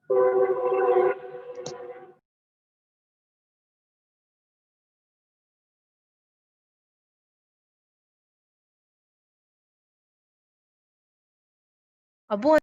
अब वो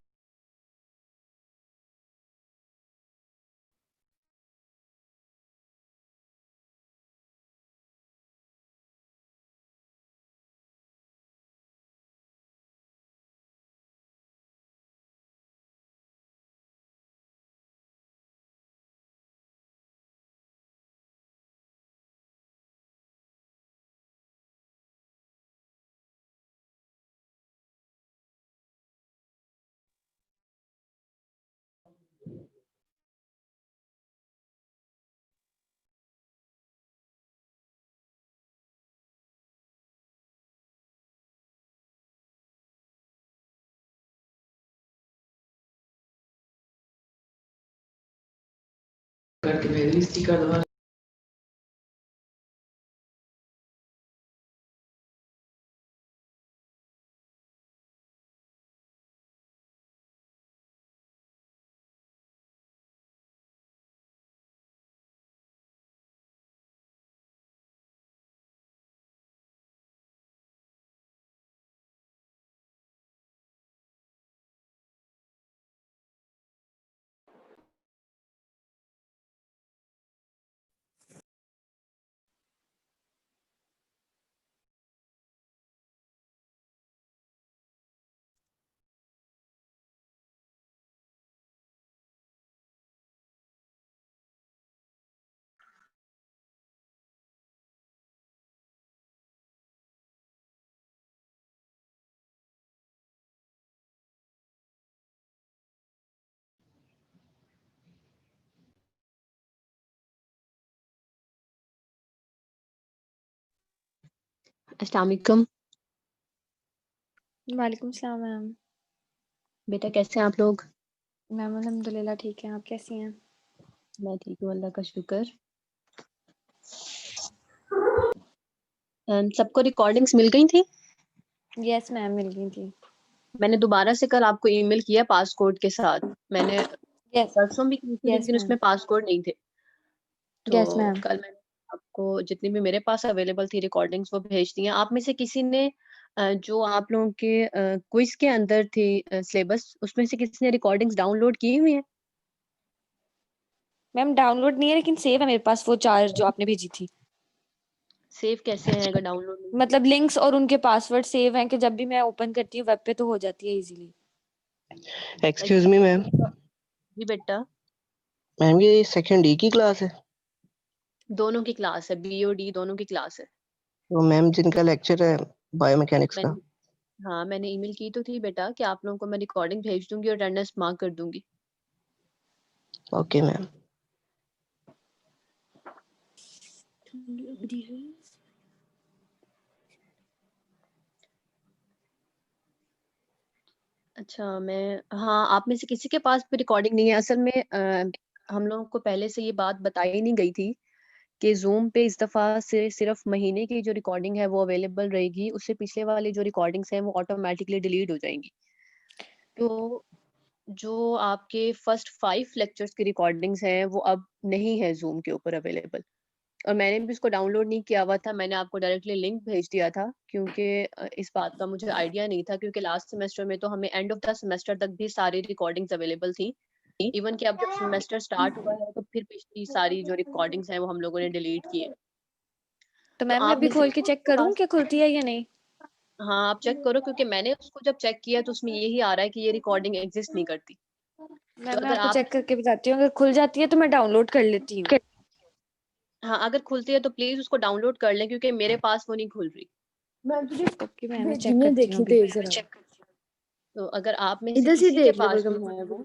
करके भेज स्टिकर दबा। अस्सलाम वालेकुम। वालेकुम सलाम मैम। बेटा कैसे हैं आप लोग? मैम अल्हम्दुलिल्लाह ठीक है, आप कैसी हैं? मैं ठीक हूँ, अल्लाह का शुक्र। सबको रिकॉर्डिंग्स मिल गई थी? यस मैम मिल गई थी। मैंने दोबारा से कल आपको ईमेल किया पासकोड के साथ। मैंने यस परसों भी की थी यस लेकिन मैम। उसमें पासकोड नहीं थे। तो यस मैम। कल मैंने आपको जितनी भी मेरे पास अवेलेबल थी रिकॉर्डिंग्स वो भेज दी हैं। आप में से किसी ने जो आप लोगों के क्विज के अंदर थी सिलेबस, उसमें से किसी ने रिकॉर्डिंग्स डाउनलोड की हुई है? मैम डाउनलोड नहीं है लेकिन सेव है मेरे पास वो 4 जो आपने भेजी थी। सेव कैसे है अगर डाउनलोड नहीं? मतलब लिंक्स और उनके पासवर्ड सेव हैं कि जब भी मैं ओपन करती हूँ वेब पे तो हो जाती है इजीली। Excuse me ma'am. जी बेटा। मैम ये सेकंड ई की क्लास है? दोनों की क्लास है, BOD दोनों की क्लास है। तो मैम जिनका लेक्चर है बायोमैकेनिक्स का। मैंने हाँ मैंने ईमेल की तो थी बेटा कि आप लोगों को मैं रिकॉर्डिंग भेज दूंगी और अटेंडेंस मार्क कर दूंगी। Okay ma'am. अच्छा मैं हाँ, आप में से किसी के पास भी रिकॉर्डिंग नहीं है? असल में हम लोगों को पहले से ये बात बताई नहीं गई थी कि जूम पे इस दफा से सिर्फ महीने की जो रिकॉर्डिंग है वो अवेलेबल रहेगी, उससे पिछले वाली जो रिकॉर्डिंग्स हैं वो ऑटोमेटिकली डिलीट हो जाएंगी। तो जो आपके फर्स्ट 5 लेक्चर्स की रिकॉर्डिंग्स हैं वो अब नहीं है जूम के ऊपर अवेलेबल। और मैंने भी उसको डाउनलोड नहीं किया हुआ था, मैंने आपको डायरेक्टली लिंक भेज दिया था क्योंकि इस बात का मुझे आइडिया नहीं था, क्योंकि लास्ट सेमेस्टर में तो हमें एंड ऑफ द सेमेस्टर तक भी सारी रिकॉर्डिंग्स अवेलेबल थी। इवन कि अब जब सेमेस्टर स्टार्ट हुआ है तो फिर पिछली सारी जो रिकॉर्डिंग्स हैं वो हम लोगों ने डिलीट की है। तो तो मैम मैं आप अभी में से खोल के किसी चेक के करूँ पास? क्या खुलती है या नहीं? हाँ आप चेक करो, क्योंकि मैंने उसको जब चेक किया तो उसमें यही आ रहा है कि ये रिकॉर्डिंग एग्जिस्ट नहीं करती। तो मैम मैं अगर आपको आप चेक करके बताती हूँ, अगर खुल जाती है तो मैं डाउनलोड कर लेती हूँ। हाँ अगर खुलती है तो प्लीज उसको डाउनलोड कर लें, क्योंकि मेरे पास वो नहीं खुल रही। मैं तुझे ओके मैम मैं भेजी चेक है, करती हूँ देखी अभी। तेज जरा तो अगर आप में से इधर से किसी के देख ले पास बलगम भी है वो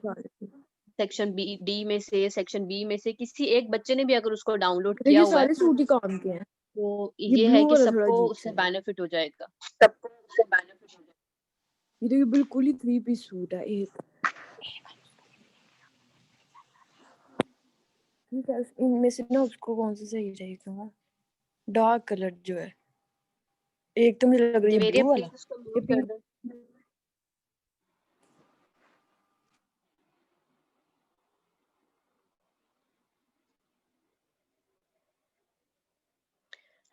सेक्शन डी में से, सेक्शन बी में से किसी एक बच्चे ने भी अगर उसको डाउनलोड तो किया ये हुआ है सारे सूट ही काम के हैं। तो ये ये है ब्लू कि वाला थोड़ा सबको अजीब सा उससे है। बेनिफिट हो जाएगा। ये तो ये बिल्कुल ही 3 पीस सूट है एक। ठीक है इनमें से ना उसको कौन सा सही रहेगा? डार्क कलर जो है, एक तो मुझे लग रही है जवेरिया ब्लू वाला, प्लीज उसको ये म्यूट कर पिंक। दो।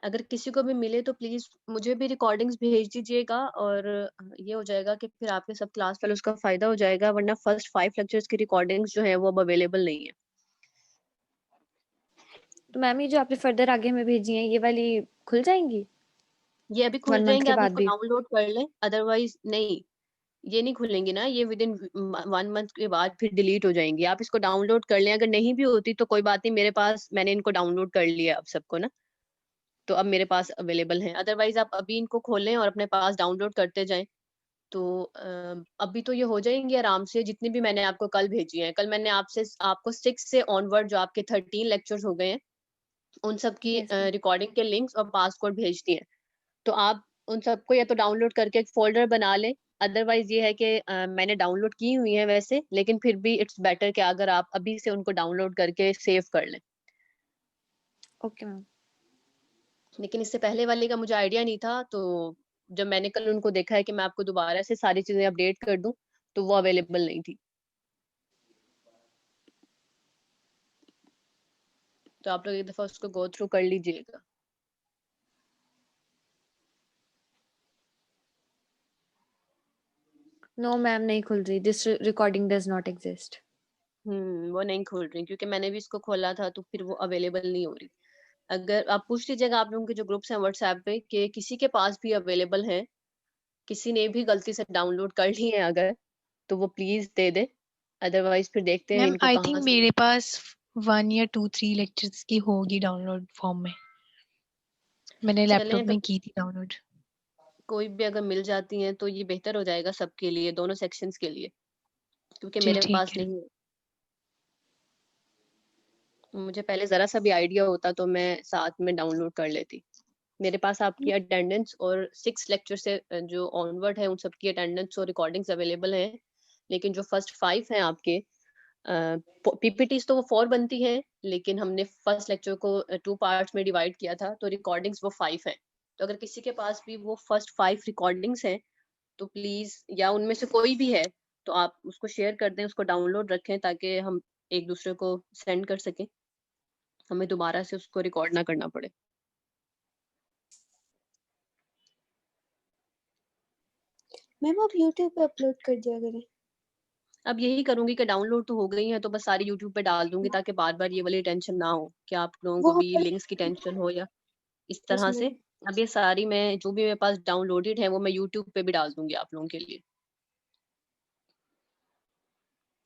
अगर किसी को भी मिले तो प्लीज मुझे भी रिकॉर्डिंग्स भेज दीजिएगा, और ये हो जाएगा कि फिर आपके सब क्लास फेलोज का फायदा हो जाएगा, वरना फर्स्ट 5 लेक्चर्स की रिकॉर्डिंग्स जो है वो अब अवेलेबल नहीं है। तो मैम ये जो आपने फर्दर आगे हमें भेजी है ये वाली खुल जाएंगी ये अभी खुल 1 मंथ जाएंगे, के आप बाद इसको भी? डाउनलोड कर लें, अदरवाइज नहीं, ये नहीं खुलेंगी ना, ये विद इन 1 मंथ के बाद फिर डिलीट हो जाएंगी। आप इसको डाउनलोड कर लें, अगर नहीं भी होती तो कोई बात नहीं, मेरे पास मैंने इनको डाउनलोड कर लिया अब सबको ना, तो अब मेरे पास अवेलेबल है। अदरवाइज आप अभी इनको खोलें और अपने पास डाउनलोड करते जाएं, तो अभी तो ये हो जाएंगे आराम से, जितनी भी मैंने आपको कल भेजी है। कल मैंने आपको 6 से ऑनवर्ड जो आपके 13 लेक्चर्स हो गए हैं, उन सब की यस मैम। रिकॉर्डिंग के लिंक्स और पासकोड भेज दिए हैं। तो आप उन सबको या तो डाउनलोड करके एक फोल्डर बना लें, अदरवाइज ये है कि मैंने डाउनलोड की हुई है वैसे, लेकिन फिर भी इट्स बेटर कि अगर आप अभी से उनको डाउनलोड करके सेव कर लें। Okay ma'am. लेकिन इससे पहले वाले का मुझे आइडिया नहीं था, तो जब मैंने कल उनको देखा है कि मैं आपको दोबारा से सारी चीजें अपडेट कर दूं, तो वो अवेलेबल नहीं थी। तो आप लोग एक दफा उसको गो थ्रू कर लीजिएगा। नो मैम नहीं खुल रही, this recording does not exist. वो नहीं खोल रही, क्योंकि मैंने भी इसको खोला था तो फिर वो अवेलेबल नहीं हो रही। अगर आप पूछ लीजिएगा आप लोगों के जो ग्रुप्स हैं व्हाट्सएप पे कि किसी के पास भी अवेलेबल है, किसी ने भी गलती से डाउनलोड कर ली है अगर, तो वो प्लीज दे दे, अदरवाइज फिर देखते हैं मैम इनको आई कहाँ थिंक से। मेरे पास 1 या 2-3 लेक्चर्स की होगी डाउनलोड फॉर्म में, मैंने चलें लैपटॉप में की थी डाउनलोड। कोई भी अगर मिल जाती हैं तो ये बेहतर हो जाएगा सबके लिए, दोनों सेक्शंस के लिए, क्योंकि जी मेरे ठीक पास है। नहीं है। मुझे पहले जरा सा भी आइडिया होता तो मैं साथ में डाउनलोड कर लेती। मेरे पास आपकी अटेंडेंस और 6 लेक्चर से जो ऑनवर्ड है उन सबकी अटेंडेंस और रिकॉर्डिंग्स अवेलेबल हैं, लेकिन जो फर्स्ट 5 हैं आपके पीपीटीज तो वो 4 बनती है, लेकिन हमने फर्स्ट लेक्चर को 2 पार्ट्स में डिवाइड किया था, तो रिकॉर्डिंग्स वो 5 हैं। तो अगर किसी के पास भी वो फर्स्ट 5 रिकॉर्डिंग्स हैं तो प्लीज, या उनमें से कोई भी है तो आप उसको शेयर कर दें, उसको डाउनलोड रखें, ताकि हम एक दूसरे को सेंड कर सकें, हमें दोबारा से उसको रिकॉर्ड ना करना पड़े। मैम आप यूट्यूब पे अपलोड कर दिया करें। अब यही करूंगी कि डाउनलोड तो हो गई है तो बस सारी यूट्यूब पे डाल दूंगी, ताकि बार बार ये वाली टेंशन ना हो कि आप लोगों वो को भी हमारे लिंक्स की टेंशन हो या इस यस तरह से। मैम। अब ये सारी मैं जो भी मेरे पास डाउनलोडेड है वो मैं यूट्यूब पे भी डाल दूंगी आप लोगों के लिए,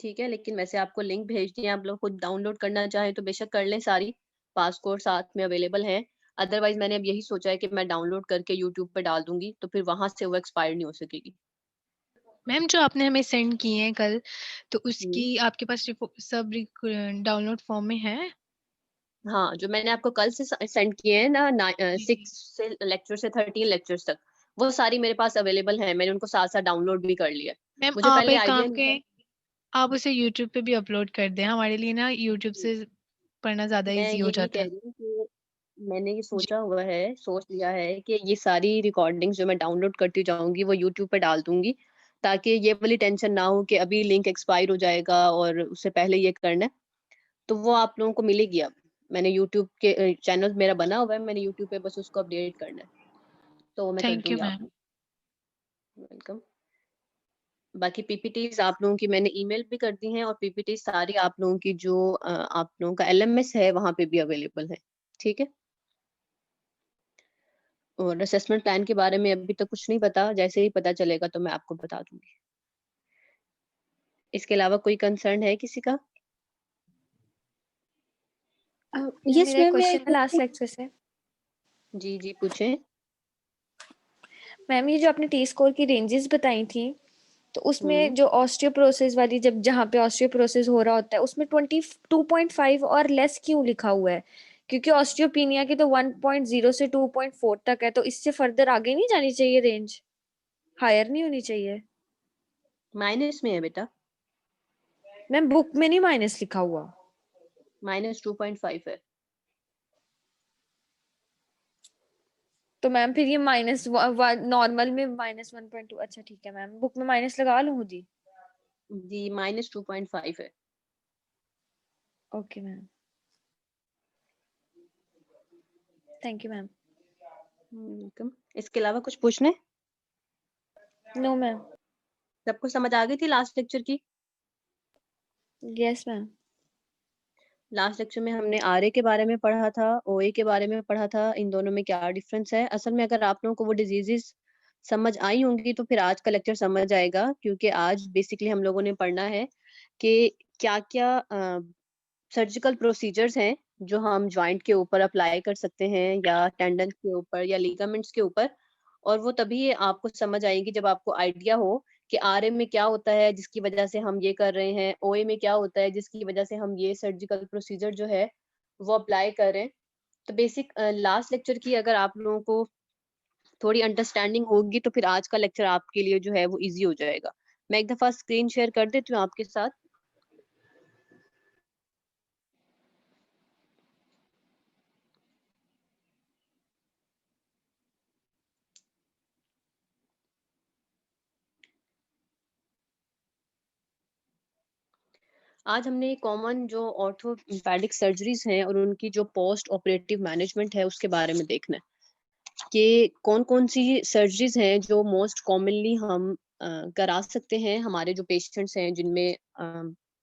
ठीक है। लेकिन वैसे आपको लिंक भेज दिए, आप लोग खुद डाउनलोड करना चाहें तो बेशक कर लें, सारी पासकोड साथ में अवेलेबल है। अदरवाइज मैंने अब यही सोचा है कि मैं डाउनलोड करके यूट्यूब पे डाल दूंगी, तो फिर वहां से वो एक्सपायर नहीं हो सकेगी। मैम जो आपने हमें सेंड किए हैं कल, तो हम्म। उसकी आपके पास सब डाउनलोड फॉर्म में है? हाँ, जो मैंने आपको कल से सेंड किए हैं ना, जी 6 से लेक्चर से 13 लेक्चर्स तक, वो सारी मेरे पास अवेलेबल है, मैंने उनको साथ साथ डाउनलोड भी कर लिया। मैम मुझे आप पहले एक आइडिया काम नहीं था। करें, आप उसे यूट्यूब पे भी अपलोड कर दें, हमारे लिए ना यूट्यूब से पढ़ना ज्यादा मैं इजी हो यही जाता कह है। रही हूँ कि मैंने ये जी सोच लिया है कि ये सारी रिकॉर्डिंग्स जो मैं डाउनलोड करती जाऊंगी वो यूट्यूब पे डाल दूंगी, ताकि ये वाली टेंशन ना हो कि अभी लिंक एक्सपायर हो जाएगा और उससे पहले ये करना है। तो वो आप लोगों को मिलेगी अब। मैंने यूट्यूब के चैनल मेरा बना हुआ है, मैंने यूट्यूब पे बस उसको अपडेट करना है, तो वो मैं कर थैंक यू दूंगी आप मैम। लोग। वेलकम। बाकी पीपीटीज आप लोगों की मैंने ईमेल भी कर दी हैं, और पीपीटी सारी आप लोगों की जो आप लोगों का एलएमएस है वहां पे भी अवेलेबल है, ठीक है। और असेसमेंट प्लान के बारे में अभी तक कुछ नहीं पता, जैसे ही पता चलेगा तो मैं आपको बता दूंगी। इसके अलावा कोई कंसर्न है किसी का? यस मेरा एक मैम मैं क्वेश्चन है लास्ट लेक्चर से। जी जी पूछें। मैम ये जो आपने टी स्कोर की रेंजेस बताई थी, तो उसमें हम्म जो ऑस्टियोप्रोसिस वाली, जब जहाँ पे ऑस्टियोप्रोसिस हो रहा होता है उसमें 22.5 और लेस क्यों लिखा हुआ है? क्योंकि ऑस्टियोपिनिया की तो 1.0 से 2.4 तक है, तो इससे फर्दर आगे नहीं जानी चाहिए रेंज? हायर नहीं होनी चाहिए? माइनस में है बेटा, मैम बुक में नहीं माइनस लिखा हुआ। -2.5 है। तो मैम फिर ये माइनस नॉर्मल में -1.2, अच्छा ठीक है मैम, बुक में माइनस लगा लूँ जी? जी -2.5 है। Okay ma'am, thank you ma'am. Welcome. इसके अलावा कुछ पूछना है? No ma'am. सबको समझ आ गई थी लास्ट लेक्चर की? Yes ma'am. लास्ट लेक्चर में हमने आरए के बारे में पढ़ा था, ओए के बारे में पढ़ा था, इन दोनों में क्या डिफरेंस है। असल में अगर आप लोगों को वो डिजीजेस समझ आई होंगी तो फिर आज का लेक्चर समझ आएगा, क्योंकि आज बेसिकली हम लोगों ने पढ़ना है कि क्या क्या सर्जिकल प्रोसीजर्स हैं जो हम जॉइंट के ऊपर अप्लाई कर सकते हैं या टेंडन के ऊपर या लिगामेंट्स के ऊपर। और वो तभी आपको समझ आएंगी जब आपको आइडिया हो कि आरए में क्या होता है जिसकी वजह से हम ये कर रहे हैं, ओए में क्या होता है जिसकी वजह से हम ये सर्जिकल प्रोसीजर जो है वो अप्लाई कर रहे हैं। तो बेसिक लास्ट लेक्चर की अगर आप लोगों को थोड़ी अंडरस्टैंडिंग होगी तो फिर आज का लेक्चर आपके लिए जो है वो इजी हो जाएगा। मैं एक दफा स्क्रीन शेयर कर देती हूँ आपके साथ। आज हमने कॉमन जो ऑर्थोपेडिक सर्जरीज हैं और उनकी जो पोस्ट ऑपरेटिव मैनेजमेंट है उसके बारे में देखना है कि कौन कौन सी सर्जरीज हैं जो मोस्ट कॉमनली हम करा सकते हैं हमारे जो पेशेंट्स हैं जिनमें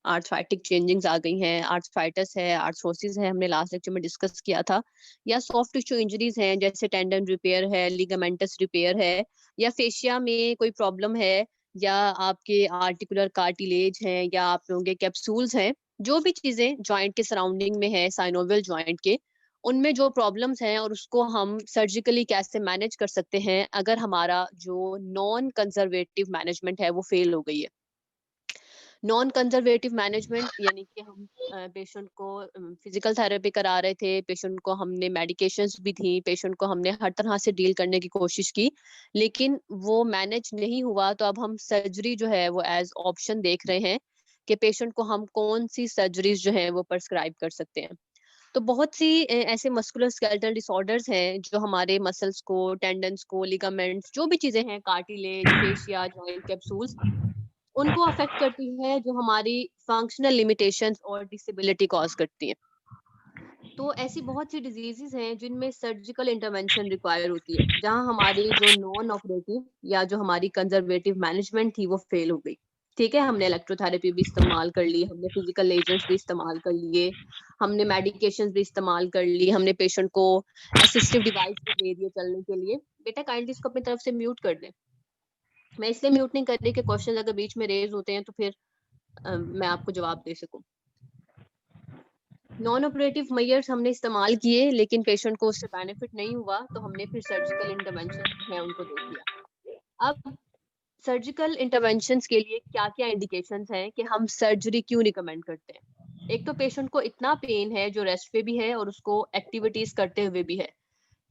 आर्थराइटिक चेंजिंग्स आ गई हैं, आर्थराइटिस है, आर्थरोसिस है, हमने लास्ट लेक्चर में डिस्कस किया था, या सॉफ्ट टिश्यू इंजरीज हैं जैसे टेंडन रिपेयर है, लिगामेंटस रिपेयर है, या फेशिया में कोई प्रॉब्लम है, या आपके आर्टिकुलर कार्टिलेज हैं, या आप लोगों के कैप्सूल्स हैं। जो भी चीजें जॉइंट के सराउंडिंग में है, साइनोवियल जॉइंट के, उनमें जो प्रॉब्लम्स हैं और उसको हम सर्जिकली कैसे मैनेज कर सकते हैं अगर हमारा जो नॉन कंजर्वेटिव मैनेजमेंट है वो फेल हो गई है। नॉन कंजर्वेटिव मैनेजमेंट यानी कि हम पेशेंट को फिजिकल थेरेपी करा रहे थे, पेशेंट को हमने मेडिकेशंस भी थी, पेशेंट को हमने हर तरह से डील करने की कोशिश की, लेकिन वो मैनेज नहीं हुआ, तो अब हम सर्जरी जो है वो एज ऑप्शन देख रहे हैं कि पेशेंट को हम कौन सी सर्जरीज जो है वो प्रिस्क्राइब कर सकते हैं। तो बहुत सी ऐसे मस्कुलर स्केलेटल डिसऑर्डर्स हैं जो हमारे मसल्स को, टेंडन्स को, लिगामेंट्स, जो भी चीजें हैं, कार्टिलेज, फेशिया, जॉइंट कैप्सूल्स, उनको अफेक्ट करती है, जो हमारी फंक्शनल लिमिटेशंस और डिसेबिलिटी कॉज करती हैं। तो ऐसी बहुत सी डिजीजेस हैं जिनमें सर्जिकल इंटरवेंशन रिक्वायर होती है, जहां हमारी जो नॉन ऑपरेटिव या जो हमारी कंजर्वेटिव मैनेजमेंट थी वो फेल हो गई। ठीक है, हमने इलेक्ट्रोथेरेपी भी इस्तेमाल कर ली, हमने फिजिकल एजेंट्स भी इस्तेमाल कर लिए, हमने मेडिकेशंस भी इस्तेमाल कर ली, हमने पेशेंट को असिस्टिव डिवाइस भी दे दिए चलने के लिए। बेटा काइंडली इसको अपनी तरफ से म्यूट कर दें। मैं इसलिए म्यूट नहीं कर रही कि क्वेश्चन अगर बीच में रेज होते हैं तो फिर मैं आपको जवाब दे सकूं। नॉन ऑपरेटिव मेजर्स हमने इस्तेमाल किए लेकिन पेशेंट को उससे बेनिफिट नहीं हुआ, तो हमने फिर सर्जिकल इंटरवेंशन जो है उनको देख लिया। अब सर्जिकल इंटरवेंशंस के लिए क्या क्या इंडिकेशंस हैं कि हम सर्जरी क्यों रिकमेंड करते हैं। एक तो पेशेंट को इतना पेन है जो रेस्ट पे भी है और उसको एक्टिविटीज करते हुए भी है,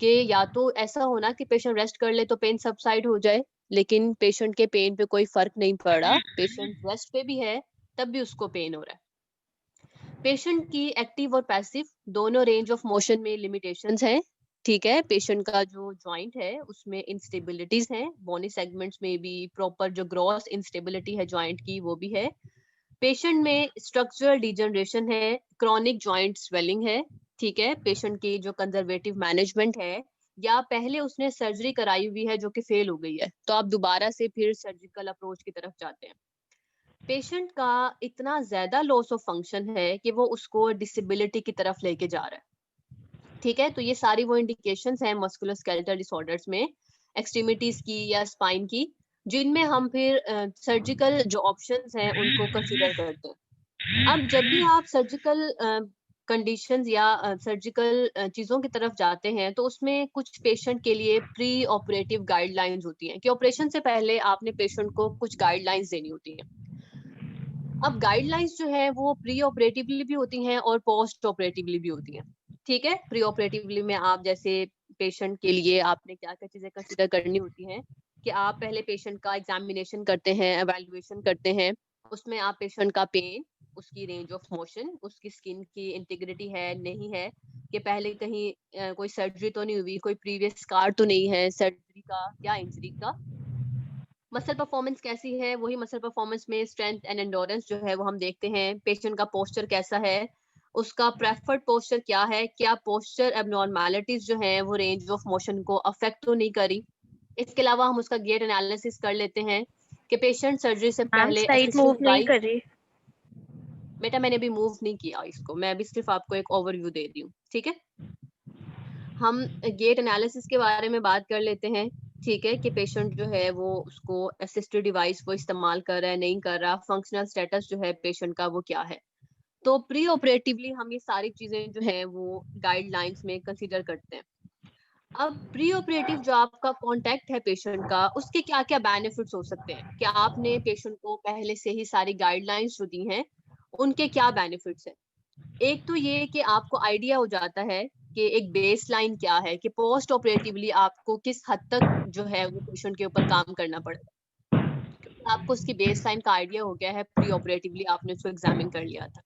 कि या तो ऐसा होना कि पेशेंट रेस्ट कर ले तो पेन सबसाइड हो जाए, लेकिन पेशेंट के पेन पे कोई फर्क नहीं पड़ा, पेशेंट रेस्ट पे भी है तब भी उसको पेन हो रहा है। पेशेंट की एक्टिव और पैसिव दोनों रेंज ऑफ मोशन में लिमिटेशंस हैं। ठीक है, पेशेंट का जो जॉइंट है उसमें इंस्टेबिलिटीज हैं, बोनी सेगमेंट्स में भी प्रॉपर जो ग्रॉस इंस्टेबिलिटी है जॉइंट की वो भी है। पेशेंट में स्ट्रक्चरल डिजनरेशन है, क्रॉनिक जॉइंट स्वेलिंग है। ठीक है, पेशेंट की जो कंजर्वेटिव मैनेजमेंट है, या पहले उसने सर्जरी कराई हुई है जो कि फेल हो गई है, तो आप दोबारा से फिर सर्जिकल अप्रोच की तरफ जाते हैं। पेशेंट का इतना ज्यादा लॉस ऑफ फंक्शन है कि वो उसको डिसेबिलिटी की तरफ लेके जा रहा है। ठीक है, तो ये सारी वो इंडिकेशंस हैं मस्कुलर स्केलेटल डिसऑर्डर्स में, एक्सट्रीमिटीज की या स्पाइन की, जिनमें हम फिर सर्जिकल जो ऑप्शंस हैं उनको कंसीडर करते हैं। अब जब भी आप सर्जिकल कंडीशंस या सर्जिकल चीजों की तरफ जाते हैं तो उसमें कुछ पेशेंट के लिए प्री ऑपरेटिव गाइडलाइंस होती हैं कि ऑपरेशन से पहले आपने पेशेंट को कुछ गाइडलाइंस देनी होती हैं। अब गाइडलाइंस जो है वो प्री ऑपरेटिवली भी होती हैं और पोस्ट ऑपरेटिवली भी होती हैं। ठीक है, प्री ऑपरेटिवली में आप जैसे पेशेंट के लिए आपने क्या क्या चीजें कंसीडर करनी होती हैं कि आप पहले पेशेंट का एग्जामिनेशन करते हैं, एवेल्युएशन करते हैं, उसमें आप पेशेंट का पेन, उसकी रेंज ऑफ मोशन, उसकी स्किन की इंटीग्रिटी है नहीं है, कि पहले कहीं कोई सर्जरी तो नहीं हुई, कोई प्रीवियस स्कार तो नहीं है सर्जरी का या इंजरी का, मसल परफॉर्मेंस कैसी है, वही मसल परफॉर्मेंस में स्ट्रेंथ एंड एंडोरेंस जो है वो हम देखते हैं, पेशेंट का पोस्चर कैसा है, उसका प्रेफर्ड पोस्चर क्या है, क्या पोस्चर एबनॉर्मैलिटीज जो है वो रेंज ऑफ मोशन को अफेक्ट तो नहीं करी। इसके अलावा हम उसका गेट एनालिसिस कर लेते हैं कि पेशेंट सर्जरी से मैम पहले स्लाइड मूव असिस्टेंट नहीं गाइड। कर रही। बेटा मैंने अभी मूव नहीं किया इसको, मैं अभी सिर्फ आपको एक ओवरव्यू दे रही हूँ, ठीक है। हम गेट एनालिसिस के बारे में बात कर लेते हैं, ठीक है, कि पेशेंट जो है वो उसको असिस्टेड डिवाइस वो इस्तेमाल कर रहा है नहीं कर रहा, फंक्शनल स्टेटस जो है पेशेंट का वो क्या है। तो प्री ऑपरेटिवली हम ये सारी चीजें जो है वो गाइडलाइंस में कंसीडर करते हैं। अब प्री ऑपरेटिव जो आपका कांटेक्ट है पेशेंट का, उसके क्या क्या बेनिफिट्स हो सकते हैं, क्या आपने पेशेंट को पहले से ही सारी गाइडलाइंस जो दी हैं उनके क्या बेनिफिट्स हैं। एक तो ये कि आपको आइडिया हो जाता है कि एक बेस लाइन क्या है, कि पोस्ट ऑपरेटिवली आपको किस हद तक जो है वो पेशेंट के ऊपर काम करना पड़ेगा, क्योंकि आपको उसकी बेस लाइन का आइडिया हो गया है, प्री ऑपरेटिवली आपने उसको एग्जामिन कर लिया था।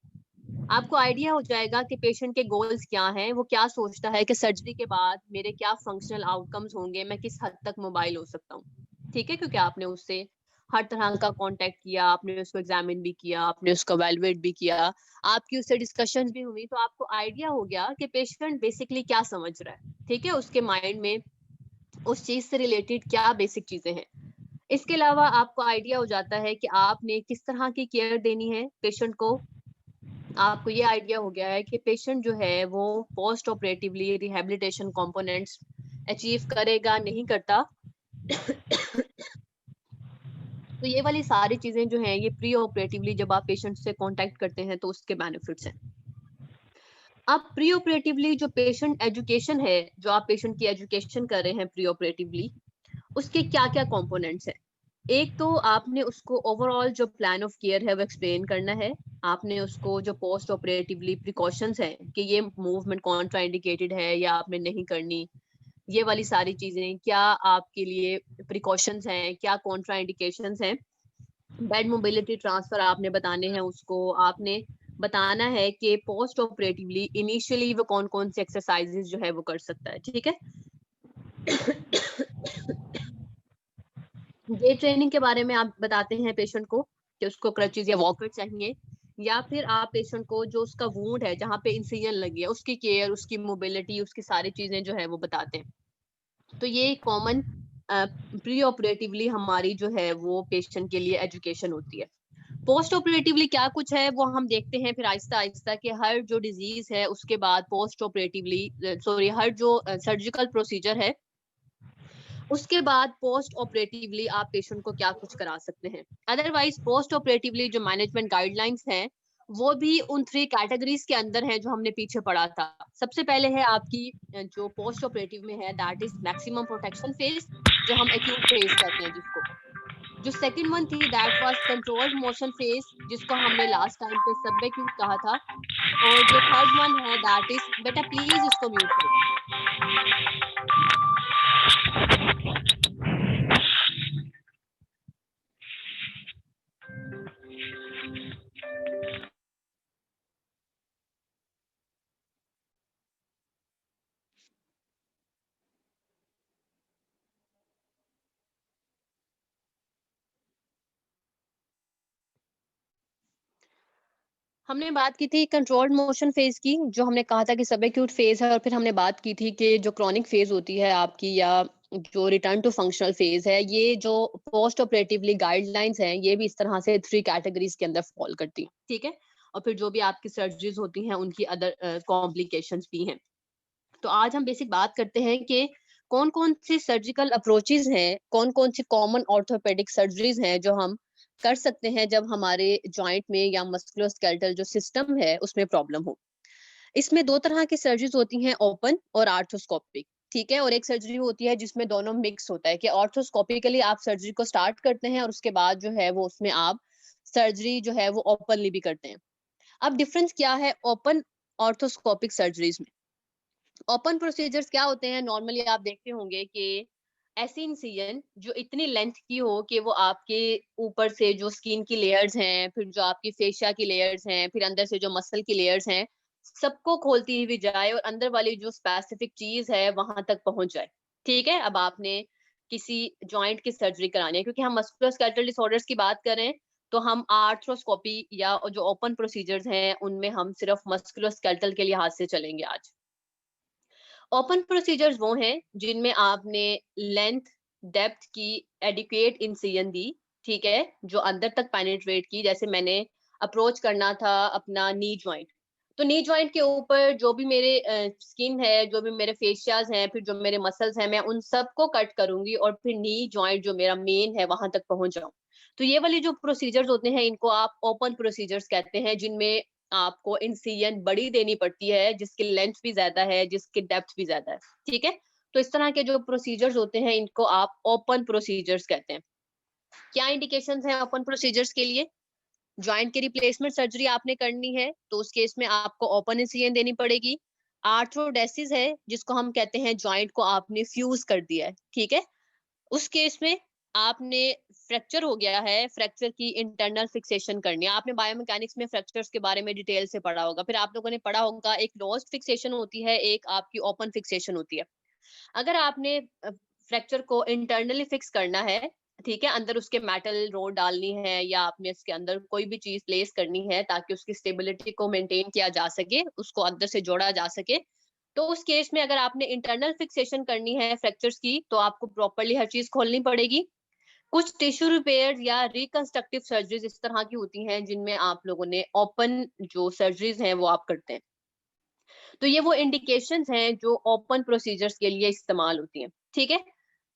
आपको आइडिया हो जाएगा कि पेशेंट के गोल्स क्या हैं, वो क्या सोचता है कि सर्जरी के बाद मेरे क्या फंक्शनल आउटकम्स होंगे, मैं किस हद तक मोबाइल हो सकता हूँ, ठीक है, क्योंकि आपने उससे हर तरह का कांटेक्ट किया, आपने उसको एग्जामिन भी किया, आपने उसको एवेलुएट भी किया, आपकी उससे डिस्कशन भी हुई, तो आपको आइडिया हो गया कि पेशेंट बेसिकली क्या समझ रहा है, ठीक है, उसके माइंड में उस चीज से रिलेटेड क्या बेसिक चीजें हैं। इसके अलावा आपको आइडिया हो जाता है कि आपने किस तरह की केयर देनी है पेशेंट को। आपको ये आइडिया हो गया है कि पेशेंट जो है वो post operatively rehabilitation components achieve करेगा नहीं करता। तो ये वाली सारी चीजें जो हैं ये प्री ऑपरेटिवली जब आप पेशेंट से कांटेक्ट करते हैं तो उसके बेनिफिट्स हैं। अब प्री ऑपरेटिवली जो पेशेंट एजुकेशन है, जो आप पेशेंट की एजुकेशन कर रहे हैं प्री ऑपरेटिवली, उसके क्या क्या कंपोनेंट्स हैं। एक तो आपने उसको ओवरऑल जो प्लान ऑफ केयर है वो एक्सप्लेन करना है। आपने उसको जो पोस्ट ऑपरेटिवली प्रिकॉशंस हैं कि ये मूवमेंट कॉन्ट्रा इंडिकेटेड है या आपने नहीं करनी, ये वाली सारी चीजें क्या आपके लिए प्रिकॉशंस हैं, क्या कॉन्ट्रा इंडिकेशंस हैं। बेड मोबिलिटी ट्रांसफर आपने बताने हैं, उसको आपने बताना है कि पोस्ट ऑपरेटिवली इनिशियली वो कौन कौन से एक्सरसाइजेस जो है वो कर सकता है, ठीक है। ये ट्रेनिंग के बारे में आप बताते हैं पेशेंट को कि उसको क्रचेस या वॉकर चाहिए, या फिर आप पेशेंट को जो उसका वूंड है जहाँ पे इंसिजन लगी है उसकी केयर, उसकी मोबिलिटी, उसकी सारी चीजें जो है वो बताते हैं। तो ये कॉमन प्री ऑपरेटिवली हमारी जो है वो पेशेंट के लिए एजुकेशन होती है। पोस्ट ऑपरेटिवली क्या कुछ है वो हम देखते हैं फिर आहिस्ता आहिस्ता कि हर जो डिजीज है उसके बाद पोस्ट ऑपरेटिवली हर जो सर्जिकल प्रोसीजर है उसके बाद पोस्ट ऑपरेटिवली आप पेशेंट को क्या कुछ करा सकते हैं। अदरवाइज पोस्ट ऑपरेटिवली जो मैनेजमेंट गाइडलाइंस हैं वो भी उन 3 कैटेगरीज के अंदर है जो हमने पीछे पढ़ा था। सबसे पहले है आपकी जो पोस्ट ऑपरेटिव में है that is maximum protection phase, जो हम एक्यूट फेज कहते हैं जिसको। जो सेकंड वन थी that was controlled motion phase, जिसको हमने लास्ट टाइम पे सब एक्यूट कहा था। और जो थर्ड वन है दैट इज, बेटा प्लीज इसको म्यूट करो। हमने बात की थी कंट्रोल्ड मोशन फेज की, जो हमने कहा था कि सब एक्यूट फेज है, और फिर हमने बात की थी कि जो क्रॉनिक फेज होती है आपकी या जो रिटर्न टू फंक्शनल फेज है, ये जो पोस्ट ऑपरेटिवली गाइडलाइंस हैं ये भी इस तरह से 3 कैटेगरीज के अंदर फॉल करती है, ठीक है। और फिर जो भी आपकी सर्जरीज होती हैं उनकी अदर कॉम्प्लिकेशंस भी हैं। तो आज हम बेसिक बात करते हैं कि कौन कौन सी सर्जिकल अप्रोचेज हैं, कौन कौन सी कॉमन ऑर्थोपेडिक सर्जरीज हैं जो हम कर सकते हैं जब हमारे जॉइंट में या मस्कुलोस्केलेटल जो सिस्टम है उसमें प्रॉब्लम हो। इसमें 2 तरह की सर्जरीज होती हैं, ओपन और आर्थ्रोस्कोपिक, ठीक है। और एक सर्जरी होती है जिसमें दोनों मिक्स होता है कि ऑर्थोस्कोपिकली आप सर्जरी को स्टार्ट करते हैं और उसके बाद जो है वो उसमें आप सर्जरी जो है वो ओपनली भी करते हैं। अब डिफरेंस क्या है ओपन ऑर्थोस्कोपिक सर्जरीज में। ओपन प्रोसीजर्स क्या होते हैं, नॉर्मली आप देखते होंगे कि ऐसी इंसिजन जो इतनी लेंथ की हो कि वो आपके ऊपर से जो स्किन की लेयर्स हैं, फिर जो आपकी फेशिया की लेयर्स हैं, फिर अंदर से जो मसल की लेयर्स हैं, सबको खोलती हुई जाए और अंदर वाली जो स्पेसिफिक चीज है वहां तक पहुंच जाए, ठीक है। अब आपने किसी जॉइंट की सर्जरी करानी है, क्योंकि हम मस्कुलोस्केलेटल डिसऑर्डर्स की बात कर रहे हैं, तो हम आर्थ्रोस्कोपी या जो ओपन प्रोसीजर्स हैं उनमें हम सिर्फ मस्कुलोस्केलेटल के लिहाज से चलेंगे आज। ओपन प्रोसीजर्स वो हैं जिनमें आपने लेंथ डेप्थ की एडिक्वेट इंसिजन दी, ठीक है, जो अंदर तक पेनिट्रेट की। जैसे मैंने अप्रोच करना था अपना नी जॉइंट, तो नी जॉइंट के ऊपर जो भी मेरे स्किन है, जो भी मेरे फेशियाज हैं, फिर जो मेरे मसल्स हैं, मैं उन सबको कट करूंगी और फिर नी जॉइंट जो मेरा मेन है वहां तक पहुंच जाऊं। तो ये वाली जो प्रोसीजर्स होते हैं इनको आप ओपन प्रोसीजर्स कहते हैं, जिनमें आपको इंसिजन बड़ी देनी पड़ती है, जिसकी लेंथ भी ज्यादा है, जिसकी डेप्थ भी ज्यादा है, ठीक है। तो इस तरह के जो प्रोसीजर्स होते हैं इनको आप ओपन प्रोसीजर्स कहते हैं। क्या इंडिकेशंस हैं ओपन प्रोसीजर्स के लिए? जॉइंट की रिप्लेसमेंट सर्जरी आपने करनी है तो उस केस में आपको ओपन इंसिजन देनी पड़ेगी। आर्थ्रोडेसिस है जिसको हम कहते हैं जॉइंट को आपने फ्यूज कर दिया है, ठीक है, उस केस में आपने फ्रैक्चर हो गया है, फ्रैक्चर की इंटरनल फिक्सेशन करनी है। आपने बायोमैकेनिक्स में फ्रैक्चर्स के बारे में डिटेल से पढ़ा होगा, फिर आप लोगों ने पढ़ा होगा एक क्लोज्ड फिक्सेशन होती है, एक आपकी ओपन फिक्सेशन होती है। अगर आपने फ्रैक्चर को इंटरनली फिक्स करना है, ठीक है, अंदर उसके मेटल रोड डालनी है या आपने इसके अंदर कोई भी चीज प्लेस करनी है ताकि उसकी स्टेबिलिटी को मेंटेन किया जा सके, उसको अंदर से जोड़ा जा सके, तो उस केस में अगर आपने इंटरनल फिक्सेशन करनी है फ्रैक्चर्स की तो आपको प्रॉपर्ली हर चीज खोलनी पड़ेगी। कुछ टिश्यू रिपेयर या रिकंस्ट्रक्टिव सर्जरीज इस तरह की होती हैं जिनमें आप लोगों ने ओपन जो सर्जरीज हैं वो आप करते हैं। तो ये वो इंडिकेशंस हैं जो ओपन प्रोसीजर्स के लिए इस्तेमाल होती हैं, ठीक है।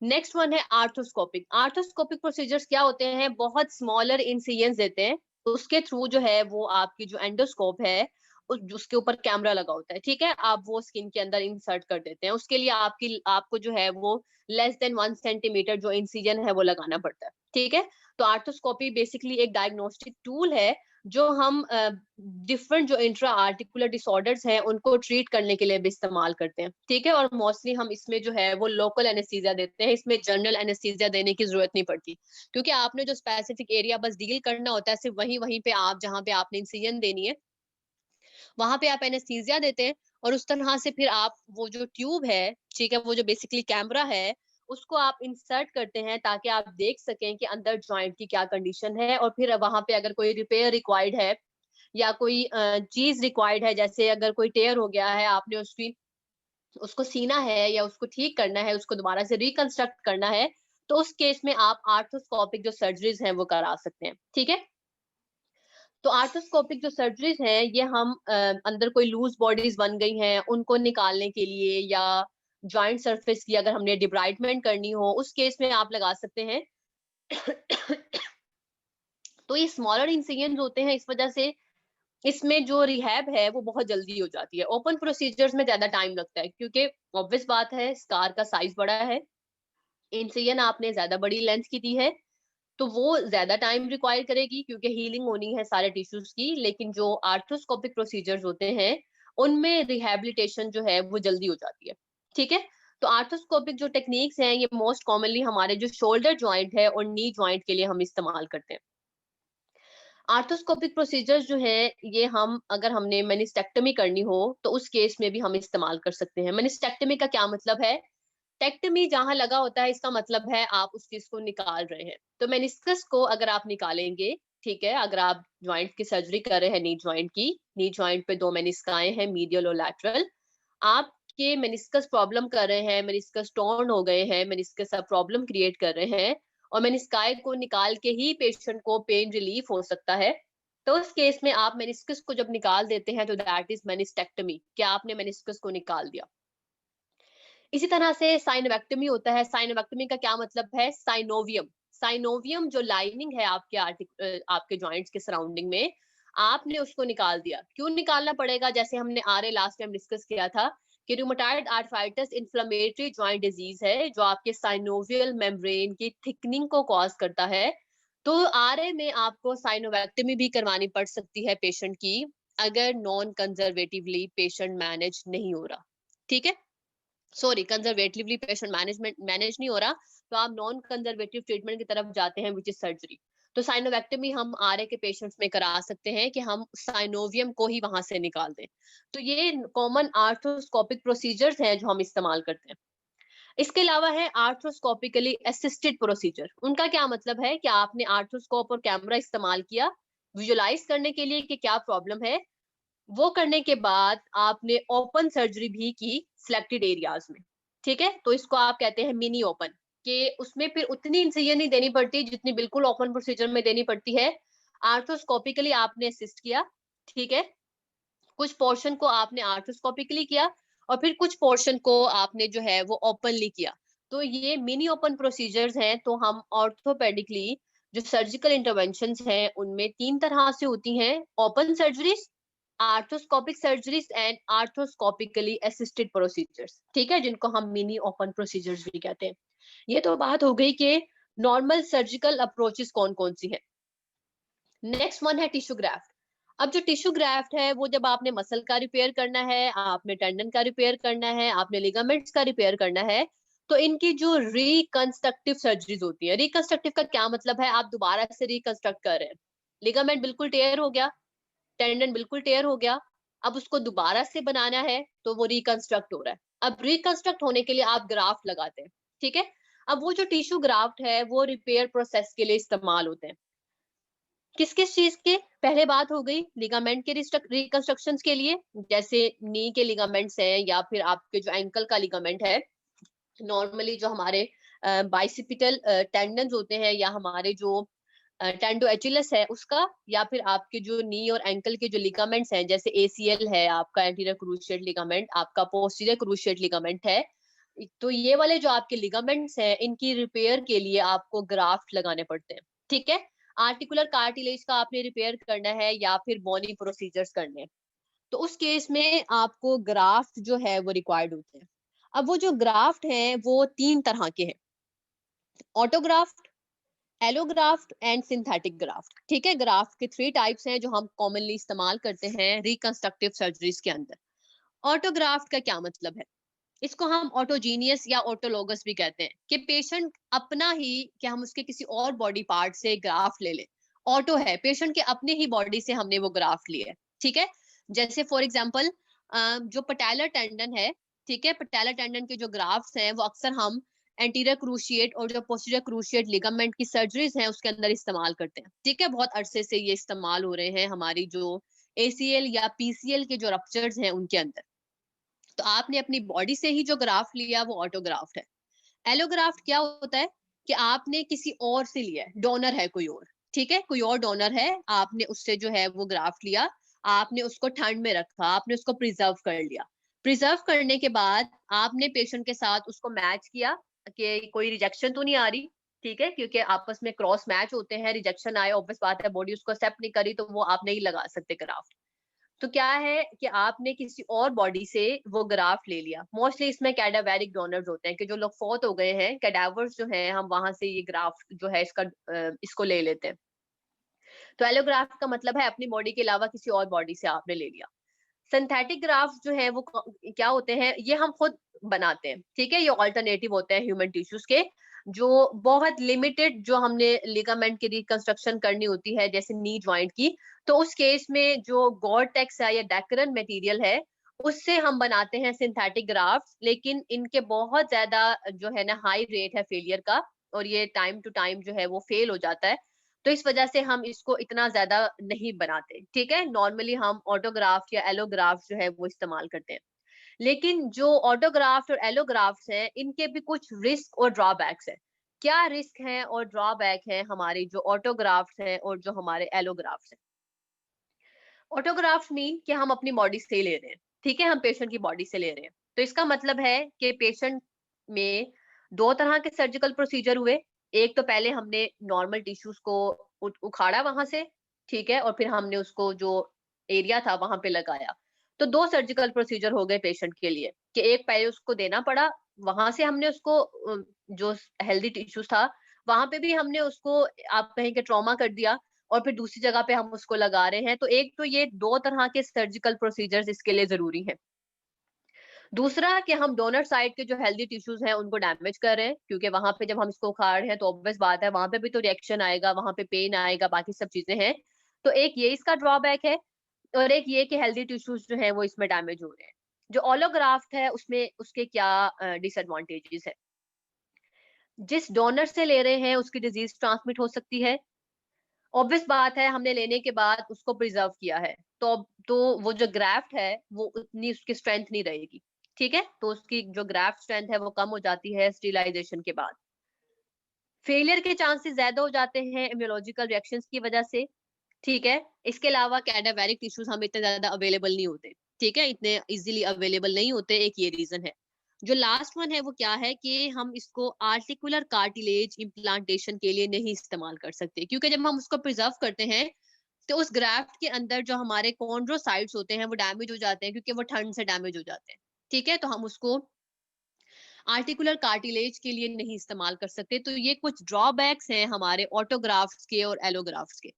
नेक्स्ट वन है आर्थ्रोस्कोपिक। आर्थ्रोस्कोपिक प्रोसीजर्स क्या होते हैं? बहुत स्मॉलर इंसिजन्स देते हैं, तो उसके थ्रू जो है वो आपकी जो एंडोस्कोप है उसके ऊपर कैमरा लगा होता है, ठीक है, आप वो स्किन के अंदर इंसर्ट कर देते हैं। उसके लिए आपको जो है वो लेस देन 1 सेंटीमीटर जो इंसिजन है वो लगाना पड़ता है, ठीक है। तो आर्थ्रोस्कोपी बेसिकली एक डायग्नोस्टिक टूल है जो हम डिफरेंट जो इंट्रा आर्टिकुलर डिसऑर्डर्स हैं उनको ट्रीट करने के लिए भी इस्तेमाल करते हैं, ठीक है। और मोस्टली हम इसमें जो है वो लोकल एनेस्थीसिया देते हैं, इसमें जनरल एनेस्थीसिया देने की जरूरत नहीं पड़ती, क्योंकि आपने जो स्पेसिफिक एरिया बस डील करना होता है सिर्फ वहीं पे आप जहाँ पे आपने इंसिजन देनी है वहां पे आप एनेस्थीसिया देते हैं। और उस तरह से फिर आप वो जो ट्यूब है, ठीक है, वो जो बेसिकली कैमरा है उसको आप इंसर्ट करते हैं ताकि आप देख सकें कि अंदर जॉइंट की क्या कंडीशन है। और फिर वहां पे अगर कोई रिपेयर रिक्वायर्ड है या कोई चीज रिक्वायर्ड है, जैसे अगर कोई टेयर हो गया है, आपने उसको सीना है या उसको ठीक करना है, उसको दोबारा से रिकंस्ट्रक्ट करना है, तो उस केस में आप आर्थ्रोस्कोपिक जो सर्जरीज हैं वो करा सकते हैं, ठीक है। तो आर्थ्रोस्कोपिक जो सर्जरीज हैं ये हम अंदर कोई लूज बॉडीज बन गई हैं उनको निकालने के लिए, या जॉइंट सरफेस की अगर हमने डिब्राइटमेंट करनी हो उस केस में आप लगा सकते हैं। तो ये स्मॉलर इंसिजन होते हैं, इस वजह से इसमें जो रिहैब है वो बहुत जल्दी हो जाती है। ओपन प्रोसीजर्स में ज्यादा टाइम लगता है क्योंकि ऑब्वियस बात है स्कार का साइज बड़ा है, इंसिजन आपने ज्यादा बड़ी लेंथ की दी है, तो वो ज्यादा टाइम रिक्वायर करेगी क्योंकि हीलिंग होनी है सारे टिश्यूज की। लेकिन जो आर्थ्रोस्कोपिक प्रोसीजर्स होते हैं उनमें रिहैबिलिटेशन जो है वो जल्दी हो जाती है, ठीक है। तो आर्थ्रोस्कोपिक जो टेक्निक्स हैं ये मोस्ट कॉमनली हमारे जो शोल्डर जॉइंट है और नी जॉइंट के लिए हम इस्तेमाल करते हैं। आर्थ्रोस्कोपिक प्रोसीजर्स जो है ये हम अगर हमने मेनिस्टेक्टमी करनी हो तो उस केस में भी हम इस्तेमाल कर सकते हैं। मेनिस्टेक्टमी का क्या मतलब है? टेक्टमी जहां लगा होता है इसका मतलब है आप उस चीज को निकाल रहे हैं। तो मेनिस्कस को अगर आप निकालेंगे, ठीक है, अगर आप जॉइंट की सर्जरी कर रहे हैं नी जॉइंट पे 2 मेनिस्काएं हैं, मीडियल और लैटरल, आपके मेनिस्कस प्रॉब्लम कर रहे हैं, मेनिस्कस टॉर्न हो गए हैं, मेनिस्कस अब प्रॉब्लम क्रिएट कर रहे हैं और मेनिस्काई को निकाल के ही पेशेंट को पेन रिलीफ हो सकता है, तो उस केस में आप मेनिस्कस को जब निकाल देते हैं तो दैट इज मेनिस्टेक्टमी, क्या आपने मेनिस्कस को निकाल दिया। इसी तरह से साइनोवेक्टमी होता है। साइनोवेक्टमी का क्या मतलब है? साइनोवियम जो लाइनिंग है आपके जॉइंट्स के सराउंडिंग में, आपने उसको निकाल दिया। क्यों निकालना पड़ेगा? जैसे हमने लास्ट टाइम डिस्कस किया था कि rheumatoid arthritis inflammatory joint disease है जो आपके साइनोवियल मेम्ब्रेन की थिकनिंग को कॉज करता है। तो आरए में आपको साइनोवेक्टमी भी करवानी पड़ सकती है पेशेंट की, अगर नॉन कंजर्वेटिवली पेशेंट मैनेज नहीं हो रहा, ठीक है। सॉरी, कंजर्वेटिवली पेशेंट मैनेज नहीं हो रहा तो आप नॉन कंजर्वेटिव ट्रीटमेंट की तरफ जाते हैं, विच इज सर्जरी। तो साइनोवेक्टमी हम आरए के पेशेंट्स में करा सकते हैं कि हम साइनोवियम को ही वहां से निकाल दें। तो ये कॉमन आर्थ्रोस्कोपिक प्रोसीजर्स हैं जो हम इस्तेमाल करते हैं। इसके अलावा है आर्थ्रोस्कोपिकली असिस्टेड प्रोसीजर। उनका क्या मतलब है कि आपने आर्थ्रोस्कोप और कैमरा इस्तेमाल किया विजुलाइज करने के लिए कि क्या प्रॉब्लम है, वो करने के बाद आपने ओपन सर्जरी भी की सिलेक्टेड एरियाज में, ठीक है। तो इसको आप कहते हैं मिनी ओपन, कि उसमें फिर उतनी इंसिजन नहीं देनी पड़ती जितनी बिल्कुल ओपन प्रोसीजर में देनी पड़ती है। आर्थ्रोस्कोपिकली आपने असिस्ट किया, ठीक है, कुछ पोर्शन को आपने आर्थ्रोस्कोपिकली किया और फिर कुछ पोर्शन को आपने जो है वो ओपनली किया। तो ये मिनी ओपन प्रोसीजर्स हैं। तो हम ऑर्थोपेडिकली जो सर्जिकल इंटरवेंशंस हैं उनमें 3 तरह से होती हैं, open surgeries, arthroscopic surgeries and arthroscopically assisted procedures, ठीक है, जिनको हम मिनी ओपन प्रोसीजर्स भी कहते हैं। ये तो बात हो गई कि नॉर्मल सर्जिकल अप्रोचेस कौन-कौन सी हैं। नेक्स्ट वन है टिश्यू ग्राफ्ट। अब जो टिश्यू ग्राफ्ट है वो जब आपने मसल का रिपेयर करना है, आपने टेंडन का रिपेयर करना है, आपने लिगामेंट्स का रिपेयर करना है, तो इनकी जो रिकंस्ट्रक्टिव सर्जरीज होती है, रिकंस्ट्रक्टिव का क्या मतलब है, आप दोबारा से रिकंस्ट्रक्ट कर रहे हैं। लिगामेंट बिल्कुल टेयर हो गया, टेंडन बिल्कुल टेयर हो गया, अब उसको दोबारा से बनाना है तो वो रिकंस्ट्रक्ट हो रहा है। अब रिकंस्ट्रक्ट होने के लिए आप ग्राफ्ट लगाते हैं, ठीक है। अब वो जो टिश्यू ग्राफ्ट है वो रिपेयर प्रोसेस के लिए इस्तेमाल होते हैं। किस किस चीज के, पहले बात हो गई लिगामेंट के रिकंस्ट्रक्शन के लिए, जैसे नी के लिगामेंट्स हैं या फिर आपके जो एंकल का लिगामेंट है, नॉर्मली जो हमारे बाइसिपिटल टेंडन्स होते हैं या हमारे जो टेंडो एचिलस है उसका, या फिर आपके जो नी और एंकल के जो लिगामेंट्स हैं, जैसे एसीएल है आपका, एंटीरियर क्रूशिएट लिगामेंट, आपका पोस्टीरियर क्रूशिएट लिगामेंट है। तो ये वाले जो आपके लिगामेंट्स हैं इनकी रिपेयर के लिए आपको ग्राफ्ट लगाने पड़ते हैं, ठीक है। आर्टिकुलर कार्टिलेज का आपने रिपेयर करना है या फिर बोनी प्रोसीजर्स करने हैं, तो उस केस में आपको ग्राफ्ट जो है वो रिक्वायर्ड होते हैं। अब वो जो ग्राफ्ट हैं वो 3 तरह के हैं, autographed, allograft and synthetic graft, ठीक है। ग्राफ्ट के 3 टाइप्स हैं जो हम कॉमनली इस्तेमाल करते हैं रिकंस्ट्रक्टिव सर्जरीज के अंदर। ऑटोग्राफ्ट का क्या मतलब है, इसको हम ऑटोजीनियस या ऑटोलोगस भी कहते हैं, कि पेशेंट अपना ही, कि हम उसके किसी और बॉडी पार्ट से ग्राफ्ट ले लें। ऑटो है, पेशेंट के अपने ही बॉडी से हमने वो ग्राफ्ट लिया है, ठीक है। जैसे फॉर एग्जांपल जो पटेलर टेंडन है, ठीक है, पटेलर टेंडन के जो ग्राफ्ट्स हैं वो अक्सर हम एंटीरियर क्रूशिएट और जो पोस्टीरियर क्रूशिएट लिगामेंट की सर्जरीज हैं उसके अंदर इस्तेमाल करते हैं, ठीक है। बहुत अरसे से ये इस्तेमाल हो रहे हैं हमारी जो एसीएल या पीसीएल के जो रप्चर्स हैं उनके अंदर। तो आपने अपनी बॉडी से ही जो ग्राफ्ट लिया वो ऑटोग्राफ्ट है। एलोग्राफ्ट क्या होता है कि आपने किसी और से लिया है, डोनर है कोई और, ठीक है, कोई और डोनर है, आपने उससे जो है वो ग्राफ्ट लिया, आपने उसको ठंड में रखा, आपने उसको प्रिजर्व कर लिया। प्रिजर्व करने के बाद आपने पेशेंट के साथ उसको मैच किया कि कोई रिजेक्शन तो नहीं आ रही, ठीक है, क्योंकि आपस में क्रॉस मैच होते हैं, रिजेक्शन आए ऑब्वियस बात है, बॉडी उसको एक्सेप्ट नहीं करी तो वो आप नहीं लगा सकते ग्राफ्ट। तो क्या है कि आपने किसी और बॉडी से वो ग्राफ्ट ले लिया। मोस्टली इसमें कैडावेरिक डोनर्स होते हैं कि जो लोग फौत हो गए हैं, कैडावर्स जो हैं, हम वहां से ये ग्राफ्ट जो है इसको ले लेते हैं। तो एलोग्राफ्ट का मतलब है अपनी बॉडी के अलावा किसी और बॉडी से आपने ले लिया। सिंथेटिक ग्राफ्ट जो है वो क्या होते हैं, ये हम खुद बनाते हैं, ठीक है। ये ऑल्टरनेटिव होते हैं ह्यूमन टिश्यूज के, जो बहुत लिमिटेड, जो हमने लिगामेंट की रिकंस्ट्रक्शन करनी होती है जैसे नी जॉइंट की, तो उस केस में जो गोरटेक्स है या डेकरन मटेरियल है उससे हम बनाते हैं सिंथेटिक ग्राफ्ट। लेकिन इनके बहुत ज्यादा जो है ना हाई रेट है फेलियर का, और ये टाइम टू टाइम जो है वो फेल हो जाता है। तो इस वजह से हम इसको इतना ज्यादा नहीं बनाते, ठीक है। नॉर्मली हम ऑटोग्राफ्ट या एलोग्राफ्ट जो है वो इस्तेमाल करते हैं। लेकिन जो ऑटोग्राफ्ट और एलोग्राफ्ट हैं इनके भी कुछ रिस्क और ड्रॉबैक्स हैं। क्या रिस्क हैं और ड्रॉबैक हैं हमारे जो ऑटोग्राफ्ट हैं और जो हमारे एलोग्राफ्ट हैं। ऑटोग्राफ्ट मीन कि हम अपनी बॉडी से ले रहे हैं, ठीक है, हम पेशेंट की बॉडी से ले रहे हैं। तो इसका मतलब है कि पेशेंट में 2 तरह के सर्जिकल प्रोसीजर हुए। एक तो पहले हमने नॉर्मल टिश्यूज को उखाड़ा वहां से, ठीक है, और फिर हमने उसको जो एरिया था वहां पे लगाया। तो 2 सर्जिकल प्रोसीजर हो गए पेशेंट के लिए, कि एक पहले उसको देना पड़ा, वहां से हमने उसको जो हेल्दी टिश्यूज था वहां पे भी हमने उसको, आप कहें कि ट्रॉमा कर दिया, और फिर दूसरी जगह पे हम उसको लगा रहे हैं। तो एक तो ये 2 तरह के सर्जिकल प्रोसीजर्स इसके लिए जरूरी हैं। दूसरा कि हम डोनर साइड के जो हेल्दी टिश्यूज हैं उनको डैमेज कर रहे हैं, क्योंकि वहां पे जब हम इसको उखाड़ रहे हैं तो ऑब्वियस बात है वहां पे भी तो रिएक्शन आएगा, वहां पे पेन आएगा, बाकी सब चीजें हैं। तो एक ये इसका ड्रॉबैक है, और एक ये कि हेल्दी टिश्यूज जो है वो इसमें डैमेज हो रहे हैं। जो ऑलोग्राफ्ट है उसमें उसके क्या डिसएडवांटेजेस है? जिस डोनर से ले रहे हैं उसकी डिजीज ट्रांसमिट हो सकती है। ऑब्वियस बात है, हमने लेने के बाद उसको प्रिजर्व किया है, तो वो जो ग्राफ्ट है वो उतनी उसकी स्ट्रेंथ नहीं रहेगी, ठीक है? तो उसकी जो ग्राफ्ट स्ट्रेंथ है वो कम हो जाती है स्टेरिलाइजेशन के बाद। फेलियर के चांसेस ज्यादा हो जाते हैं इम्यूनोलॉजिकल रिएक्शंस की वजह से, ठीक है? इसके अलावा कैडावेरिक टिश्यूज हम इतने ज्यादा अवेलेबल नहीं होते, ठीक है? इतने इजीली अवेलेबल नहीं होते, एक ये रीजन है। जो लास्ट वन है वो क्या है कि हम इसको आर्टिकुलर कार्टिलेज इम्प्लांटेशन के लिए नहीं इस्तेमाल कर सकते, क्योंकि जब हम उसको प्रिजर्व करते हैं तो उस ग्राफ्ट के अंदर जो हमारे कॉन्ड्रोसाइट्स होते हैं वो डैमेज हो जाते हैं, क्योंकि वो ठंड से डैमेज हो जाते हैं, ठीक है? तो हम उसको आर्टिकुलर कार्टिलेज के लिए नहीं इस्तेमाल कर सकते। तो ये कुछ ड्रॉबैक्स हैं हमारे ऑटोग्राफ्ट्स के और एलोग्राफ्ट्स के।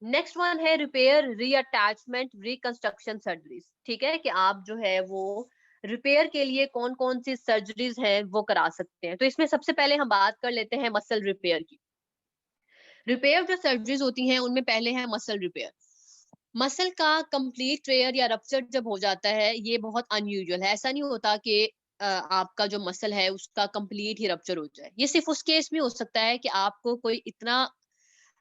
नेक्स्ट वन है रिपेयर, रीअटैचमेंट, रिकंस्ट्रक्शन सर्जरीज, ठीक है? कि आप जो है वो रिपेयर के लिए कौन कौन सी सर्जरीज हैं वो करा सकते हैं। तो इसमें सबसे पहले हम बात कर लेते हैं मसल रिपेयर की। रिपेयर जो सर्जरीज होती हैं उनमें पहले है मसल रिपेयर। मसल का कंप्लीट टेयर या रप्चर जब हो जाता है ये बहुत अनयूजुअल है। ऐसा नहीं होता कि आपका जो मसल है उसका कंप्लीट ही रप्चर हो जाए। ये सिर्फ उस केस में हो सकता है कि आपको कोई इतना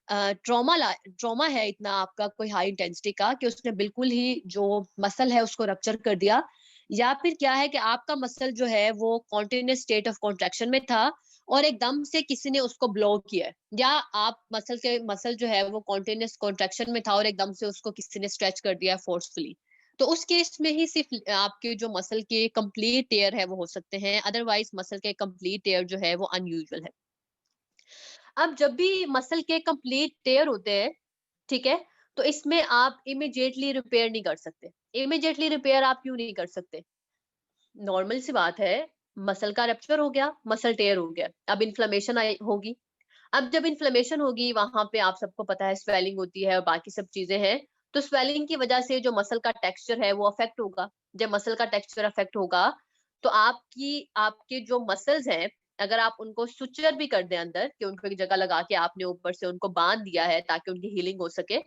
ट्रॉमा है, इतना आपका कोई हाई इंटेंसिटी का, कि उसने बिल्कुल ही जो मसल है उसको रप्चर कर दिया, या फिर क्या है कि आपका मसल जो है वो कॉन्टिन्यूस स्टेट ऑफ कॉन्ट्रैक्शन में था और एकदम से किसी ने उसको ब्लॉक किया है, या आप मसल जो है वो कॉन्टिन्यूस कॉन्ट्रैक्शन में था और एकदम से उसको किसी ने स्ट्रेच कर दिया फोर्सफुली। तो उस केस में ही सिर्फ आपके जो मसल के कंप्लीट टेयर है वो हो सकते हैं, अदरवाइज मसल के कंप्लीट टेयर जो है वो अनयूजुअल है। अब जब भी मसल के कंप्लीट टेयर होते हैं, ठीक है, तो इसमें आप इमिडिएटली रिपेयर नहीं कर सकते। इमिडिएटली रिपेयर आप क्यों नहीं कर सकते? नॉर्मल सी बात है, मसल का रप्चर हो गया, मसल टेयर हो गया, अब इन्फ्लेमेशन होगी। अब जब इन्फ्लेमेशन होगी वहां पे आप सबको पता है स्वेलिंग होती है और बाकी सब चीजें हैं। तो स्वेलिंग की वजह से जो मसल का टेक्सचर है वो अफेक्ट होगा। जब मसल का टेक्सचर अफेक्ट होगा तो आपके जो मसल्स हैं, अगर आप उनको सुचर भी कर दें अंदर, कि उनको एक जगह लगा के आपने ऊपर से उनको बांध दिया है ताकि उनकी हीलिंग हो सके,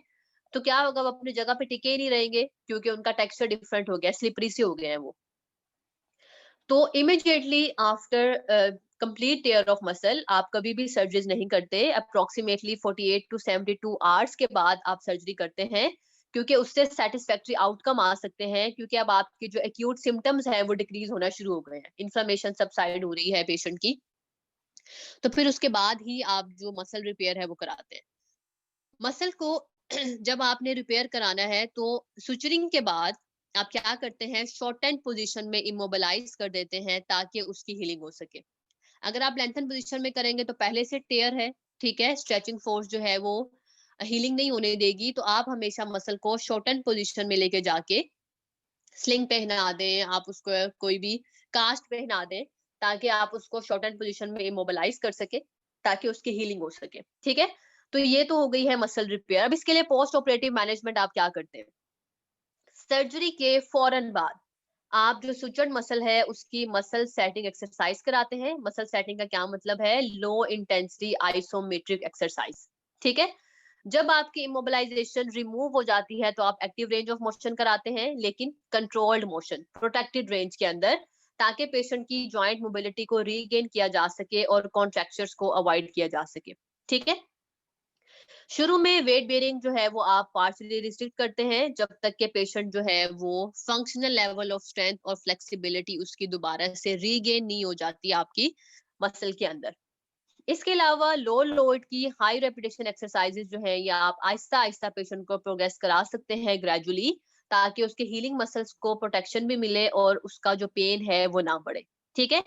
तो क्या होगा? वो अपनी जगह पे टिके ही नहीं रहेंगे, क्योंकि उनका टेक्सचर डिफरेंट हो गया, स्लिपरी से हो गए हैं वो। तो immediately after complete tear of muscle आप कभी भी सर्जरीज नहीं करते। अप्रोक्सीमेटली 48 टू 72 आवर्स के बाद आप सर्जरी करते हैं, क्योंकि उससे सेटिस्फैक्टरी आउटकम आ सकते हैं, क्योंकि अब आपके जो एक्यूट सिम्टम्स हैं वो डिक्रीज होना शुरू हो गए हैं, इन्फ्लेमेशन सबसाइड हो रही है पेशेंट की। तो फिर उसके बाद ही आप जो मसल रिपेयर है वो कराते हैं। मसल को जब आपने रिपेयर कराना है तो सुचरिंग के बाद आप क्या करते हैं? शॉर्टेंड पोजीशन में इमोबिलाइज कर देते हैं ताकि उसकी हीलिंग हो सके। अगर आप लेंथन पोजीशन में करेंगे तो पहले से टेयर है, ठीक है, स्ट्रेचिंग फोर्स जो है वो हीलिंग नहीं होने देगी। तो आप हमेशा मसल को शॉर्टेंड पोजीशन में लेके जाके स्लिंग पहना दें, आप उसको कोई भी कास्ट पहना दें, ताकि आप उसको शॉर्टेंड पोजीशन में इमोबिलाइज कर सके, ताकि उसकी हीलिंग हो सके, ठीक है? तो ये तो हो गई है मसल रिपेयर। अब इसके लिए पोस्ट ऑपरेटिव मैनेजमेंट आप क्या करते हैं? सर्जरी के फौरन बाद आप जो सुचर्ड मसल है उसकी मसल सेटिंग एक्सरसाइज कराते हैं। मसल सेटिंग का क्या मतलब है? लो इंटेंसिटी आइसोमेट्रिक एक्सरसाइज, ठीक है? जब आपकी इमोबिलाइजेशन रिमूव हो जाती है तो आप एक्टिव रेंज ऑफ मोशन कराते हैं, लेकिन कंट्रोल्ड मोशन, प्रोटेक्टेड रेंज के अंदर, ताकि पेशेंट की जॉइंट मोबिलिटी को रीगेन किया जा सके और कॉन्ट्रैक्चर्स को अवॉइड किया जा सके, ठीक है? शुरू में वेट बेयरिंग जो है वो आप पार्शियली रिस्ट्रिक्ट करते हैं जब तक के पेशेंट जो है वो फंक्शनल लेवल ऑफ स्ट्रेंथ और फ्लेक्सिबिलिटी उसकी दोबारा से रीगेन नहीं हो जाती आपकी मसल के अंदर। इसके अलावा लो लोड की हाई रेपिटेशन एक्सरसाइजेज जो है, या आप आहिस्ता आहिस्ता पेशेंट को प्रोग्रेस करा सकते हैं ग्रेजुअली, ताकि उसके हीलिंग मसल्स को प्रोटेक्शन भी मिले और उसका जो पेन है वो ना बढ़े, ठीक है?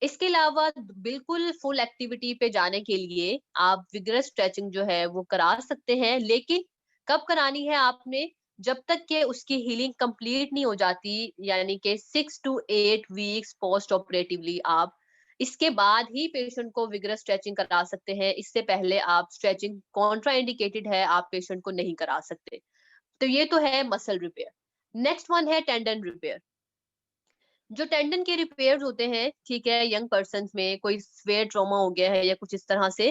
इसके अलावा बिल्कुल फुल एक्टिविटी पे जाने के लिए आप विगरस स्ट्रेचिंग जो है वो करा सकते हैं, लेकिन कब करानी है आपने? जब तक के उसकी हीलिंग कंप्लीट नहीं हो जाती, यानी कि 6 to 8 वीक्स पोस्ट ऑपरेटिवली आप इसके बाद ही पेशेंट को विगरस स्ट्रेचिंग करा सकते हैं। इससे पहले आप स्ट्रेचिंग कॉन्ट्रा इंडिकेटेड है, आप पेशेंट को नहीं करा सकते। तो ये तो है मसल रिपेयर। नेक्स्ट वन है टेंडन रिपेयर। जो टेंडन के रिपेयर होते हैं, ठीक है, यंग पर्सन में कोई स्वेयर ट्रॉमा हो गया है या कुछ इस तरह से,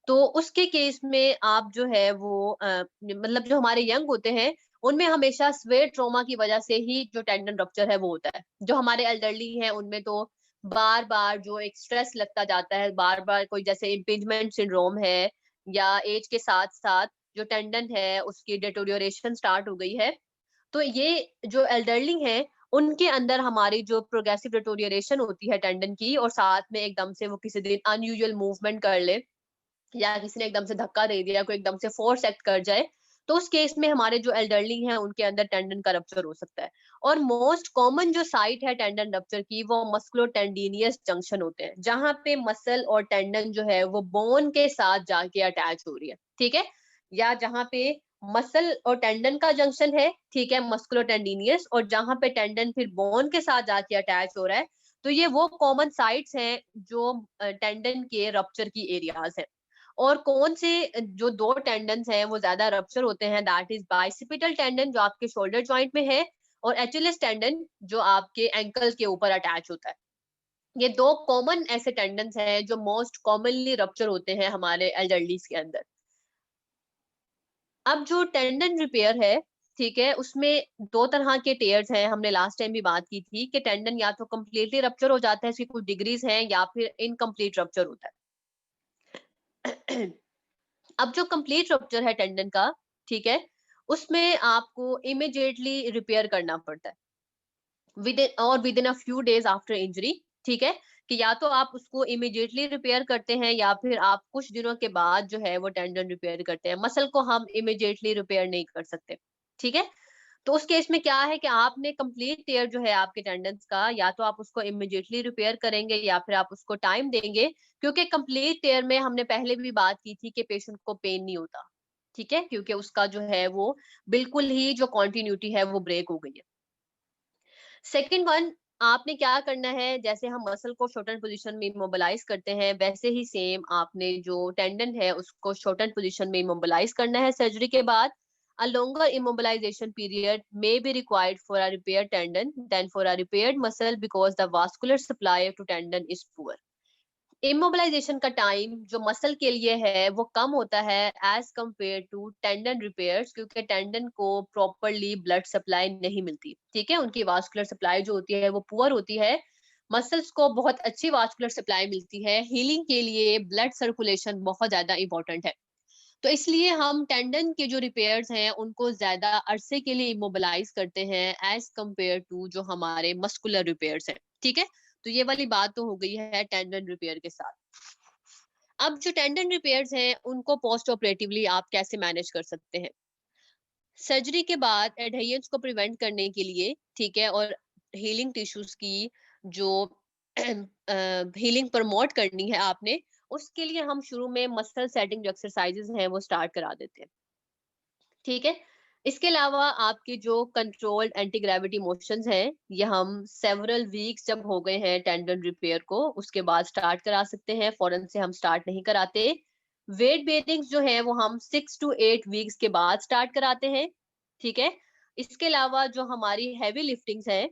तो उसके केस में आप जो है वो मतलब जो हमारे यंग होते हैं उनमें हमेशा स्वेयर ट्रॉमा की वजह से ही जो टेंडन रप्चर है वो होता है। जो हमारे एल्डरली हैं उनमें तो बार बार जो एक स्ट्रेस लगता जाता है, बार बार कोई जैसे इम्पिंजमेंट सिंड्रोम है, या एज के साथ साथ जो टेंडन है उसकी डिटोरियोरेशन स्टार्ट हो गई है, तो ये जो एल्डरली हैं उनके अंदर हमारी जो प्रोग्रेसिव डिटोरियोरेशन होती है टेंडन की, और साथ में एकदम से वो किसी दिन अनयूजुअल मूवमेंट कर ले, या किसी ने एकदम से धक्का दे दिया, कोई एकदम से फोर्स एक्ट कर जाए, तो उस केस में हमारे जो एल्डरली हैं उनके अंदर टेंडन का रप्चर हो सकता है। और मोस्ट कॉमन जो साइट है टेंडन रप्चर की वो मस्कुलोटेंडिनियस जंक्शन होते हैं, जहां पे मसल और टेंडन जो है वो बोन के साथ जाके अटैच हो रही है, ठीक है, या जहां पे मसल और टेंडन का जंक्शन है, ठीक है, मस्कुलोटेंडिनियस, और जहां पे टेंडन फिर बोन के साथ जाके अटैच हो रहा है, तो ये वो कॉमन साइट्स हैं जो टेंडन के रप्चर की एरियाज हैं। और कौन से जो दो टेंडन्स हैं वो ज्यादा रप्चर होते हैं, दैट इज बाइसिपिटल टेंडन जो आपके शोल्डर जॉइंट में है, और एचएलएस टेंडन जो आपके एंकल के ऊपर अटैच होता है। ये दो कॉमन ऐसे टेंडन्स हैं जो मोस्ट कॉमनली रप्चर होते हैं हमारे एल्डरलीज के अंदर। अब जो टेंडन रिपेयर है, ठीक है, उसमें दो तरह के टेयर्स हैं, हमने लास्ट टाइम भी बात की थी कि टेंडन या तो कम्प्लीटली रप्चर हो जाता है, इसकी कुछ डिग्रीज हैं, या फिर इनकम्प्लीट रप्चर होता है। अब जो कंप्लीट रप्चर है टेंडन का, ठीक है, उसमें आपको इमिडिएटली रिपेयर करना पड़ता है with in a few days after injury, ठीक है, कि या तो आप उसको इमिडिएटली रिपेयर करते हैं या फिर आप कुछ दिनों के बाद जो है वो टेंडन रिपेयर करते हैं। मसल को हम इमिडिएटली रिपेयर नहीं कर सकते, ठीक है। तो उस केस में क्या है कि आपने कंप्लीट टेयर जो है आपके टेंडन्स का, या तो आप उसको इमिडिएटली रिपेयर करेंगे या फिर आप उसको टाइम देंगे, क्योंकि कंप्लीट टेयर में हमने पहले भी बात की थी कि पेशेंट को पेन नहीं होता, ठीक है, क्योंकि उसका जो है वो बिल्कुल ही जो कॉन्टिन्यूटी है वो ब्रेक हो गई है। सेकेंड वन, आपने क्या करना है, जैसे हम मसल को शॉर्टन पोजीशन में इमोबिलाइज करते हैं, वैसे ही सेम आपने जो टेंडन है उसको शॉर्टन पोजीशन में इमोबिलाइज करना है सर्जरी के बाद। A longer immobilization period may be required for a repaired tendon than for a repaired muscle because the vascular supply to tendon is poor. Immobilisation का टाइम जो muscle के लिए है वो कम होता है as compare to tendon repairs, क्योंकि टेंडन को प्रॉपरली ब्लड सप्लाई नहीं मिलती, ठीक है, उनकी वास्कुलर सप्लाई जो होती है वो पुअर होती है। मसल्स को बहुत अच्छी वास्कुलर सप्लाई मिलती है, हीलिंग के लिए ब्लड सर्कुलेशन बहुत ज्यादा इंपॉर्टेंट है, तो इसलिए हम टेंडन के जो रिपेयर्स हैं उनको ज्यादा अरसे के लिए इमोबिलाइज करते हैं एज कंपेयर टू जो हमारे मस्कुलर रिपेयर्स हैं, ठीक है। तो ये वाली बात तो हो गई है टेंडन रिपेयर के साथ। अब जो टेंडन रिपेयर्स हैं उनको पोस्ट ऑपरेटिवली आप कैसे मैनेज कर सकते हैं। सर्जरी के बाद एडहेरेंस को प्रिवेंट करने के लिए, ठीक है, और हीलिंग टिश्यूज की जो हीलिंग प्रमोट करनी है आपने, उसके लिए हम शुरू में मसल सेटिंग जो एक्सरसाइजेस हैं वो स्टार्ट करा देते हैं, ठीक है। इसके अलावा आपके जो कंट्रोल्ड एंटी ग्रेविटी मोशंस हैं ये हम सेवरल वीक्स जब हो गए हैं टेंडन रिपेयर को उसके बाद स्टार्ट करा सकते हैं, फौरन से हम स्टार्ट नहीं कराते। वेट बेयरिंग्स जो है वो हम 6 to 8 वीक्स के बाद स्टार्ट कराते हैं, ठीक है। इसके अलावा जो हमारी हैवी लिफ्टिंग्स है,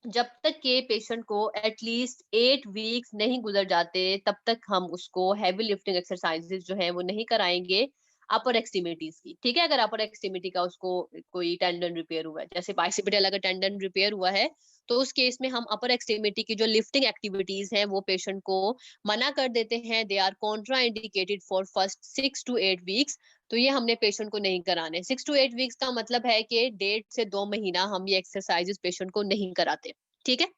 जब तक के पेशेंट को एटलीस्ट 8 वीक्स नहीं गुजर जाते तब तक हम उसको हैवी लिफ्टिंग एक्सरसाइजेस जो है वो नहीं कराएंगे अपर एक्सट्रीमिटीज की, ठीक है। अगर अपर एक्सट्रीमिटी का उसको कोई टेंडन रिपेयर हुआ है, जैसे बाइसिपिटल अगर टेंडन रिपेयर हुआ है, तो उस केस में हम अपर एक्सट्रीमिटी की जो लिफ्टिंग एक्टिविटीज हैं वो पेशेंट को मना कर देते हैं, they are contraindicated for first 6 to 8 weeks. तो ये हमने पेशेंट को नहीं कराने। 6 to 8 वीक्स का मतलब है कि 1.5 से 2 महीना हम ये एक्सरसाइजेस पेशेंट को नहीं कराते, ठीक है।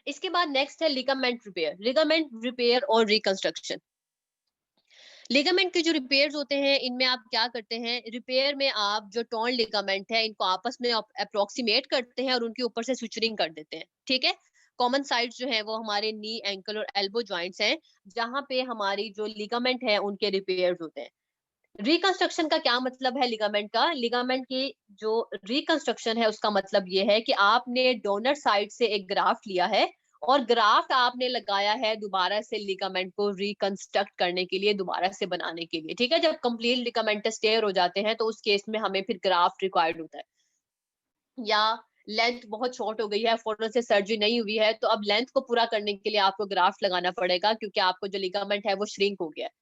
इसके बाद नेक्स्ट है लिगामेंट रिपेयर, लिगामेंट रिपेयर और रिकंस्ट्रक्शन। लिगामेंट के जो रिपेयर्स होते हैं इनमें आप क्या करते हैं, रिपेयर में आप जो टॉर्न लिगामेंट है इनको आपस में अप्रोक्सीमेट करते हैं और उनके ऊपर से सुचरिंग कर देते हैं, ठीक है। कॉमन साइट्स जो है वो हमारे नी, एंकल और एल्बो जॉइंट्स हैं, जहां पे हमारी जो लिगामेंट है उनके रिपेयर्स होते हैं। रिकंस्ट्रक्शन का क्या मतलब है लिगामेंट का, लिगामेंट की जो रिकंस्ट्रक्शन है उसका मतलब ये है कि आपने डोनर साइड से एक ग्राफ्ट लिया है और ग्राफ्ट आपने लगाया है दोबारा से लिगामेंट को रिकंस्ट्रक्ट करने के लिए, दोबारा से बनाने के लिए, ठीक है। जब कंप्लीट लिगामेंटस टेयर हो जाते हैं तो उस केस में हमें फिर ग्राफ्ट रिक्वायर्ड होता है, या लेंथ बहुत शॉर्ट हो गई है, फौरन से सर्जरी नहीं हुई है, तो अब लेंथ को पूरा करने के लिए आपको ग्राफ्ट लगाना पड़ेगा क्योंकि आपको जो लिगामेंट है वो श्रिंक हो गया है।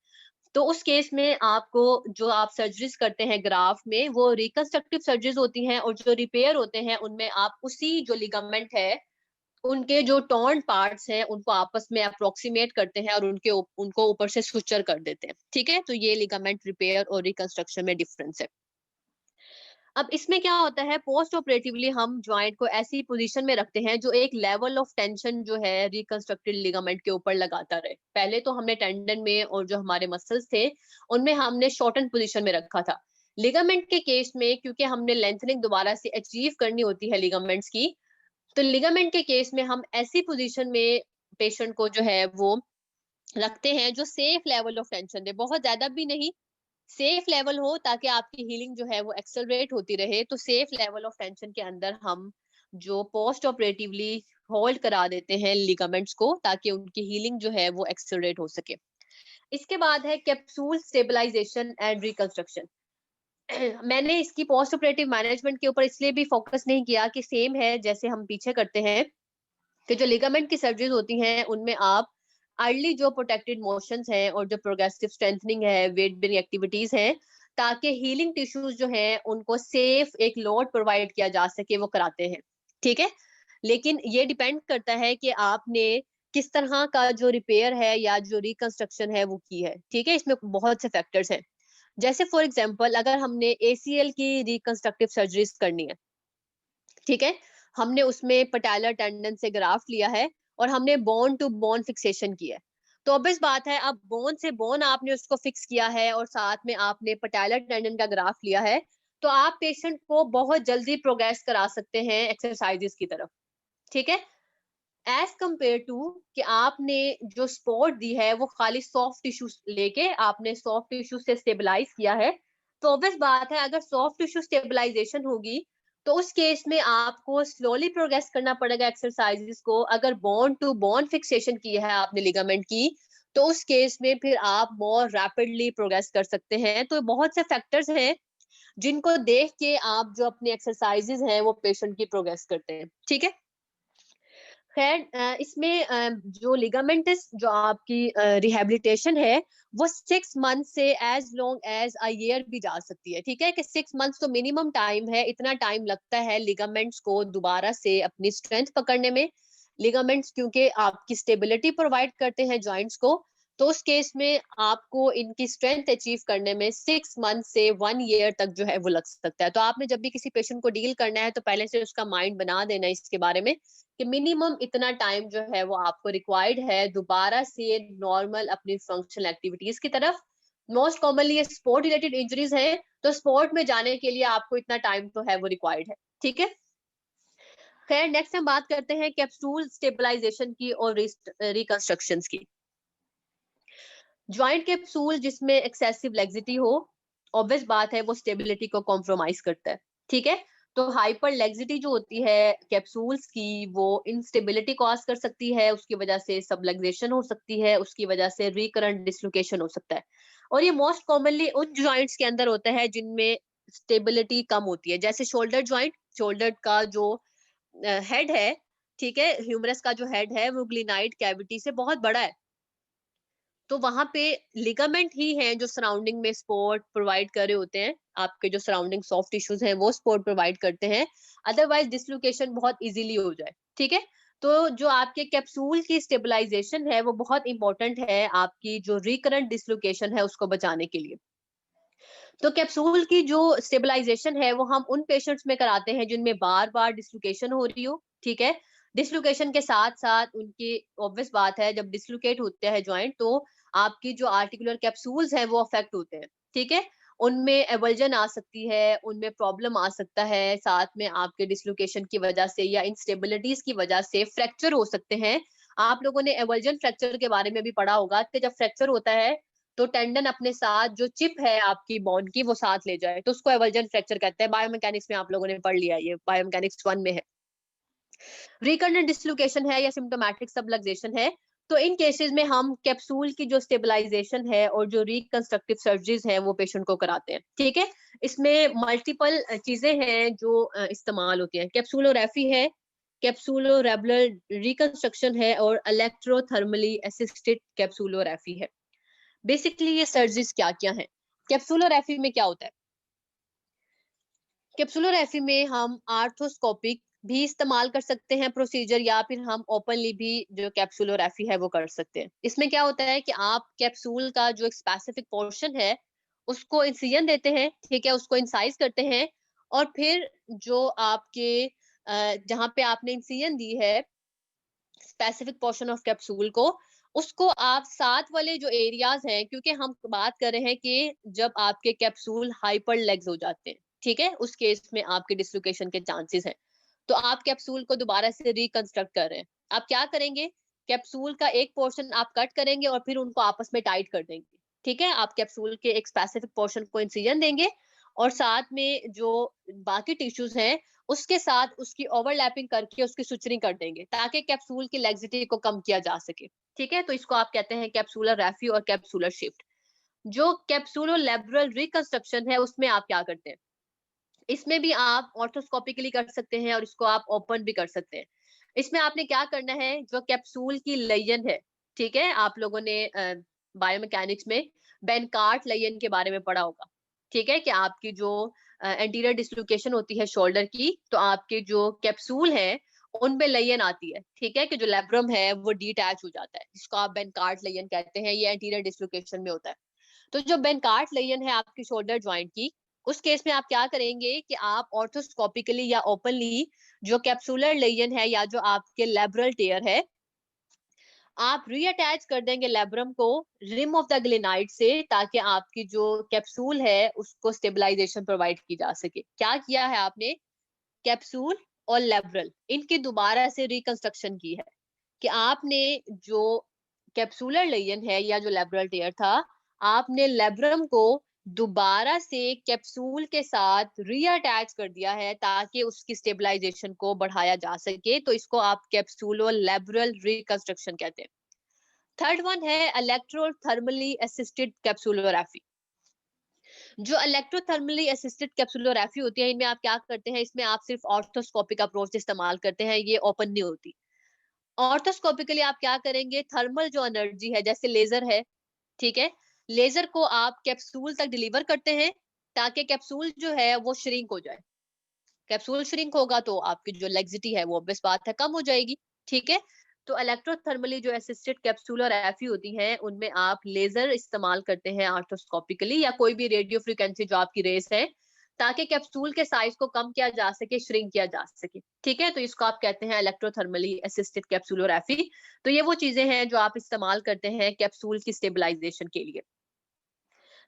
तो उस केस में आपको जो आप सर्जरीज करते हैं ग्राफ्ट में, वो रिकंस्ट्रक्टिव सर्जरीज होती हैं, और जो रिपेयर होते हैं उनमें आप उसी जो लिगामेंट है उनके जो टॉर्न पार्ट्स हैं उनको आपस में अप्रोक्सीमेट करते हैं और उनको ऊपर से सुचर कर देते हैं। ठीक है, तो ये लिगामेंट रिपेयर और रिकंस्ट्रक्शन में डिफरेंस है। अब इसमें क्या होता है, पोस्ट ऑपरेटिवली हम जॉइंट को ऐसी पोजीशन में रखते हैं जो एक लेवल ऑफ टेंशन जो है रिकंस्ट्रक्टेड लिगामेंट के ऊपर लगाता रहे। पहले तो हमने टेंडन में और जो हमारे मसल्स थे उनमें हमने शॉर्टन पोजीशन में रखा था। लिगामेंट के केस में क्योंकि हमने लेंथनिंग दोबारा से अचीव करनी होती है लिगामेंट्स की, तो लिगामेंट के केस में हम ऐसी पोजीशन में पेशेंट को जो है वो रखते हैं जो सेफ लेवल ऑफ टेंशन दे, बहुत ज्यादा भी नहीं, सेफ लेवल हो, ताकि आपकी हीलिंग जो है वो एक्सेलरेट होती रहे। तो सेफ लेवल ऑफ टेंशन के अंदर हम जो पोस्ट ऑपरेटिवली होल्ड करा देते हैं लिगामेंट्स को, ताकि उनकी हीलिंग जो है वो एक्सेलरेट हो सके। इसके बाद है कैप्सूल स्टेबलाइजेशन एंड रिकंस्ट्रक्शन। मैंने इसकी पोस्ट ऑपरेटिव मैनेजमेंट के ऊपर इसलिए भी फोकस नहीं किया कि सेम है जैसे हम पीछे करते हैं, कि जो लिगामेंट की सर्जरीज होती हैं उनमें आप अर्ली जो प्रोटेक्टेड मोशंस हैं और जो प्रोग्रेसिव स्ट्रेंथनिंग है, वेट बेरिंग एक्टिविटीज हैं, ताकि हीलिंग टिश्यूज जो हैं उनको सेफ एक लोड प्रोवाइड किया जा सके, वो कराते हैं। ठीक है, लेकिन ये डिपेंड करता है कि आपने किस तरह का जो रिपेयर है या जो रिकंस्ट्रक्शन है वो की है। ठीक है, इसमें बहुत से फैक्टर्स हैं। जैसे फॉर एग्जांपल अगर हमने एसीएल की रिकंस्ट्रक्टिव सर्जरीज करनी है, ठीक है, हमने उसमें पटाइलर टेंडन से ग्राफ्ट लिया है और हमने बोन टू बोन फिक्सेशन की है, तो ऑब्वियस बात है अब बोन से बोन आपने उसको फिक्स किया है और साथ में आपने पटाइलर टेंडन का ग्राफ्ट लिया है, तो आप पेशेंट को बहुत जल्दी प्रोग्रेस करा सकते हैं एक्सरसाइजेस की तरफ। ठीक है, एज कंपेयर टू कि आपने जो सपोर्ट दी है वो खाली सॉफ्ट टिश्यू लेके आपने सॉफ्ट टिश्यू से स्टेबलाइज किया है, तो ऑब्वियस बात है अगर सॉफ्ट टिश्यू स्टेबलाइजेशन होगी तो उस केस में आपको स्लोली प्रोग्रेस करना पड़ेगा एक्सरसाइजेस को। अगर बोन टू बोन फिक्सेशन की है आपने लिगामेंट की, तो उस केस में फिर आप मोर रैपिडली प्रोग्रेस कर सकते हैं। तो बहुत से फैक्टर्स हैं जिनको देख के आप जो अपनी एक्सरसाइजेस हैं वो पेशेंट की प्रोग्रेस करते हैं। ठीक है, खैर इसमें जो लिगामेंटस जो आपकी रिहेबिलिटेशन है वो 6 मंथ से as long as a year भी जा सकती है। ठीक है, कि 6 मंथ्स तो मिनिमम टाइम है, इतना टाइम लगता है लिगामेंट्स को दोबारा से अपनी स्ट्रेंथ पकड़ने में। लिगामेंट्स क्योंकि आपकी स्टेबिलिटी प्रोवाइड करते हैं जॉइंट्स को, तो उस केस में आपको इनकी स्ट्रेंथ अचीव करने में 6 मंथ से 1 ईयर तक जो है वो लग सकता है। तो आपने जब भी किसी पेशेंट को डील करना है तो पहले से उसका माइंड बना देना इसके बारे में कि मिनिमम इतना टाइम जो है वो आपको रिक्वायर्ड है दोबारा से नॉर्मल अपनी फंक्शनल एक्टिविटीज की तरफ। मोस्ट कॉमनली ये स्पोर्ट रिलेटेड इंजरीज है, तो स्पोर्ट में जाने के लिए आपको इतना टाइम तो है वो रिक्वायर्ड है। ठीक है, खैर नेक्स्ट हम बात करते हैं कैप्सूल स्टेबलाइजेशन की और रिकंस्ट्रक्शंस की। ज्वाइंट कैप्सूल जिसमें एक्सेसिव लेग्जिटी हो, ऑब्वियस बात है वो स्टेबिलिटी को कॉम्प्रोमाइज करता है। ठीक है, तो हाइपर लेग्जिटी जो होती है कैप्सूल्स की वो इंस्टेबिलिटी कॉज कर सकती है, उसकी वजह से सबलक्सेशन हो सकती है, उसकी वजह से रिकरेंट डिसलोकेशन हो सकता है। और ये मोस्ट कॉमनली उन जॉइंट्स के अंदर होता है जिनमें स्टेबिलिटी कम होती है, जैसे शोल्डर जॉइंट। शोल्डर का जो हेड है, ठीक है, ह्यूमरस का जो हेड है वो ग्लिनाइड कैविटी से बहुत बड़ा है, तो वहां पे लिगामेंट ही हैं जो सराउंडिंग में सपोर्ट प्रोवाइड कर रहे होते हैं। आपके जो सराउंडिंग सॉफ्ट टिश्यूज हैं वो सपोर्ट प्रोवाइड करते हैं, अदरवाइज डिसलोकेशन बहुत इजीली हो जाए। ठीक है, तो जो आपके कैप्सूल की स्टेबलाइजेशन है वो बहुत इंपॉर्टेंट है आपकी जो रिकरेंट डिसलोकेशन है उसको बचाने के लिए। तो कैप्सूल की जो स्टेबलाइजेशन है वो हम उन पेशेंट्स में कराते हैं जिनमें बार बार डिसलोकेशन हो रही हो। ठीक है, डिसलोकेशन के साथ साथ उनकी ऑब्वियस बात है जब डिसलोकेट होते हैं जॉइंट तो आपकी जो आर्टिकुलर कैप्सूल्स हैं वो अफेक्ट होते हैं। ठीक है, उनमें एवल्जन आ सकती है, उनमें प्रॉब्लम आ सकता है, साथ में आपके डिसलोकेशन की वजह से या इंस्टेबिलिटीज की वजह से फ्रैक्चर हो सकते हैं। आप लोगों ने एवल्जन फ्रैक्चर के बारे में भी पढ़ा होगा कि जब फ्रैक्चर होता है तो टेंडन अपने साथ जो चिप है आपकी बोन की वो साथ ले जाए, तो उसको एवल्जन फ्रैक्चर कहते हैं। बायोमैकेनिक्स में आप लोगों ने पढ़ लिया, ये बायोमैकेनिक्स 1 में है। रिकरेंट डिसलोकेशन है या सिम्प्टोमेटिक सबलक्सेशन है, तो इन केसेस में हम कैप्सूल की जो स्टेबलाइजेशन है और जो रिकंस्ट्रक्टिव सर्जरीज है वो पेशेंट को कराते हैं। ठीक है, इसमें मल्टीपल चीजें हैं जो इस्तेमाल होती हैं। कैप्सूलोरेफी है, कैप्सूलोरेबुलर रिकंस्ट्रक्शन है और इलेक्ट्रोथर्मली असिस्टेड कैप्सूलोरेफी है। बेसिकली ये सर्जरीज क्या क्या हैं? कैप्सुलोरेफी में क्या होता है? कैप्सुलोरेफी में हम आर्थ्रोस्कोपिक भी इस्तेमाल कर सकते हैं प्रोसीजर, या फिर हम ओपनली भी जो कैप्सुलोरेफी है वो कर सकते हैं। इसमें क्या होता है कि आप कैप्सूल का जो एक स्पेसिफिक पोर्शन है उसको इंसिजन देते हैं, ठीक है, उसको इंसाइज करते हैं, और फिर जो आपके जहाँ पे आपने इंसिजन दी है स्पेसिफिक पोर्शन ऑफ कैप्सूल को, उसको आप साथ वाले जो एरियाज हैं, क्योंकि हम बात कर रहे हैं कि जब आपके कैप्सूल हाइपर लेग्स हो जाते हैं, ठीक है, उस केस में आपके डिसलोकेशन के चांसेस हैं। तो आप कैप्सूल को दोबारा से रिकंस्ट्रक्ट कर रहे हैं। आप क्या करेंगे? कैप्सूल का एक पोर्शन आप कट करेंगे और फिर उनको आपस में टाइट कर देंगे, ठीक है। आप कैप्सूल के एक स्पेसिफिक पोर्शन को इंसिजन देंगे और साथ में जो बाकी टिश्यूज हैं उसके साथ उसकी ओवरलैपिंग करके उसकी सुचरिंग कर देंगे ताकि कैप्सूल की लेग्जिटी को कम किया जा सके, ठीक है। तो इसको आप कहते हैं कैप्सूलर रैफी और कैप्सूलर शिफ्ट। जो कैप्सूलोलैब्रल रिकंस्ट्रक्शन है उसमें आप क्या करते हैं? इसमें भी आप ऑर्थोस्कोपिकली कर सकते हैं और इसको आप ओपन भी कर सकते हैं। इसमें आपने क्या करना है, जो कैप्सूल की लेयन है, ठीक है, आप लोगों ने बायोमैकेनिक्स में बेनकार्ट लेयन के बारे में पढ़ा होगा, ठीक है, कि आपकी जो एंटीरियर डिस्लोकेशन होती है शोल्डर की, तो आपके जो कैप्सूल है उनमें लेयन आती है, ठीक है, कि जो लेब्रम है वो डिटैच हो जाता है, जिसको आप बेनकार्ट लेयन कहते हैं। ये एंटीरियर डिस्लोकेशन में होता है। तो जो बेनकार्ट लेयन है आपकी शोल्डर जॉइंट की, उस केस में आप क्या करेंगे कि आप ऑर्थोस्कोपिकली या ओपनली जो कैप्सूलर लेयन है या जो आपके लैब्रल टेयर है, आप रीअटैच कर देंगे लैब्रम को रिम ऑफ द ग्लेनाइड से, ताकि आपकी जो कैप्सूल है उसको स्टेबलाइजेशन प्रोवाइड की जा सके। क्या किया है आपने? कैप्सूल और लैब्रल इनकी दोबारा से रिकंस्ट्रक्शन की है कि आपने जो कैप्सूलर लेयन है या जो लैब्रल टेयर था, आपने लैब्रम को दोबारा से कैप्सूल के साथ रीअटैच कर दिया है ताकि उसकी स्टेबलाइजेशन को बढ़ाया जा सके। तो इसको आप कैप्सूलो लैब्रल रिकंस्ट्रक्शन कहते हैं। थर्ड वन है इलेक्ट्रोथर्मली असिस्टेड कैप्सुलोग्राफी। जो इलेक्ट्रोथर्मली असिस्टेड कैप्सुलोग्राफी होती है, इनमें आप क्या करते हैं? इसमें आप सिर्फ ऑर्थोस्कोपिक अप्रोच इस्तेमाल करते हैं, ये ओपन नहीं होती। ऑर्थोस्कोपिकली आप क्या करेंगे? थर्मल जो एनर्जी है, जैसे लेजर है, ठीक है, लेजर को आप कैप्सूल तक डिलीवर करते हैं ताकि कैप्सूल जो है वो श्रिंक हो जाए। कैप्सूल श्रिंक होगा तो आपकी जो लेग्जिटी है वो ऑब्वियस बात है कम हो जाएगी, ठीक है। तो इलेक्ट्रोथर्मली जो असिस्टेड कैप्सुलोग्राफी होती है उनमें आप लेजर इस्तेमाल करते हैं आर्थोस्कोपिकली, या कोई भी रेडियो फ्रिक्वेंसी जो आपकी रेस है, ताकि कैप्सूल के साइज को कम किया जा सके, श्रिंक किया जा सके, ठीक है। तो इसको आप कहते हैं इलेक्ट्रोथर्मली असिस्टेड कैप्सुलोग्राफी। तो ये वो चीजें हैं जो आप इस्तेमाल करते हैं कैप्सूल की स्टेबलाइजेशन के लिए।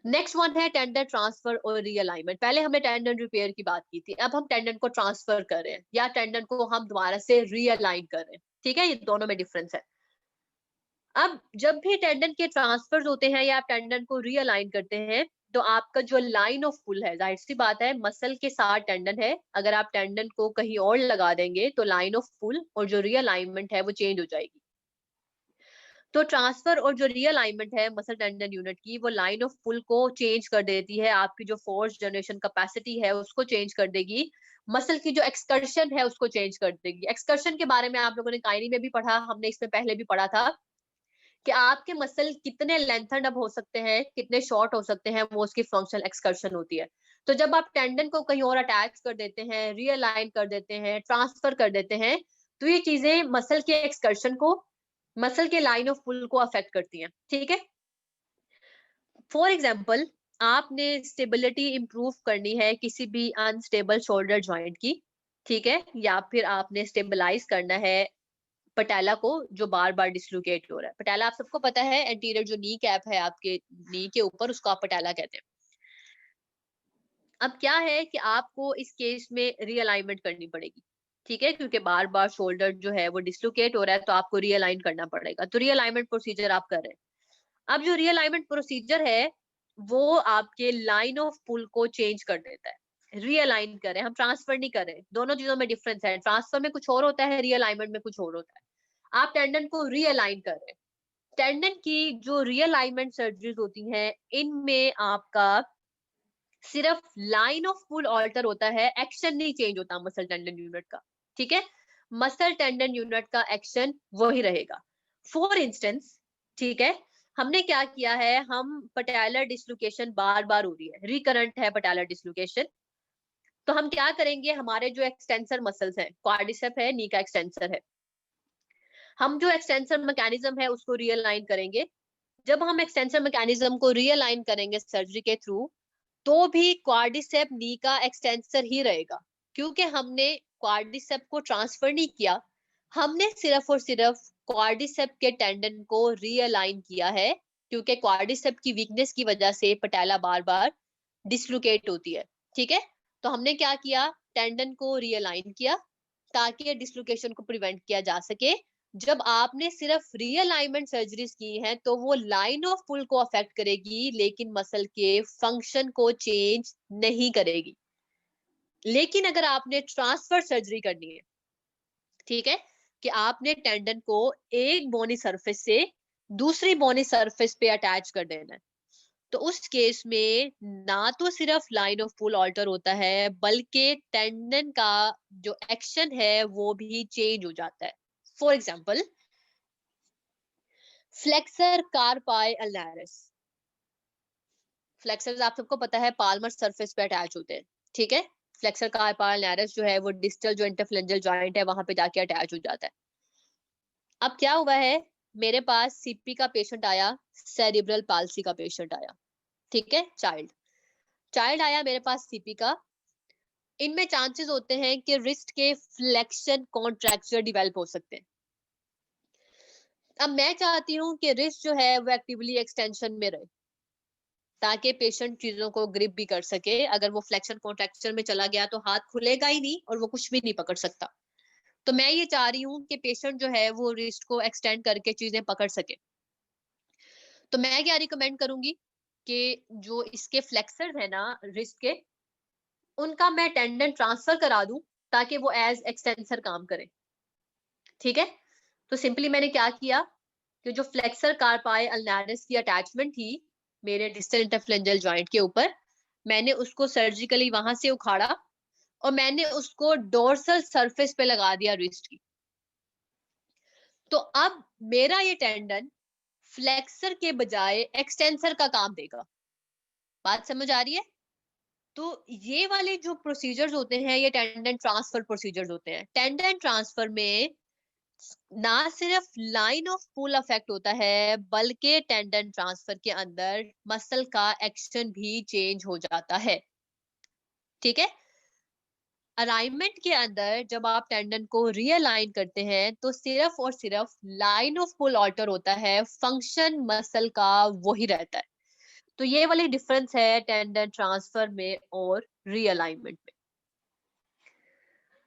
नेक्स्ट वन है टेंडन ट्रांसफर और रीअलाइनमेंट। पहले हमने टेंडन रिपेयर की बात की थी, अब हम टेंडन को ट्रांसफर कर रहे हैं या टेंडन को हम दोबारा से रीअलाइन कर रहे हैं, ठीक है, ये दोनों में डिफरेंस है। अब जब भी टेंडन के ट्रांसफर होते हैं या आप टेंडन को रीअलाइन करते हैं, तो आपका जो लाइन ऑफ पुल है, जाहिर सी बात है मसल के साथ टेंडन है, अगर आप टेंडन को कहीं और लगा देंगे तो लाइन ऑफ पुल और जो रीअलाइनमेंट है वो चेंज हो जाएगी। तो ट्रांसफर और जो रीअलाइनमेंट है मसल टेंडन यूनिट की, वो लाइन ऑफ पुल को चेंज कर देती है, आपकी जो फोर्स जनरेशन कैपेसिटी है उसको चेंज कर देगी, मसल की जो एक्सकर्शन है उसको चेंज कर देगी। एक्सकर्शन के बारे में आप लोगों ने कायनी में भी पढ़ा, हमने इसमें पहले भी पढ़ा था कि आपके मसल कितने लेंथन अब हो सकते हैं, कितने शॉर्ट हो सकते हैं, वो उसकी फंक्शनल एक्सकर्शन होती है। तो जब आप टेंडन को कहीं और अटैच कर देते हैं, रीअलाइन कर देते हैं, ट्रांसफर कर देते हैं, तो ये चीजें मसल के एक्सकर्शन को, मसल के लाइन ऑफ पुल को अफेक्ट करती हैं, ठीक है। फॉर एग्जाम्पल, आपने स्टेबिलिटी इंप्रूव करनी है किसी भी अनस्टेबल शोल्डर जॉइंट की, ठीक है, या फिर आपने स्टेबलाइज करना है पटेला को जो बार बार डिसलोकेट हो रहा है। पटेला आप सबको पता है, एंटीरियर जो नी कैप है आपके नी के ऊपर, उसको आप पटेला कहते हैं। अब क्या है कि आपको इस केस में रीअलाइनमेंट करनी पड़ेगी, ठीक है, क्योंकि बार बार शोल्डर जो है वो डिसलोकेट हो रहा है, तो आपको रीअलाइन करना पड़ेगा। तो रीअलाइनमेंट प्रोसीजर आप कर रहे हैं। अब जो रीअलाइनमेंट प्रोसीजर है वो आपके लाइन ऑफ पुल को चेंज कर देता है। रीअलाइन करें, हम ट्रांसफर नहीं करें, दोनों चीजों में डिफरेंस है। ट्रांसफर में कुछ और होता है, रीअलाइनमेंट में कुछ और होता है। आप टेंडन को रीअलाइन कर रहे हैं। टेंडन की जो रीअलाइनमेंट सर्जरीज होती हैं, इनमें आपका सिर्फ लाइन ऑफ पुल ऑल्टर होता है, एक्शन नहीं चेंज होता मसल टेंडन यूनिट का, ठीक है। मसल टेंडन यूनिट का एक्शन वही रहेगा। फॉर इंस्टेंस, ठीक है, हमने क्या किया है, हम पटेलर डिस्लोकेशन बार बार हो रही है, रिकरेंट है पटेलर डिस्लोकेशन, तो हम क्या करेंगे, हमारे जो एक्सटेंसर मसल्स हैं, क्वाड्रिसेप है, नी का एक्सटेंसर है, हम जो एक्सटेंसर मैकेनिज्म है उसको रियलाइन करेंगे। जब हम एक्सटेंसर मैकेनिज्म को रियलाइन करेंगे सर्जरी के थ्रू, तो भी क्वाड्रिसेप नी का एक्सटेंसर ही रहेगा, क्योंकि हमने क्वाड्रिसेप को ट्रांसफर नहीं किया, हमने सिर्फ और सिर्फ क्वाड्रिसेप के टेंडन को रियलाइन किया है, क्योंकि क्वाड्रिसेप की वीकनेस की वजह से पटेला बार बार डिसलोकेट होती है। ठीक है, तो हमने क्या किया, टेंडन को रियलाइन किया ताकि डिसलोकेशन को प्रिवेंट किया जा सके। जब आपने सिर्फ रीअलाइनमेंट सर्जरीज की हैं तो वो लाइन ऑफ पुल को अफेक्ट करेगी, लेकिन मसल के फंक्शन को चेंज नहीं करेगी। लेकिन अगर आपने ट्रांसफर सर्जरी करनी है, ठीक है, कि आपने टेंडन को एक बोनी सरफेस से दूसरी बोनी सरफेस पे अटैच कर देना है, तो उस केस में ना तो सिर्फ लाइन ऑफ पुल ऑल्टर होता है, बल्कि टेंडन का जो एक्शन है वो भी चेंज हो जाता है। फॉर एग्जाम्पल, फ्लेक्सर कार्पाई अल्नारिस, फ्लेक्सर्स आप सबको पता है पाल्मर सरफेस पे अटैच होते हैं। ठीक है, फ्लेक्सर कार्पाई अल्नारिस जो है वो डिस्टल जो इंटरफ्लेंजल जॉइंट है वहां पे जाके अटैच हो जाता है। अब क्या हुआ है, मेरे पास सीपी का पेशेंट आया, सेरिब्रल पाल्सी का पेशेंट आया, ठीक है, चाइल्ड आया मेरे पास सीपी का, इनमें चांसेस होते हैं कि रिस्ट के फ्लेक्शन कॉन्ट्रैक्चर डेवलप हो सकते हैं। अब मैं चाहती हूँ कि रिस्ट जो है वो एक्टिवली एक्सटेंशन में रहे, ताकि पेशेंट चीजों को ग्रिप भी कर सके। अगर वो फ्लेक्शन कॉन्ट्रैक्चर में चला गया तो हाथ खुलेगा ही नहीं और वो कुछ भी नहीं पकड़ सकता। तो मैं ये चाह रही हूँ कि पेशेंट जो है वो रिस्ट को एक्सटेंड करके चीजें पकड़ सके। तो मैं क्या रिकमेंड करूंगी कि जो इसके फ्लेक्सर्स है ना रिस्ट के, उनका मैं टेंडन ट्रांसफर करा दूं ताकि वो एज एक्सटेंसर काम करे। ठीक है, तो सिंपली मैंने क्या किया कि जो फ्लेक्सर कार्पाई अल्नारिस की अटैचमेंट थी मेरे डिस्टल इंटरफ्लेंजल जॉइंट के ऊपर, मैंने उसको सर्जिकली वहां से उखाड़ा और मैंने उसको डोर्सल सरफेस पे लगा दिया रिस्ट की। तो अब मेरा ये टेंडन फ्लेक्सर के बजाय एक्सटेंसर का काम देगा। बात समझ आ रही है? तो ये वाले जो प्रोसीजर्स होते हैं ये टेंडन ट्रांसफर प्रोसीजर्स होते हैं। टेंडन ट्रांसफर में ना सिर्फ लाइन ऑफ पुल अफेक्ट होता है, बल्कि टेंडन ट्रांसफर के अंदर मसल का एक्शन भी चेंज हो जाता है। ठीक है, अलाइनमेंट के अंदर जब आप टेंडन को रीअलाइन करते हैं तो सिर्फ और सिर्फ लाइन ऑफ पुल ऑल्टर होता है, फंक्शन मसल का वही रहता है। तो ये वाली डिफरेंस है टेंडन ट्रांसफर में और रीअलाइनमेंट में।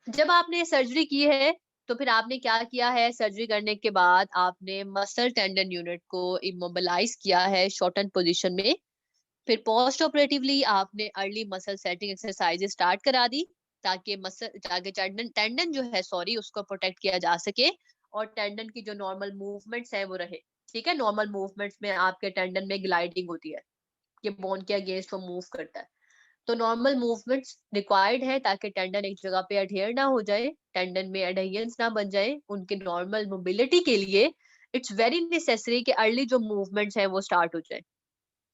जब आपने सर्जरी की है तो फिर आपने क्या किया है, सर्जरी करने के बाद आपने मसल टेंडन यूनिट को इमोबिलाइज किया है शॉर्टन पोजीशन में। फिर पोस्ट ऑपरेटिवली आपने early muscle setting exercise start करा दी ताकि मसल ताकि टेंडन टेंडन जो है सॉरी उसको प्रोटेक्ट किया जा सके और टेंडन की जो नॉर्मल मूवमेंट्स है वो रहे। ठीक है, नॉर्मल मूवमेंट्स में आपके टेंडन में ग्लाइडिंग होती है, ये बोन के अगेंस्ट वो मूव करता है। तो नॉर्मल मूवमेंट्स रिक्वायर्ड है ताकि टेंडन एक जगह पे अडहियर ना हो जाए, टेंडन में एडहेरेंस ना बन जाए। उनके नॉर्मल मोबिलिटी के लिए इट्स वेरी नेसेसरी कि अर्ली जो मूवमेंट्स है वो स्टार्ट हो जाए।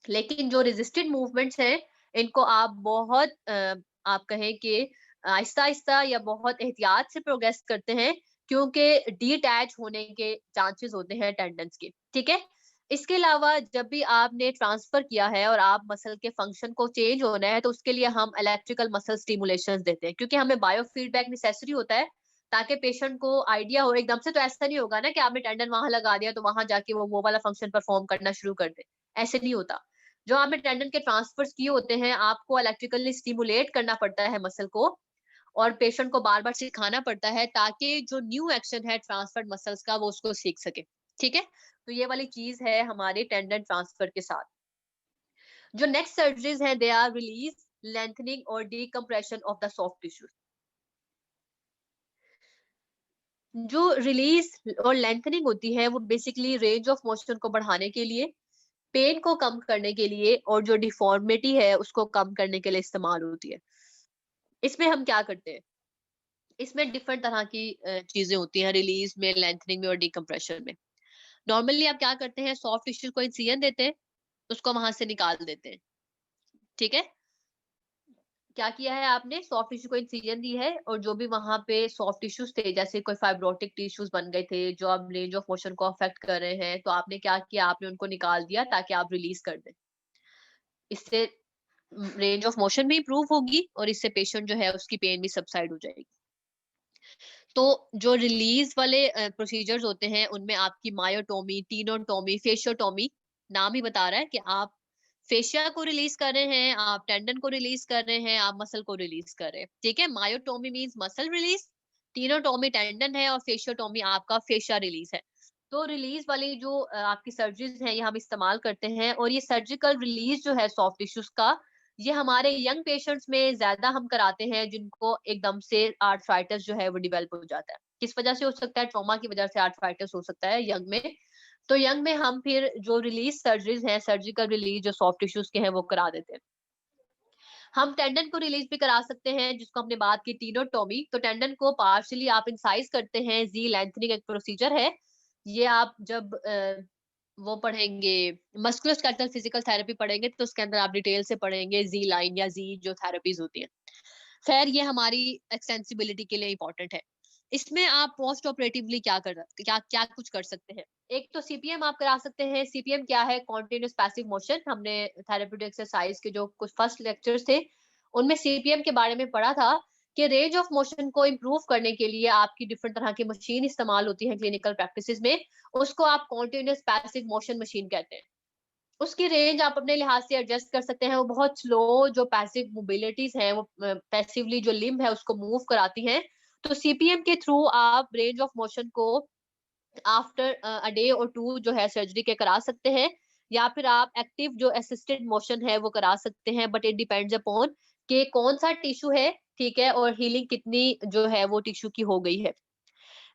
लेकिन जो रेजिस्टेंट मूवमेंट्स हैं इनको आप बहुत आप कहें कि आहिस्ता आहिस्ता या बहुत एहतियात से प्रोग्रेस करते हैं, क्योंकि डीअटैच होने के चांसेस होते हैं टेंडन्स के। ठीक है, इसके अलावा जब भी आपने ट्रांसफर किया है और आप मसल के फंक्शन को चेंज होना है तो उसके लिए हम इलेक्ट्रिकल मसल स्टिमुलेशन देते हैं, क्योंकि हमें बायो फीडबैक नेसेसरी होता है ताकि पेशेंट को आइडिया हो। एकदम से तो ऐसा नहीं होगा ना कि आपने टेंडन वहां लगा दिया तो वहां जाके वो वाला फंक्शन परफॉर्म करना शुरू कर दे, ऐसे नहीं होता। जो आपने टेंडन के ट्रांसफर्स किए होते हैं आपको इलेक्ट्रिकली स्टिमुलेट करना पड़ता है मसल को, और पेशेंट को बार बार सिखाना पड़ता है ताकि जो न्यू एक्शन है ट्रांसफर्ड मसल्स का वो उसको सीख सके। ठीक है, तो ये वाली चीज है हमारे टेंडन ट्रांसफर के साथ। जो नेक्स्ट सर्जरीज है दे आर रिलीज, लेंथनिंग और decompression of the soft tissues. जो रिलीज और लेंथनिंग होती है वो बेसिकली रेंज ऑफ मोशन को बढ़ाने के लिए, पेन को कम करने के लिए और जो डिफॉर्मिटी है उसको कम करने के लिए इस्तेमाल होती है। इसमें हम क्या करते हैं, इसमें डिफरेंट तरह की चीजें होती हैं रिलीज में, लेंथनिंग में और डिकम्प्रेशन में। नॉर्मली आप क्या करते हैं, सॉफ्ट टिश्यू को इंसिजन देते हैं, उसको वहां से निकाल देते हैं, ठीक है। क्या किया है आपने, सॉफ्ट टिश्यू को इंसिजन दी है, और जो भी वहां पे सॉफ्ट टिश्यूज थे, जैसे कोई फाइब्रोटिक टिश्यूज बन गए थे जो अब रेंज ऑफ मोशन को अफेक्ट कर रहे हैं, तो आपने क्या किया, आपने उनको निकाल दिया ताकि आप रिलीज कर दें। इससे रेंज ऑफ मोशन भी इंप्रूव होगी और इससे पेशेंट जो है उसकी पेन भी सबसाइड हो जाएगी। तो जो रिलीज वाले प्रोसीजर्स होते हैं उनमें आपकी मायोटोमी, टीनोटोमी, फेशियोटोमी, नाम ही बता रहा है कि आप फेशिया को रिलीज कर रहे हैं, आप टेंडन को रिलीज कर रहे हैं, आप मसल को रिलीज कर रहे हैं, ठीक है। Myotomy means muscle release, tenotomy tendon है, और फेशियोटोमी आपका फेशिया रिलीज है। तो रिलीज वाली जो आपकी सर्जरीज हैं ये हम इस्तेमाल करते हैं, और ये सर्जिकल रिलीज जो है सॉफ्ट टिश्यूज का, ये हमारे यंग पेशेंट्स में ज्यादा हम कराते हैं जिनको एकदम से आर्थराइटिस जो है वो डेवलप हो जाता है। किस वजह से हो सकता है, ट्रॉमा की वजह से आर्थराइटिस हो सकता है यंग में। तो यंग में हम फिर जो रिलीज सर्जरीज हैं, सर्जिकल रिलीज जो सॉफ्ट टिश्यूज के हैं वो करा देते हैं। हम टेंडन को रिलीज भी करा सकते हैं, जिसको हमने बात की टीनोटोमी। तो टेंडन को पार्शियली आप इंसाइज करते हैं, जी लेंथनिंग एक प्रोसीजर है। ये आप जब वो पढ़ेंगे, मस्कुलोस्केलेटल फिजिकल थेरेपी पढ़ेंगे, तो उसके अंदर आप डिटेल से पढ़ेंगे जी लाइन या जी जो थेरेपीज होती है। खैर ये हमारी एक्सेंसिबिलिटी के लिए इंपॉर्टेंट है। इसमें आप पोस्ट ऑपरेटिवली क्या कुछ कर सकते हैं। एक तो सीपीएम आप करा सकते हैं। सीपीएम क्या है, कॉन्टिन्यूस पैसिव मोशन। हमने थेरेप्यूटिक एक्सरसाइज के जो कुछ फर्स्ट लेक्चर्स थे उनमें सीपीएम के बारे में पढ़ा था कि रेंज ऑफ मोशन को इम्प्रूव करने के लिए आपकी डिफरेंट तरह की मशीन इस्तेमाल होती है क्लिनिकल प्रैक्टिसेस में। उसको आप कॉन्टिन्यूस पैसिव मोशन मशीन कहते हैं। उसकी रेंज आप अपने लिहाज से एडजस्ट कर सकते हैं। वो बहुत स्लो जो पैसिव मोबिलिटीज हैं, वो पैसिवली जो लिम्ब है उसको मूव कराती हैं। तो सीपीएम के थ्रू आप रेंज ऑफ मोशन को आफ्टर अ डे और 2 जो है सर्जरी के करा सकते हैं, या फिर आप एक्टिव जो असिस्टेड मोशन है वो करा सकते हैं। बट इट डिपेंड्स अपॉन कि कौन सा टिश्यू है, ठीक है, और हीलिंग कितनी जो है वो टिश्यू की हो गई है।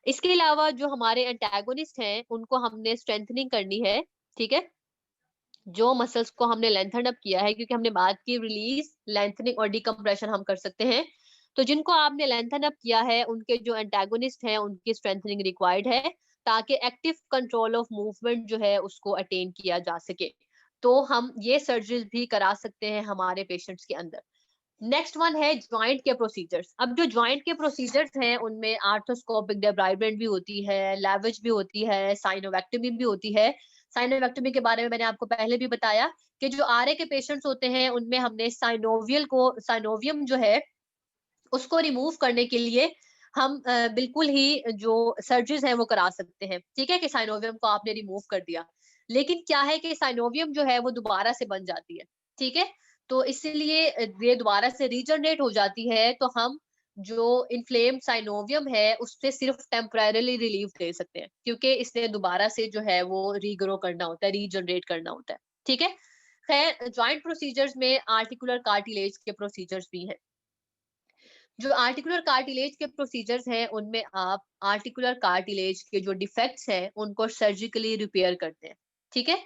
इसके अलावा जो हमारे एंटागोनिस्ट हैं उनको हमने स्ट्रेंथनिंग करनी है, ठीक है। जो मसल्स को हमने लेंथन अप किया है, क्योंकि हमने बात की रिलीज, लेंथनिंग और डिकम्प्रेशन हम कर सकते हैं। तो जिनको आपने लेंथन अप किया है उनके जो एंटागोनिस्ट हैं उनकी स्ट्रेंथनिंग रिक्वायर्ड है, ताकि एक्टिव कंट्रोल ऑफ मूवमेंट जो है उसको अटेन किया जा सके। तो हम ये सर्जरीज भी करा सकते हैं हमारे पेशेंट्स के अंदर। नेक्स्ट वन है ज्वाइंट के प्रोसीजर्स। अब जो ज्वाइंट के प्रोसीजर्स हैं उनमें आर्थोस्कोपिक डेब्राइडमेंट भी होती है, लैवेज भी होती है, साइनोवेक्टमी भी होती है। साइनोवेक्टमी के बारे में मैंने आपको पहले भी बताया कि जो आरए के पेशेंट्स होते हैं उनमें हमने साइनोवियम जो है उसको रिमूव करने के लिए हम बिल्कुल ही जो सर्जरीज हैं वो करा सकते हैं, ठीक है, कि साइनोवियम को आपने रिमूव कर दिया। लेकिन क्या है कि साइनोवियम जो है वो दोबारा से बन जाती है, ठीक है। तो इसलिए ये दोबारा से रीजनरेट हो जाती है, तो हम जो इन्फ्लेम्ड साइनोवियम है उससे सिर्फ टेम्परेरीली रिलीफ दे सकते हैं, क्योंकि इसने दोबारा से जो है वो रीग्रो करना होता है, रीजनरेट करना होता है, ठीक है। खैर ज्वाइंट प्रोसीजर्स में आर्टिकुलर कार्टिलेज के प्रोसीजर्स भी हैं। जो आर्टिकुलर कार्टिलेज के प्रोसीजर्स हैं उनमें आप आर्टिकुलर कार्टिलेज के जो डिफेक्ट्स हैं उनको सर्जिकली रिपेयर करते हैं, ठीक है।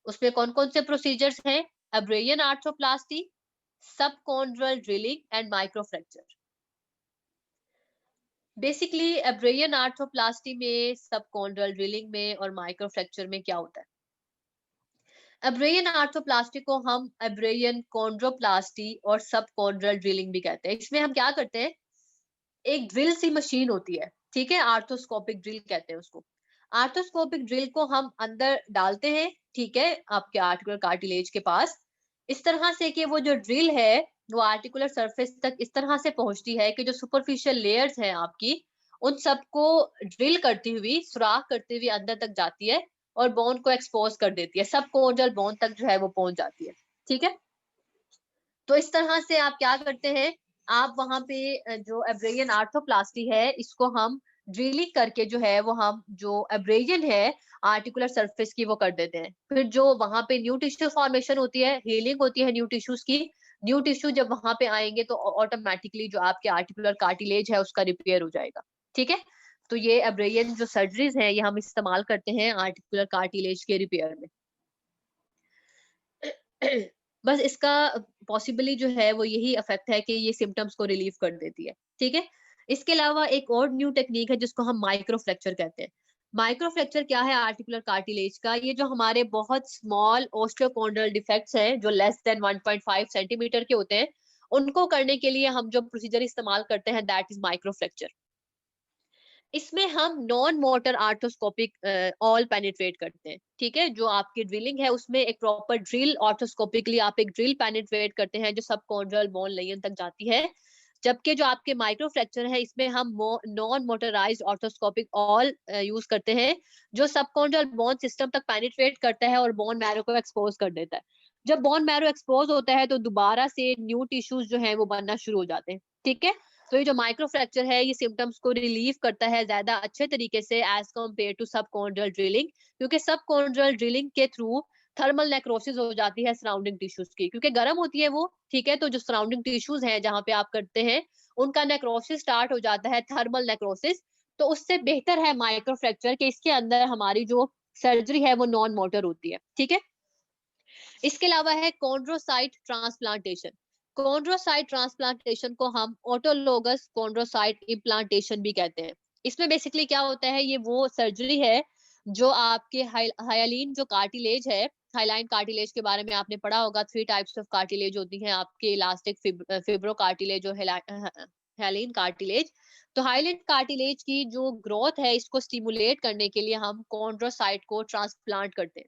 उसमें कौन कौन से प्रोसीजर्स हैं, abrasion arthroplasty, subchondral drilling and microfracture. Basically abrasion arthroplasty में, सबकॉन्ड्रल ड्रिलिंग में और माइक्रोफ्रैक्चर में क्या होता है। एब्रेयन आर्थ्रोप्लास्टी को हम एब्रेयन कॉन्ड्रोप्लास्टी और सबकॉन्ड्रल ड्रिलिंग भी कहते हैं। इसमें हम क्या करते हैं, एक ड्रिल सी मशीन होती है, ठीक है, आर्थोस्कोपिक ड्रिल कहते हैं उसको। आर्थोस्कोपिक ड्रिल को हम अंदर डालते हैं, ठीक है, आपके आर्टिकुलर कार्टिलेज के पास, इस तरह से कि वो जो ड्रिल है वो आर्टिकुलर सरफेस तक इस तरह से पहुंचती है कि जो सुपरफिशियल लेयर्स हैं आपकी उन सबको ड्रिल करती हुई, सुराख करती हुई अंदर तक जाती है और बोन को एक्सपोज कर देती है, सब कोर्डियल बोन तक जो है वो पहुंच जाती है, ठीक है। तो इस तरह से आप क्या करते हैं, आप वहां पे जो एब्रेयन आर्थोप्लास्टी है इसको हम ड्रिलिंग करके जो है वो हम जो एब्रेजन है आर्टिकुलर सरफेस की वो कर देते हैं। फिर जो वहां पे न्यू टिश्यू फॉर्मेशन होती है, हीलिंग होती है न्यू टिश्यूज की, न्यू टिश्यू जब वहां पे आएंगे तो ऑटोमेटिकली जो आपके आर्टिकुलर कार्टिलेज है उसका रिपेयर हो जाएगा, ठीक है। तो ये एब्रेयन जो सर्जरीज है ये हम इस्तेमाल करते हैं आर्टिकुलर कार्टिलेज के रिपेयर में। बस इसका पॉसिबली जो है वो यही इफेक्ट है कि ये सिम्टम्स को रिलीव कर देती है, ठीक है। इसके अलावा एक और न्यू टेक्निक है जिसको हम माइक्रो फ्रैक्चर कहते हैं। माइक्रोफ्रैक्चर क्या है आर्टिकुलर कार्टिलेज का? ये जो हमारे बहुत स्मॉल ओस्टियोकॉन्ड्रियल डिफेक्ट्स हैं जो लेस देन 1.5 सेंटीमीटर के होते हैं, उनको करने के लिए हम जो प्रोसीजर इस्तेमाल करते हैं दैट इज माइक्रोफ्रैक्चर। इसमें हम non motor arthroscopic all penetrate करते हैं, ठीक है। जो आपकी ड्रिलिंग है उसमें एक प्रॉपर ड्रिल ऑर्थोस्कोपिकली आप एक ड्रिल पेनिट्रेट करते हैं जो सबकॉन्ड्रल बोन लेयन तक जाती है। जबकि जो आपके माइक्रोफ्रैक्चर है इसमें हम नॉन मोटराइज्ड ऑर्थोस्कोपिक ऑल यूज करते हैं जो सबकॉन्ड्रल बोन सिस्टम तक पेनिट्रेट करता है और बोन मैरो को एक्सपोज कर देता है। जब बोन मैरो एक्सपोज होता है तो दोबारा से न्यू टिश्यूज जो है वो बनना शुरू हो जाते हैं, ठीक है। तो ये जो माइक्रोफ्रैक्चर है ये सिम्टम्स को रिलीव करता है ज्यादा अच्छे तरीके से एज कम्पेयर टू सबकॉन्ड्रल ड्रिलिंग, क्योंकि सबकॉन्ड्रल ड्रिलिंग के थ्रू थर्मल नेक्रोसिस हो जाती है सराउंडिंग टिश्यूज की, क्योंकि गर्म होती है वो, ठीक है। तो जो सराउंडिंग टिश्यूज हैं जहाँ पे आप करते हैं उनका नेक्रोसिस स्टार्ट हो जाता है, थर्मल नेक्रोसिस। तो उससे बेहतर है माइक्रोफ्रैक्चर के इसके अंदर हमारी जो सर्जरी है वो नॉन मोटर होती है, ठीक है। इसके अलावा है कॉन्ड्रोसाइट ट्रांसप्लांटेशन। कॉन्ड्रोसाइट ट्रांसप्लांटेशन को हम ऑटोलोगस कॉन्ड्रोसाइट इम्प्लांटेशन भी कहते हैं। इसमें बेसिकली क्या होता है, ये वो सर्जरी है जो आपके हाइलाइन जो कार्टिलेज है, हाइलाइन कार्टिलेज के बारे में आपने पढ़ा होगा। 3 टाइप्स ऑफ कार्टिलेज होती हैं आपके, इलास्टिक, फिब्रो कार्टिलेज और हाइलाइन कार्टिलेज। तो हाइलाइन कार्टिलेज की जो ग्रोथ है इसको स्टिमुलेट करने के लिए हम कॉन्ड्रोसाइट को ट्रांसप्लांट करते हैं,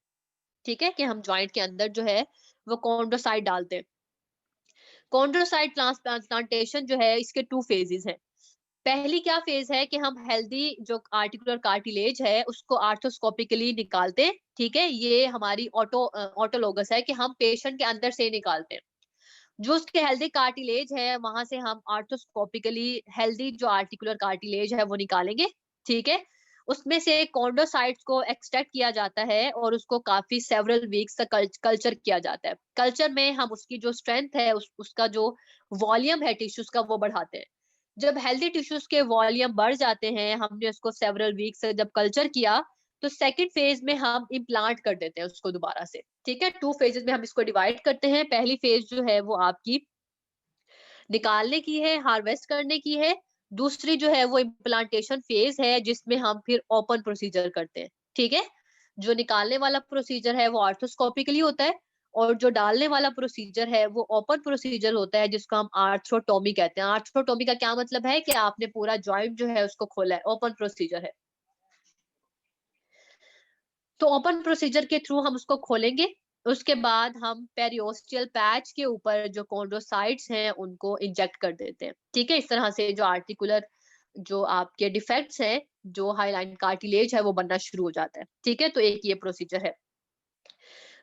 ठीक है, कि हम जॉइंट के अंदर जो है वो कॉन्ड्रोसाइट डालते हैं। कॉन्ड्रोसाइट ट्रांसप्लांटेशन जो है इसके 2 फेजेस हैं। पहली क्या फेज है कि हम हेल्दी जो आर्टिकुलर कार्टिलेज है उसको आर्थोस्कोपिकली निकालते हैं, ठीक है। ये हमारी ऑटोलोगस है कि हम पेशेंट के अंदर से निकालते हैं। जो उसके हेल्दी कार्टिलेज है वहां से हम आर्थोस्कोपिकली हेल्दी जो आर्टिकुलर कार्टिलेज है वो निकालेंगे, ठीक है। उसमें से कॉन्डोसाइट्स को एक्सट्रैक्ट किया जाता है और उसको काफी सेवरल वीक्स तक कल्चर किया जाता है। कल्चर में हम उसकी जो स्ट्रेंथ है उसका जो वॉल्यूम है टिश्यूज का वो बढ़ाते हैं। जब हेल्दी टिश्यूज के वॉल्यूम बढ़ जाते हैं, हमने उसको सेवरल वीक्स से जब कल्चर किया, तो सेकंड फेज में हम इम्प्लांट कर देते हैं उसको दोबारा से, ठीक है। 2 फेजेस में हम इसको डिवाइड करते हैं। पहली फेज जो है वो आपकी निकालने की है, हार्वेस्ट करने की है। दूसरी जो है वो इम्प्लांटेशन फेज है जिसमें हम फिर ओपन प्रोसीजर करते हैं, ठीक है। जो निकालने वाला प्रोसीजर है वो आर्थोस्कोपिकली होता है और जो डालने वाला प्रोसीजर है वो ओपन प्रोसीजर होता है जिसको हम आर्थ्रोटोमी कहते हैं। आर्थ्रोटोमी का क्या मतलब है कि आपने पूरा जॉइंट जो है उसको खोला है, ओपन प्रोसीजर है। तो ओपन प्रोसीजर के थ्रू हम उसको खोलेंगे। उसके बाद हम पेरियोस्टियल पैच के ऊपर जो कॉन्ड्रोसाइट्स हैं उनको इंजेक्ट कर देते हैं, ठीक है। इस तरह से जो आर्टिकुलर जो आपके डिफेक्ट्स हैं, जो हाइलाइन कार्टिलेज है वो बनना शुरू हो जाता है, ठीक है। तो एक ये प्रोसीजर है।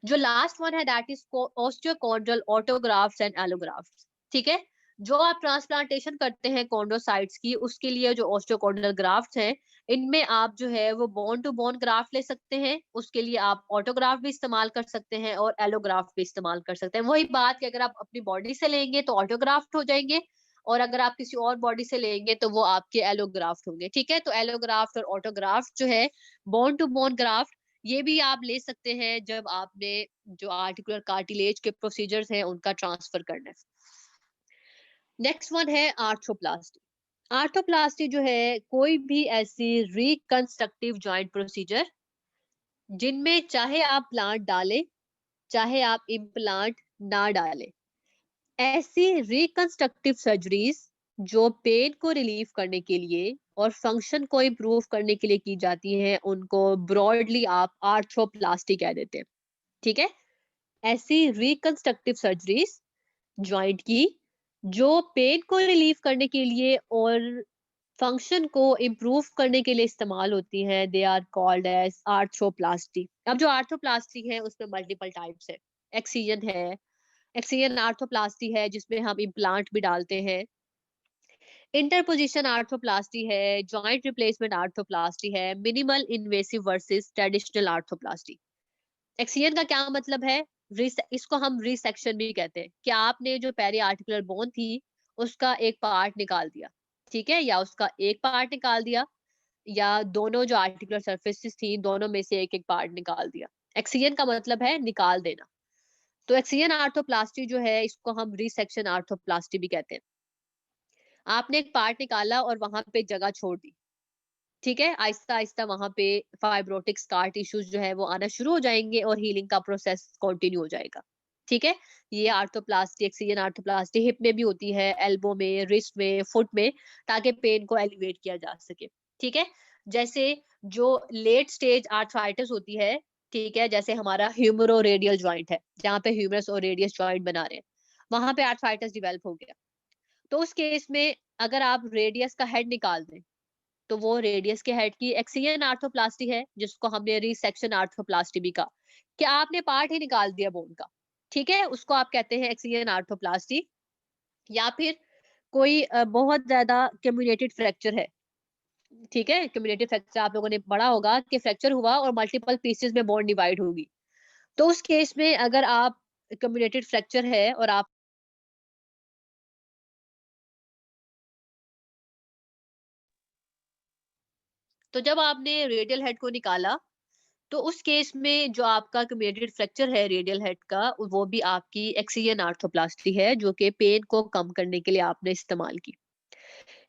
जो लास्ट वन है दैट इज ऑस्टियोकॉन्ड्रल ऑटोग्राफ्ट्स एंड एलोग्राफ्ट्स, ठीक है। जो आप ट्रांसप्लांटेशन करते हैं कॉन्ड्रोसाइट्स की, उसके लिए जो ऑस्टियोकॉन्ड्रल ग्राफ्ट्स हैं इनमें आप जो है वो बोन टू बोन ग्राफ्ट ले सकते हैं। उसके लिए आप ऑटोग्राफ्ट भी इस्तेमाल कर सकते हैं और एलोग्राफ्ट भी इस्तेमाल कर सकते हैं। वही बात कि अगर आप अपनी बॉडी से लेंगे तो ऑटोग्राफ्ट हो जाएंगे और अगर आप किसी और बॉडी से लेंगे तो वो आपके एलोग्राफ्ट होंगे, ठीक है। तो एलोग्राफ्ट और ऑटोग्राफ्ट जो है, बोन टू बोन ग्राफ्ट, ये भी आप ले सकते हैं जब आपने जो आर्टिकुलर कार्टिलेज के प्रोसीजर्स हैं उनका ट्रांसफर करना है। नेक्स्ट वन है आर्थ्रोप्लास्टी। आर्थ्रोप्लास्टी जो है कोई भी ऐसी रिकंस्ट्रक्टिव जॉइंट प्रोसीजर जिनमें चाहे आप प्लांट डालें चाहे आप इम्प्लांट ना डालें, ऐसी रिकंस्ट्रक्टिव सर्जरीज जो पेन को रिलीव करने के लिए और फंक्शन को इम्प्रूव करने के लिए की जाती हैं उनको ब्रॉडली आप आर्थ्रोप्लास्टी कह देते हैं, ठीक है। ऐसी रिकंस्ट्रक्टिव सर्जरीज जॉइंट की जो पेन को रिलीव करने के लिए और फंक्शन को इम्प्रूव करने के लिए इस्तेमाल होती हैं, they are called as arthroplasty. अब जो आर्थ्रोप्लास्टी है उसमें मल्टीपल टाइप्स है। एक्सियन है, एक्सियन आर्थ्रोप्लास्टी है जिसमें हम इम्प्लांट भी डालते हैं। इंटरपोजिशन आर्थ्रोप्लास्टी है, जॉइंट रिप्लेसमेंट आर्थ्रोप्लास्टी है, minimal invasive versus traditional arthroplasty. Excision का क्या मतलब है, इसको हम रिसेक्शन भी कहते हैं कि आपने जो पेरी आर्टिकुलर बोन थी उसका एक पार्ट निकाल दिया, ठीक है, या उसका एक पार्ट निकाल दिया या दोनों जो आर्टिकुलर सर्फेसिस थी दोनों में से एक एक पार्ट निकाल दिया। एक्सियन का मतलब है निकाल देना। तो एक्सियन आर्थ्रोप्लास्टी जो है इसको हम रिसेक्शन आर्थ्रोप्लास्टी भी कहते हैं। आपने एक पार्ट निकाला और वहां पे जगह छोड़ दी, ठीक है, आहिस्ता आहिस्ता वहां पे फाइब्रोटिक स्कार टिश्यूज जो है वो आना शुरू हो जाएंगे और हीलिंग का प्रोसेस कंटिन्यू हो जाएगा। ठीक है, ये आर्थोप्लास्टी, एक्सियल आर्थोप्लास्टी हिप में भी होती है, एल्बो में, रिस्ट में, फुट में, ताकि पेन को एलिवेट किया जा सके। ठीक है, जैसे जो लेट स्टेज आर्थराइटिस होती है, ठीक है, जैसे हमारा ह्यूमरो रेडियल जॉइंट है, जहाँ पे ह्यूमरस और रेडियस जॉइंट बना रहे हैं, वहां पे आर्थराइटिस डेवलप हो गया, तो उस केस में अगर आप रेडियस का हेड निकाल दें, तो वो रेडियस के हेड की एक्सियल आर्थोप्लास्टी है, जिसको हमने रिसेक्शन आर्थोप्लास्टी भी कहा, कि आपने पार्ट ही निकाल दिया बोन का। ठीक है, उसको आप कहते हैं एक्सियल आर्थोप्लास्टी। या फिर कोई बहुत ज्यादा कम्युनेटेड फ्रैक्चर है। ठीक है, कम्युनेटेड फ्रैक्चर आप लोगों ने पढ़ा होगा कि फ्रैक्चर हुआ और मल्टीपल पीसेस में बोन डिवाइड होगी। तो उस केस में अगर आप कम्युनेटेड फ्रैक्चर है और आप तो जब आपने रेडियल हेड को निकाला, तो उस केस में जो आपका कम्युनेटेड फ्रैक्चर है रेडियल हेड का, वो भी आपकी एक्सियल आर्थोप्लास्टी है, जो कि पेन को कम करने के लिए आपने इस्तेमाल की।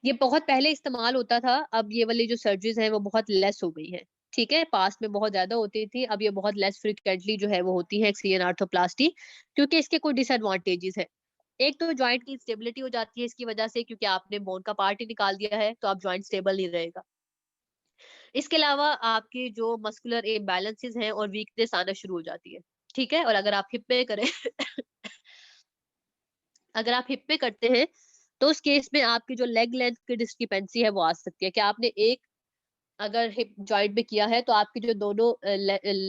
ये बहुत पहले इस्तेमाल होता था, अब ये वाली जो सर्जरीज हैं वो बहुत लेस हो गई हैं। ठीक है, पास्ट में बहुत ज्यादा होती थी, अब ये बहुत लेस फ्रिक्वेंटली जो है वो होती है एक्सियल आर्थोप्लास्टी, क्योंकि इसके कुछ डिसएडवांटेजेस है। एक तो जॉइंट की स्टेबिलिटी हो जाती है इसकी वजह से, क्योंकि आपने बोन का पार्ट ही निकाल दिया है, तो आप जॉइंट स्टेबल नहीं रहेगा। इसके अलावा आपके जो मस्कुलर इम्बैलेंसेस हैं और वीकनेस आना शुरू हो जाती है। ठीक है, और अगर आप हिप पे करें अगर आप हिप पे करते हैं, तो उस केस में आपकी जो लेग लेंथ की डिस्क्रिपेंसी है वो आ सकती है, कि आपने एक अगर हिप जॉइंट में किया है, तो आपकी जो दोनों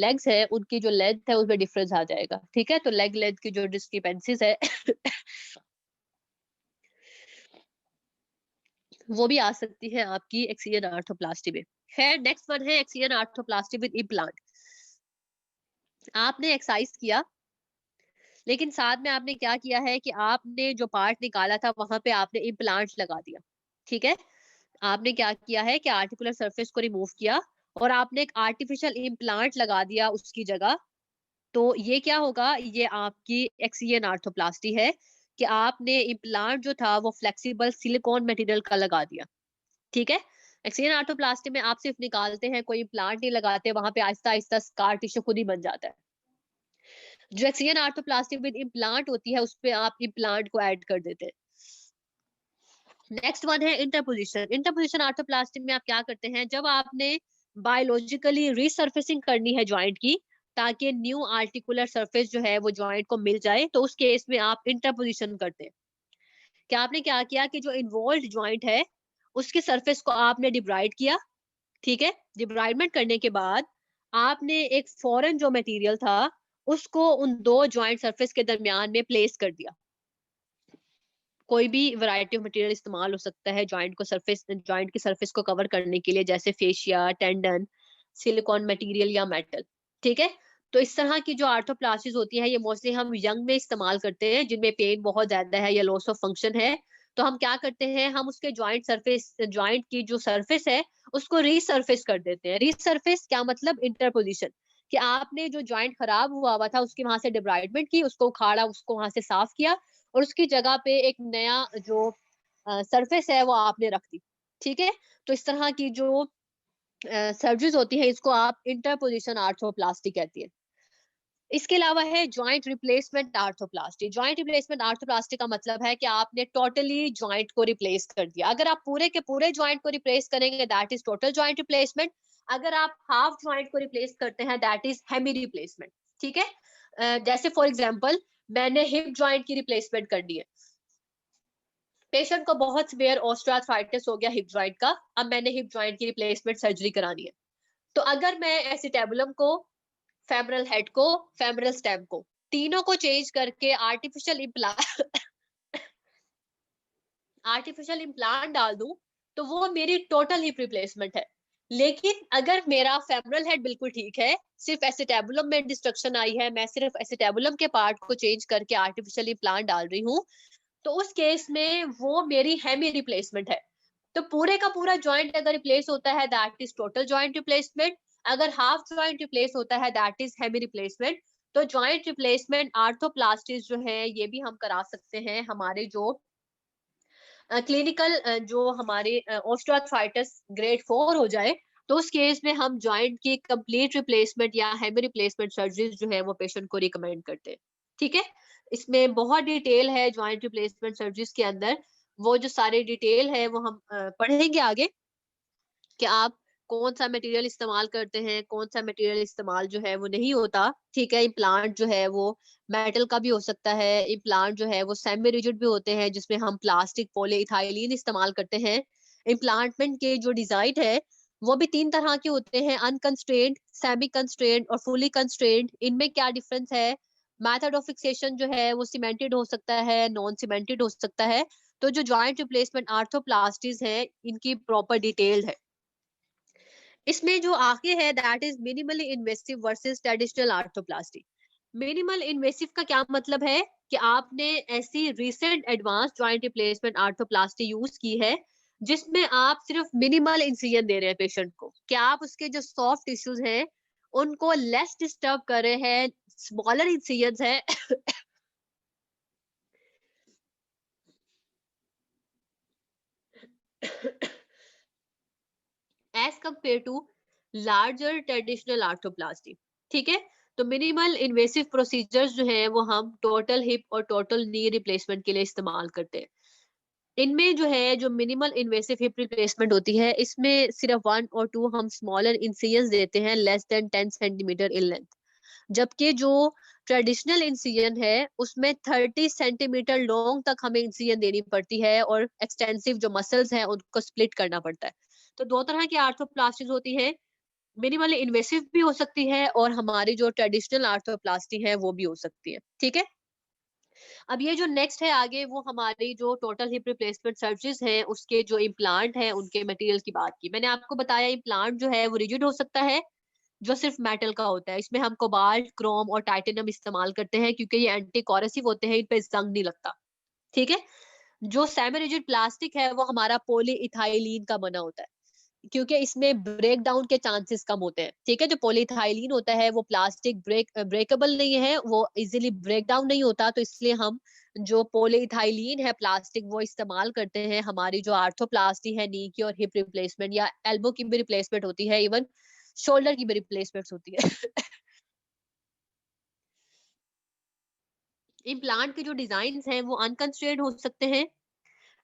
लेग्स है उनकी जो लेंथ है उसमें डिफरेंस आ जाएगा। ठीक है, तो लेग लेंथ की जो डिस्क्रिपेंसीज है वो भी आ सकती है आपकी एक्सियल आर्थोप्लास्टी में। खैर, नेक्स्ट वन है एक्सियल आर्थोप्लास्टी विद इम्प्लांट। आपने एक्सरसाइज किया, लेकिन साथ में आपने क्या किया है कि आपने जो पार्ट निकाला था वहां पे आपने इम्प्लांट लगा दिया। ठीक है, आपने क्या किया है कि आर्टिकुलर सरफेस को रिमूव किया और आपने एक आर्टिफिशियल इम्प्लांट लगा दिया उसकी जगह। तो ये क्या होगा, ये आपकी एक्सियल आर्थोप्लास्टी है, कि आपने इम्प्लांट जो था वो फ्लेक्सिबल सिलिकॉन मटेरियल का लगा दिया। ठीक है, एक्सियल आर्थोप्लास्टी में आप सिर्फ निकालते हैं, कोई इम्प्लांट नहीं लगाते, वहां पे आहिस्ता आहिस्ता स्कार टिश्यू खुद ही बन जाता है। जो एक्सियल आर्थोप्लास्टी विद इम्प्लांट होती है, उस पे आप इम्प्लांट को ऐड कर देते हैं। नेक्स्ट वन है इंटरपोजिशन। इंटरपोजिशन आर्थोप्लास्टी में आप क्या करते हैं, जब आपने बायोलॉजिकली रीसर्फेसिंग करनी है जॉइंट की, ताकि न्यू आर्टिकुलर सरफेस जो है वो जॉइंट को मिल जाए, तो उस केस में आप इंटरपोजिशन करते हैं। क्या आपने क्या किया कि जो इन्वॉल्व जॉइंट है उसके सरफेस को आपने डिब्राइड किया। ठीक है, डिब्राइडमेंट करने के बाद आपने एक फॉरेन जो मटेरियल था उसको उन दो जॉइंट सरफेस के दरमियान में प्लेस कर दिया। कोई भी वैरायटी ऑफ मटेरियल इस्तेमाल हो सकता है जॉइंट को सरफेस, जॉइंट की सरफेस को कवर करने के लिए, जैसे फेशिया, टेंडन, सिलिकॉन मटेरियल या मेटल। ठीक है, तो इस तरह की जो आर्थोप्लास्टीज होती है ये मोस्टली हम यंग में इस्तेमाल करते हैं, जिनमें पेन बहुत ज्यादा है या लॉस ऑफ फंक्शन है। तो हम क्या करते हैं, हम उसके जॉइंट सरफेस, जॉइंट की जो सरफेस है उसको रीसरफेस कर देते हैं। रीसरफेस क्या मतलब, इंटरपोजिशन, कि आपने जो जॉइंट खराब हुआ हुआ था उसकी वहां से डिब्राइडमेंट की, उसको उखाड़ा, उसको वहां से साफ किया और उसकी जगह पे एक नया जो सरफेस है वो आपने रख दी। ठीक है, तो इस तरह की जो सर्जरीज होती है इसको आप इंटरपोजिशन आर्थोप्लास्टी कहती है। इसके अलावा है joint replacement arthroplasty. Joint replacement arthroplasty का मतलब है कि आपने टोटली जॉइंट को रिप्लेस कर दिया। अगर आप पूरे के पूरे जॉइंट को रिप्लेस करेंगे that is total joint replacement. अगर आप हाफ जॉइंट को रिप्लेस करते हैं दैट इज हेमी रिप्लेसमेंट। ठीक है, जैसे फॉर एग्जांपल मैंने हिप जॉइंट की रिप्लेसमेंट करनी है, पेशेंट को बहुत सिवियर ऑस्टियोआर्थराइटिस हो गया हिप जॉइंट का, अब मैंने हिप जॉइंट की रिप्लेसमेंट सर्जरी करानी है। तो अगर मैं एसिटेबुलम को, फेमरल हेड को, फेमरल स्टेम को, तीनों को चेंज करके आर्टिफिशियल इम्प्लांट डाल दूं, तो वो मेरी टोटल हिप रिप्लेसमेंट है। लेकिन अगर मेरा फेमरल हेड बिल्कुल ठीक है, सिर्फ एसिटेबुलम में डिस्ट्रक्शन आई है, मैं सिर्फ एसिटेबुलम के पार्ट को चेंज करके आर्टिफिशियल इम्प्लांट डाल रही हूँ, तो उस केस में वो मेरी हेमी रिप्लेसमेंट है। तो पूरे का पूरा जॉइंट अगर रिप्लेस होता है that is total joint replacement, अगर हाफ जॉइंट रिप्लेस होता है दैट इज हेमी रिप्लेसमेंट। तो जॉइंट रिप्लेसमेंट आर्थोप्लास्टीज जो है ये भी हम करा सकते हैं हमारे जो क्लिनिकल जो हमारे ऑस्टियोआर्थराइटिस ग्रेड 4 हो जाए, तो उस केस में हम जॉइंट की कंप्लीट रिप्लेसमेंट या हेमी रिप्लेसमेंट सर्जरीज जो है वो पेशेंट को रिकमेंड करते हैं। ठीक है, इसमें बहुत डिटेल है जॉइंट रिप्लेसमेंट सर्जरीज के अंदर। वो जो सारे डिटेल है वो हम पढ़ेंगे आगे कि आप कौन सा मटेरियल इस्तेमाल करते हैं, कौन सा मटेरियल इस्तेमाल जो है वो नहीं होता। ठीक है, इम्प्लांट जो है वो मेटल का भी हो सकता है, इम्प्लांट जो है वो सेमी रिजिड भी होते हैं जिसमें हम प्लास्टिक पॉलीइथाइलीन इस्तेमाल करते हैं। इम्प्लांटमेंट के जो डिजाइन है वो भी 3 तरह के होते हैं, अनकंस्ट्रेंड, सेमी कंस्ट्रेंड और फुली कंस्ट्रेंड। इनमें क्या डिफरेंस है? मेथड ऑफ फिक्सेशन जो है वो सीमेंटेड हो सकता है, नॉन सीमेंटेड हो सकता है। तो जो जॉइंट रिप्लेसमेंट आर्थोप्लास्टीज है इनकी प्रॉपर डिटेल्ड है। इसमें जो आगे है that is minimally invasive versus traditional arthroplasty. Minimal invasive का क्या मतलब है कि आपने ऐसी recent advance joint replacement arthroplasty use की है जिसमें आप सिर्फ मिनिमल इंसिजन दे रहे हैं पेशेंट को, कि आप उसके जो सॉफ्ट टिश्यूज हैं उनको लेस डिस्टर्ब कर रहे हैं, स्मॉलर इंसिजन है। As compare to larger traditional arthroplasty. ठीक है, तो मिनिमल इन्वेसिव प्रोसीजर्स जो है वो हम टोटल हिप और टोटल नी रिप्लेसमेंट के लिए इस्तेमाल करते हैं। इनमें जो है जो मिनिमल इन्वेसिव हिप रिप्लेसमेंट होती है इसमें सिर्फ 1 और 2 हम स्मॉलर इंसिजन देते हैं less than 10 centimetre in length, जबकि जो ट्रेडिशनल इंसिजन है उसमें 30 सेंटीमीटर लॉन्ग तक हमें इंसिजन देनी पड़ती है और एक्सटेंसिव जो मसल्स हैं उनको स्प्लिट करना पड़ता है। तो 2 तरह की आर्थोप्लास्टीज होती है, मिनिमली इन्वेसिव भी हो सकती है और हमारी जो ट्रेडिशनल आर्थोप्लास्टी है वो भी हो सकती है। ठीक है, अब ये जो नेक्स्ट है आगे वो हमारी जो टोटल हिप रिप्लेसमेंट सर्जरीज हैं उसके जो इम्प्लांट है उनके मटेरियल की बात की। मैंने आपको बताया इम्प्लांट जो है वो रिजिड हो सकता है जो सिर्फ मेटल का होता है। इसमें हम कोबाल्ट, क्रोम और टाइटेनियम इस्तेमाल करते हैं क्योंकि ये एंटी कोरेसिव होते हैं, इन पे जंग नहीं लगता। ठीक है, जो सेमी रिजिड प्लास्टिक है वो हमारा पॉलीइथाइलीन का बना होता है क्योंकि इसमें ब्रेक डाउन के चांसेस कम होते हैं। ठीक है, जो पॉलीइथाइलीन होता है वो प्लास्टिक ब्रेकेबल नहीं है, वो इजीली ब्रेक डाउन नहीं होता, तो इसलिए हम जो पॉलीइथाइलीन है प्लास्टिक वो इस्तेमाल करते हैं। हमारी जो आर्थोप्लास्टी है, नी की और हिप रिप्लेसमेंट या एल्बो की भी रिप्लेसमेंट होती है, इवन शोल्डर की भी रिप्लेसमेंट होती है। इम्प्लांट के जो डिजाइन हैं वो अनकंस्ट्रेंड हो सकते हैं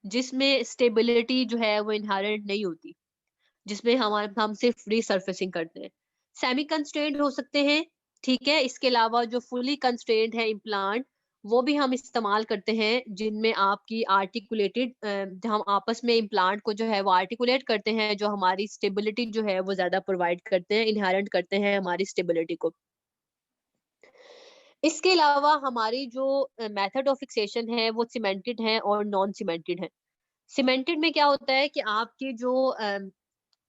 जिसमें स्टेबिलिटी जो है वो इनहेरेंट नहीं होती, जिसमें हम सिर्फ फ्री सरफेसिंग करते हैं। सेमी कंस्ट्रेंट हो सकते हैं। ठीक है, इसके अलावा जो फुली कंस्ट्रेंट है इम्प्लांट वो भी हम इस्तेमाल करते हैं जिनमें आपकी आर्टिकुलेटेड हम आपस में इम्प्लांट को जो है वो आर्टिकुलेट करते हैं, जो हमारी स्टेबिलिटी जो है वो ज्यादा प्रोवाइड करते हैं, इनहेरेंट करते हैं हमारी स्टेबिलिटी को। इसके अलावा हमारी जो मेथड ऑफ फिक्सेशन है वो सीमेंटेड है और नॉन सीमेंटेड है। सीमेंटेड में क्या होता है कि आपकी जो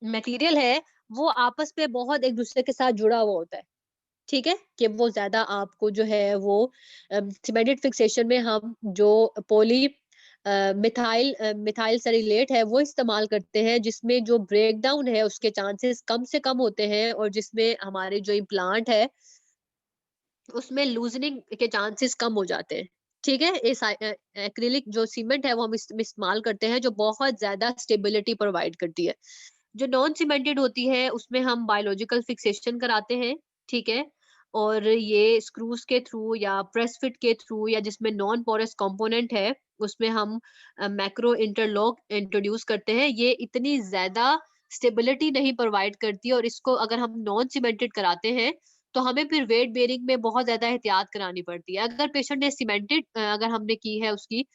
मटेरियल है वो आपस में बहुत एक दूसरे के साथ जुड़ा हुआ होता है। ठीक है, कि वो ज्यादा आपको जो है वो सीमेंटेड फिक्सेशन में हम जो पॉली मिथाइल सेरिलेट है वो इस्तेमाल करते हैं जिसमें जो ब्रेक डाउन है उसके चांसेस कम से कम होते हैं और जिसमें हमारे जो इम्प्लांट है उसमें लूजनिंग के चांसेस कम हो जाते हैं। ठीक है, इस एक्रिलिक जो सीमेंट है वो हम इस्तेमाल करते हैं जो बहुत ज्यादा स्टेबिलिटी प्रोवाइड करती है। जो नॉन सीमेंटेड होती है उसमें हम बायोलॉजिकल फिक्सेशन कराते हैं। ठीक है, और ये स्क्रूज के थ्रू या प्रेस फिट के थ्रू या जिसमें नॉन पोरस कंपोनेंट है उसमें हम मैक्रो इंटरलॉक इंट्रोड्यूस करते हैं। ये इतनी ज्यादा स्टेबिलिटी नहीं प्रोवाइड करती और इसको अगर हम नॉन सीमेंटेड कराते हैं तो हमें फिर वेट बेयरिंग में बहुत ज्यादा एहतियात करानी पड़ती है। अगर पेशेंट ने सीमेंटेड अगर हमने की है उसकी,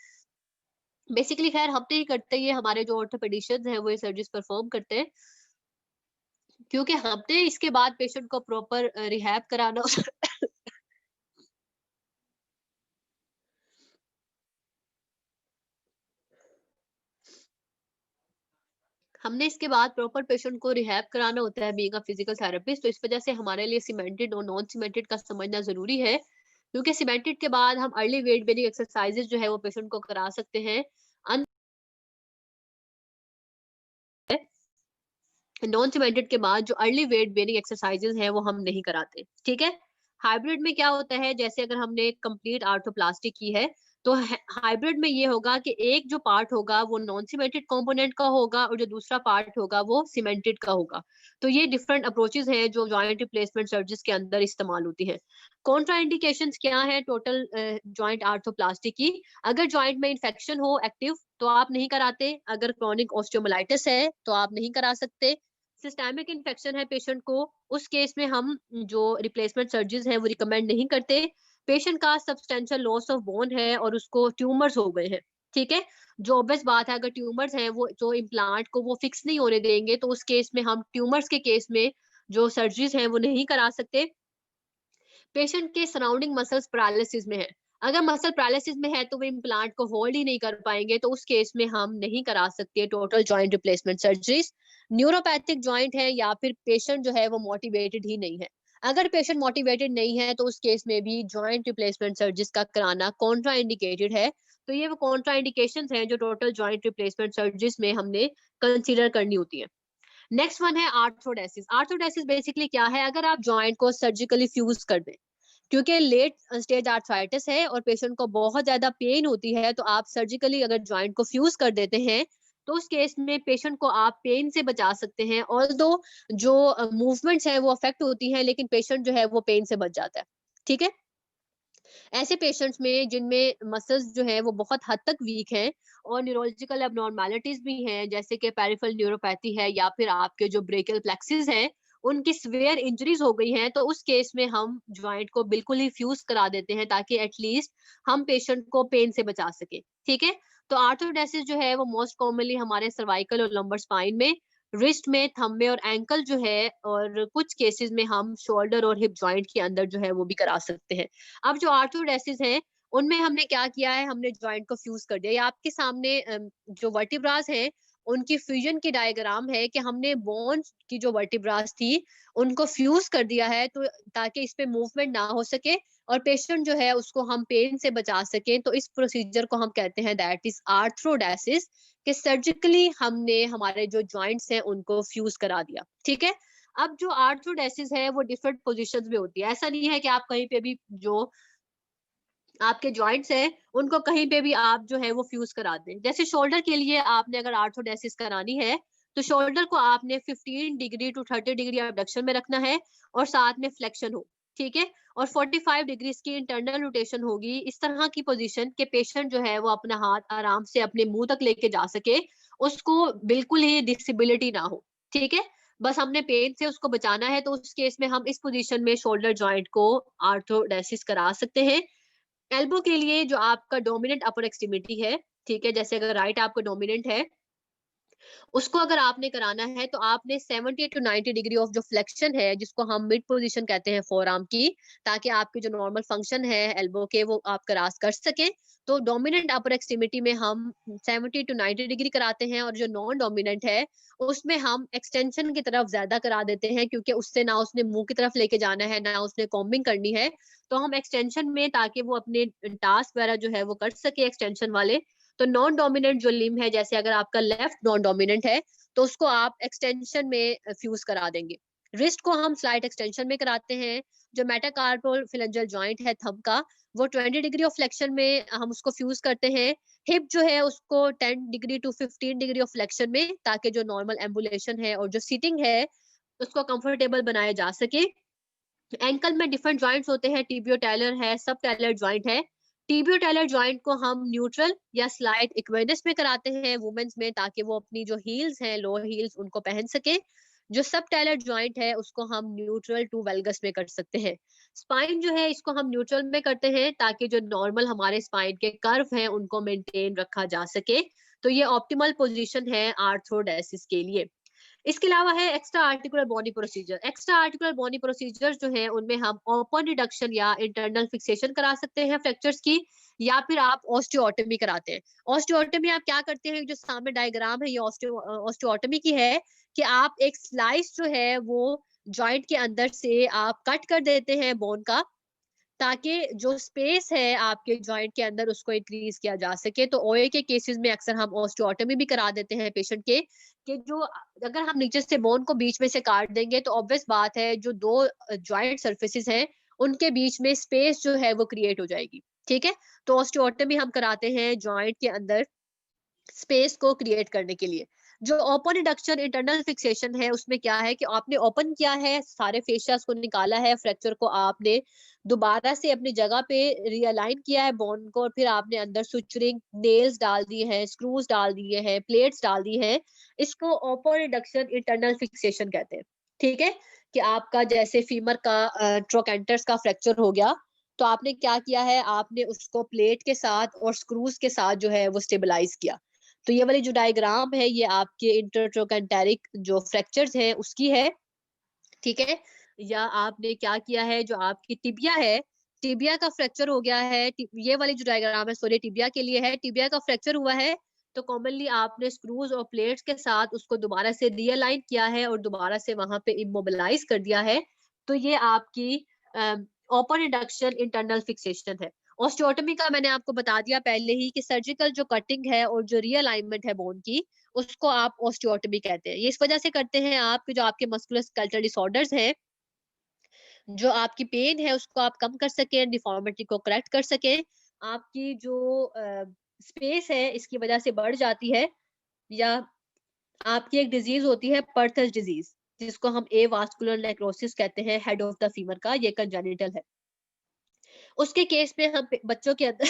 बेसिकली खैर हम नहीं करते, ये हमारे जो ऑर्थोपेडिशियंस हैं वो ये सर्जरीज परफॉर्म करते हैं क्योंकि हमने इसके बाद पेशेंट को प्रॉपर रिहैब कराना हमने इसके बाद प्रॉपर पेशेंट को रिहैब कराना होता है बीइंग अ फिजिकल थेरेपिस्ट। तो इस वजह से हमारे लिए सीमेंटेड और नॉन सीमेंटेड का समझना जरूरी है क्योंकि सीमेंटेड के बाद हम अर्ली वेट बेरिंग एक्सरसाइजेज जो है वो पेशेंट को करा सकते हैं, नॉन सीमेंटेड के बाद जो अर्ली वेट बेरिंग एक्सरसाइजेज है वो हम नहीं कराते। ठीक है, हाइब्रिड में क्या होता है, जैसे अगर हमने कंप्लीट आर्थोप्लास्टी की है तो हाइब्रिड में ये होगा कि एक जो पार्ट होगा वो नॉन सीमेंटेड कंपोनेंट का होगा और जो दूसरा पार्ट होगा वो सीमेंटेड का होगा। तो ये डिफरेंट अप्रोचेस हैं जो जॉइंट रिप्लेसमेंट सर्जरीज के अंदर इस्तेमाल होती हैं। कॉन्ट्राइंडिकेशंस क्या है टोटल जॉइंट आर्थ्रोप्लास्टी की? अगर जॉइंट में इन्फेक्शन हो एक्टिव तो आप नहीं कराते, अगर क्रॉनिक ऑस्टियोमाइलाइटिस है तो आप नहीं करा सकते, सिस्टेमिक इन्फेक्शन है पेशेंट को, उस केस में हम जो रिप्लेसमेंट सर्जरीज हैं वो रिकमेंड नहीं करते। पेशेंट का सब्सटेंशियल लॉस ऑफ बोन है और उसको ट्यूमर्स हो गए हैं, ठीक है, जो ऑब्वियस बात है अगर ट्यूमर्स हैं वो जो इम्प्लांट को वो फिक्स नहीं होने देंगे तो उस केस में हम ट्यूमर्स के केस में जो सर्जरीज हैं वो नहीं करा सकते। पेशेंट के सराउंडिंग मसल्स पैरालिसिस में है, अगर मसल पैरालिसिस में है तो वो इम्प्लांट को होल्ड ही नहीं कर पाएंगे, तो उस केस में हम नहीं करा सकते total joint replacement surgeries. Neuropathic joint है या फिर पेशेंट जो है वो मोटिवेटेड ही नहीं है, अगर पेशेंट मोटिवेटेड नहीं है तो उस केस में भी जॉइंट रिप्लेसमेंट सर्जरीज का कराना कॉन्ट्रा इंडिकेटेड है। तो ये वो कॉन्ट्रा इंडिकेशंस हैं जो टोटल जॉइंट रिप्लेसमेंट सर्जरीज में हमने कंसीडर करनी होती है। नेक्स्ट वन है आर्थ्रोडेसिस। आर्थ्रोडेसिस बेसिकली क्या है? अगर आप जॉइंट को सर्जिकली फ्यूज कर दें, क्योंकि लेट स्टेज आर्थराइटिस है और पेशेंट को बहुत ज्यादा पेन होती है, तो आप सर्जिकली अगर जॉइंट को फ्यूज कर देते हैं तो उस केस में पेशेंट को आप पेन से बचा सकते हैं। ऑल्दो जो मूवमेंट्स है वो अफेक्ट होती हैं लेकिन पेशेंट जो है वो पेन से बच जाता है, ठीक है। ऐसे पेशेंट्स में जिनमें मसल्स जो है वो बहुत हद तक वीक हैं और न्यूरोलॉजिकल एबनॉर्मेलिटीज भी हैं, जैसे कि पेरिफेरल न्यूरोपैथी है या फिर आपके जो ब्रेकियल प्लेक्सिस है उनकी स्वेयर इंजरीज हो गई हैं, तो उस केस में हम जॉइंट को बिल्कुल ही फ्यूज करा देते हैं ताकि एटलीस्ट हम पेशेंट को पेन से बचा सके, ठीक है। तो आर्थ्रोडेसिस जो है वो मोस्ट कॉमनली हमारे सर्वाइकल और लंबर स्पाइन में, रिस्ट में, थंब में और एंकल जो है, और कुछ केसेस में हम शोल्डर और हिप जॉइंट के अंदर जो है वो भी करा सकते हैं। अब जो आर्थ्रोडेसिस है उनमें हमने क्या किया है, हमने जॉइंट को फ्यूज कर दिया। ये आपके सामने जो वर्टिब्रास है उनकी फ्यूजन की डायग्राम है कि हमने बोन की जो वर्टिब्रास थी उनको फ्यूज कर दिया है, तो ताकि इस पे मूवमेंट ना हो सके और पेशेंट जो है उसको हम पेन से बचा सके। तो इस प्रोसीजर को हम कहते हैं दैट इज आर्थ्रोडेसिस, कि सर्जिकली हमने हमारे जो जॉइंट्स हैं उनको फ्यूज करा दिया, ठीक है। अब जो आर्थ्रोडेसिस है वो डिफरेंट पोजीशंस में होती है, ऐसा नहीं है कि आप कहीं पे भी जो आपके जॉइंट्स हैं उनको कहीं पे भी आप जो है वो फ्यूज करा दें। जैसे शोल्डर के लिए आपने अगर आर्थ्रोडेसिस करानी है तो शोल्डर को आपने 15 डिग्री टू 30 डिग्री एबडक्शन में रखना है और साथ में फ्लेक्शन हो, ठीक है, और 45 डिग्री की इंटरनल रोटेशन होगी। इस तरह की पोजीशन के पेशेंट जो है वो अपना हाथ आराम से अपने मुंह तक लेके जा सके, उसको बिल्कुल ही डिसेबिलिटी ना हो, ठीक है, बस हमने पेन से उसको बचाना है। तो उस केस में हम इस पोजीशन में शोल्डर जॉइंट को आर्थ्रोडेसिस करा सकते हैं। एल्बो के लिए जो आपका डोमिनेंट अपर एक्सट्रीमिटी है, ठीक है, जैसे अगर राइट आपका डोमिनेंट है उसको अगर आपने कराना है तो आपने 70 टू 90 डिग्री ऑफ जो फ्लेक्शन है जिसको हम मिड पोजीशन कहते हैं फोर आर्म की, ताकि आपके जो नॉर्मल फंक्शन है एल्बो के वो आप क्रॉस कर सके। तो डोमिनेंट अपर एक्सट्रीमिटी में हम 70 टू 90 डिग्री कराते हैं और जो नॉन डोमिनेंट है उसमें हम एक्सटेंशन की तरफ ज्यादा करा देते हैं, क्योंकि उससे ना उसने मुंह की तरफ लेके जाना है ना उसने कॉम्बिंग करनी है, तो हम एक्सटेंशन में ताकि वो अपने टास्क वगैरह जो है वो कर सके एक्सटेंशन वाले। तो नॉन डोमिनेंट जो लिम्ब है, जैसे अगर आपका लेफ्ट नॉन डोमिनेंट है तो उसको आप एक्सटेंशन में फ्यूज करा देंगे। रिस्ट को हम स्लाइट एक्सटेंशन में कराते हैं। जो मेटाकार्पल फिलेंजल जॉइंट है थंब का, वो 20 डिग्री ऑफ फ्लेक्शन में हम उसको फ्यूज करते हैं। हिप जो है उसको 10 degree to 15 degree of flexion में, ताकि जो नॉर्मल एम्बुलेशन है और जो सीटिंग है उसको कंफर्टेबल बनाया जा सके। एंकल में डिफरेंट जॉइंट्स होते हैं, टिबियोटैलर है, सब टैलर जॉइंट है। टिबियोटैलर जॉइंट को हम न्यूट्रल या स्लाइड इक्वेनस में कराते हैं वुमेन्स में, ताकि वो अपनी जो हील्स हैं लोअर हील्स उनको पहन सके। जो सब टैलर जॉइंट है उसको हम न्यूट्रल टू वेल्गस में कर सकते हैं। स्पाइन जो है इसको हम न्यूट्रल में करते हैं ताकि जो नॉर्मल हमारे स्पाइन के कर्व हैं उनको मेंटेन रखा जा सके। तो ये ऑप्टिमल पोजीशन है आर्थ्रोडेसिस के लिए। इसके अलावा है extra articular body procedure. Extra articular body procedure जो है उनमें हम ओपन रिडक्शन या इंटरनल फिक्सेशन करा सकते हैं फ्रैक्चर्स की, या फिर आप ऑस्टियोटमी कराते हैं। ऑस्टियोटमी आप क्या करते हैं, जो सामने डायग्राम है ये ऑस्टियोटमी की है, कि आप एक स्लाइस जो है वो जॉइंट के अंदर से आप कट कर देते हैं बोन का, ताकि जो स्पेस है आपके जॉइंट के अंदर उसको इंक्रीज किया जा सके। तो ओए के केसेस में अक्सर हम ऑस्टियोटमी भी करा देते हैं पेशेंट के, कि जो अगर हम नीचे से बोन को बीच में से काट देंगे तो ऑब्वियस बात है जो दो जॉइंट सर्फेसिस हैं उनके बीच में स्पेस जो है वो क्रिएट हो जाएगी, ठीक है। तो ऑस्टियोटॉमी हम कराते हैं जॉइंट के अंदर स्पेस को क्रिएट करने के लिए। जो ओपन इंडक्शन इंटरनल फिक्सेशन है उसमें क्या है कि आपने ओपन किया है, सारे फेशियास को निकाला है, फ्रैक्चर को आपने दोबारा से अपनी जगह पे रियलाइन किया है बोन को, और फिर आपने अंदर सुचरिंग नेल्स डाल दिए हैं, स्क्रूज डाल दिए हैं, प्लेट्स डाल दी है। इसको ओपन इंडक्शन इंटरनल फिक्सेशन कहते हैं। ठीक है, कि आपका जैसे फीमर का ट्रोकेंटर्स का फ्रैक्चर हो गया, तो आपने क्या किया है, आपने उसको प्लेट के साथ और स्क्रूज के साथ जो है वो स्टेबलाइज किया। तो ये वाली जो डायग्राम है ये आपके इंटरट्रोकेंटेरिक जो फ्रैक्चर्स हैं उसकी है। ठीक है, या आपने क्या किया है, जो आपकी टिबिया है, टिबिया का फ्रैक्चर हो गया है। ये वाली जो डायग्राम है सॉरी टिबिया के लिए है, टिबिया का फ्रैक्चर हुआ है तो कॉमनली आपने स्क्रूज और प्लेट्स के साथ उसको दोबारा से रियलाइन किया है और दोबारा से वहां पे इमोबिलाइज कर दिया है। तो ये आपकी ओपन इंडक्शन इंटरनल फिक्सेशन है। ऑस्टियोटॉमी का मैंने आपको बता दिया पहले ही कि सर्जिकल जो कटिंग है और जो रीअलाइनमेंट है बोन की, उसको आप ऑस्टियोटॉमी कहते हैं। ये इस वजह से करते हैं आप जो आपके मस्कुलोस्केलेटल डिसऑर्डर्स हैं, जो आपकी पेन है उसको आप कम कर सकें, डिफॉर्मिटी को करेक्ट कर सकें। आपकी जो स्पेस है इसकी वजह से बढ़ जाती है, या आपकी एक डिजीज होती है पर्थस डिजीज, जिसको हम ए वास्कुलर नेक्रोसिस कहते हैं, हेड ऑफ द फीमर का, ये कंजेनिटल है। उसके केस में हम बच्चों के अंदर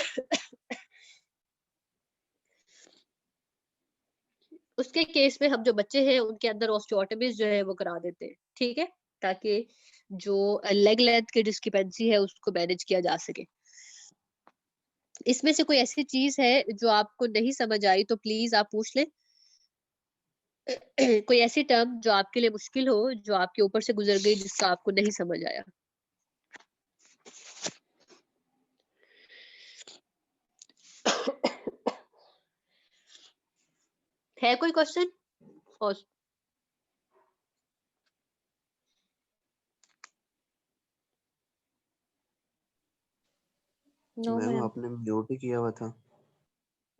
उसके केस में हम जो बच्चे हैं उनके अंदर ऑस्टियोटॉमीज जो है वो करा देते हैं। ठीक है, ताकि जो लेग लेंथ की डिस्क्रिपेंसी है उसको मैनेज किया जा सके। इसमें से कोई ऐसी चीज है जो आपको नहीं समझ आई तो प्लीज आप पूछ लें। कोई ऐसी टर्म जो आपके लिए मुश्किल हो, जो आपके ऊपर से गुजर गई, जिसका आपको नहीं समझ आया। है कोई क्वेश्चन? No ma'am ma'am. आपने म्यूट ही किया हुआ था।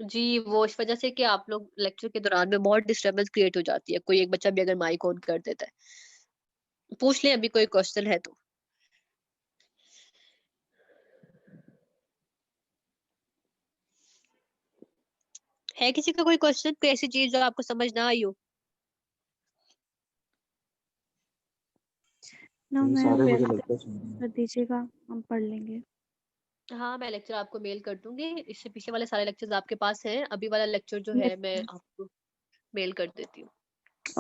जी, वो इस वजह से कि आप लोग लेक्चर के दौरान में बहुत डिस्टरबेंस क्रिएट हो जाती है, कोई एक बच्चा भी अगर माइक ऑन कर देता है। पूछ लें अभी कोई क्वेश्चन है तो। है किसी का कोई क्वेश्चन, कोई ऐसी चीज जो आपको समझ ना आई हो? नो ये मैम, सारे मुझे मेरे लगता है समझ कर दीजिएगा, हम पढ़ लेंगे। हाँ, मैं लेक्चर आपको मेल कर दूंगी। इससे पीछे वाले सारे लेक्चर्स आपके पास हैं, अभी वाला लेक्चर जो है मैं आपको मेल कर देती हूँ।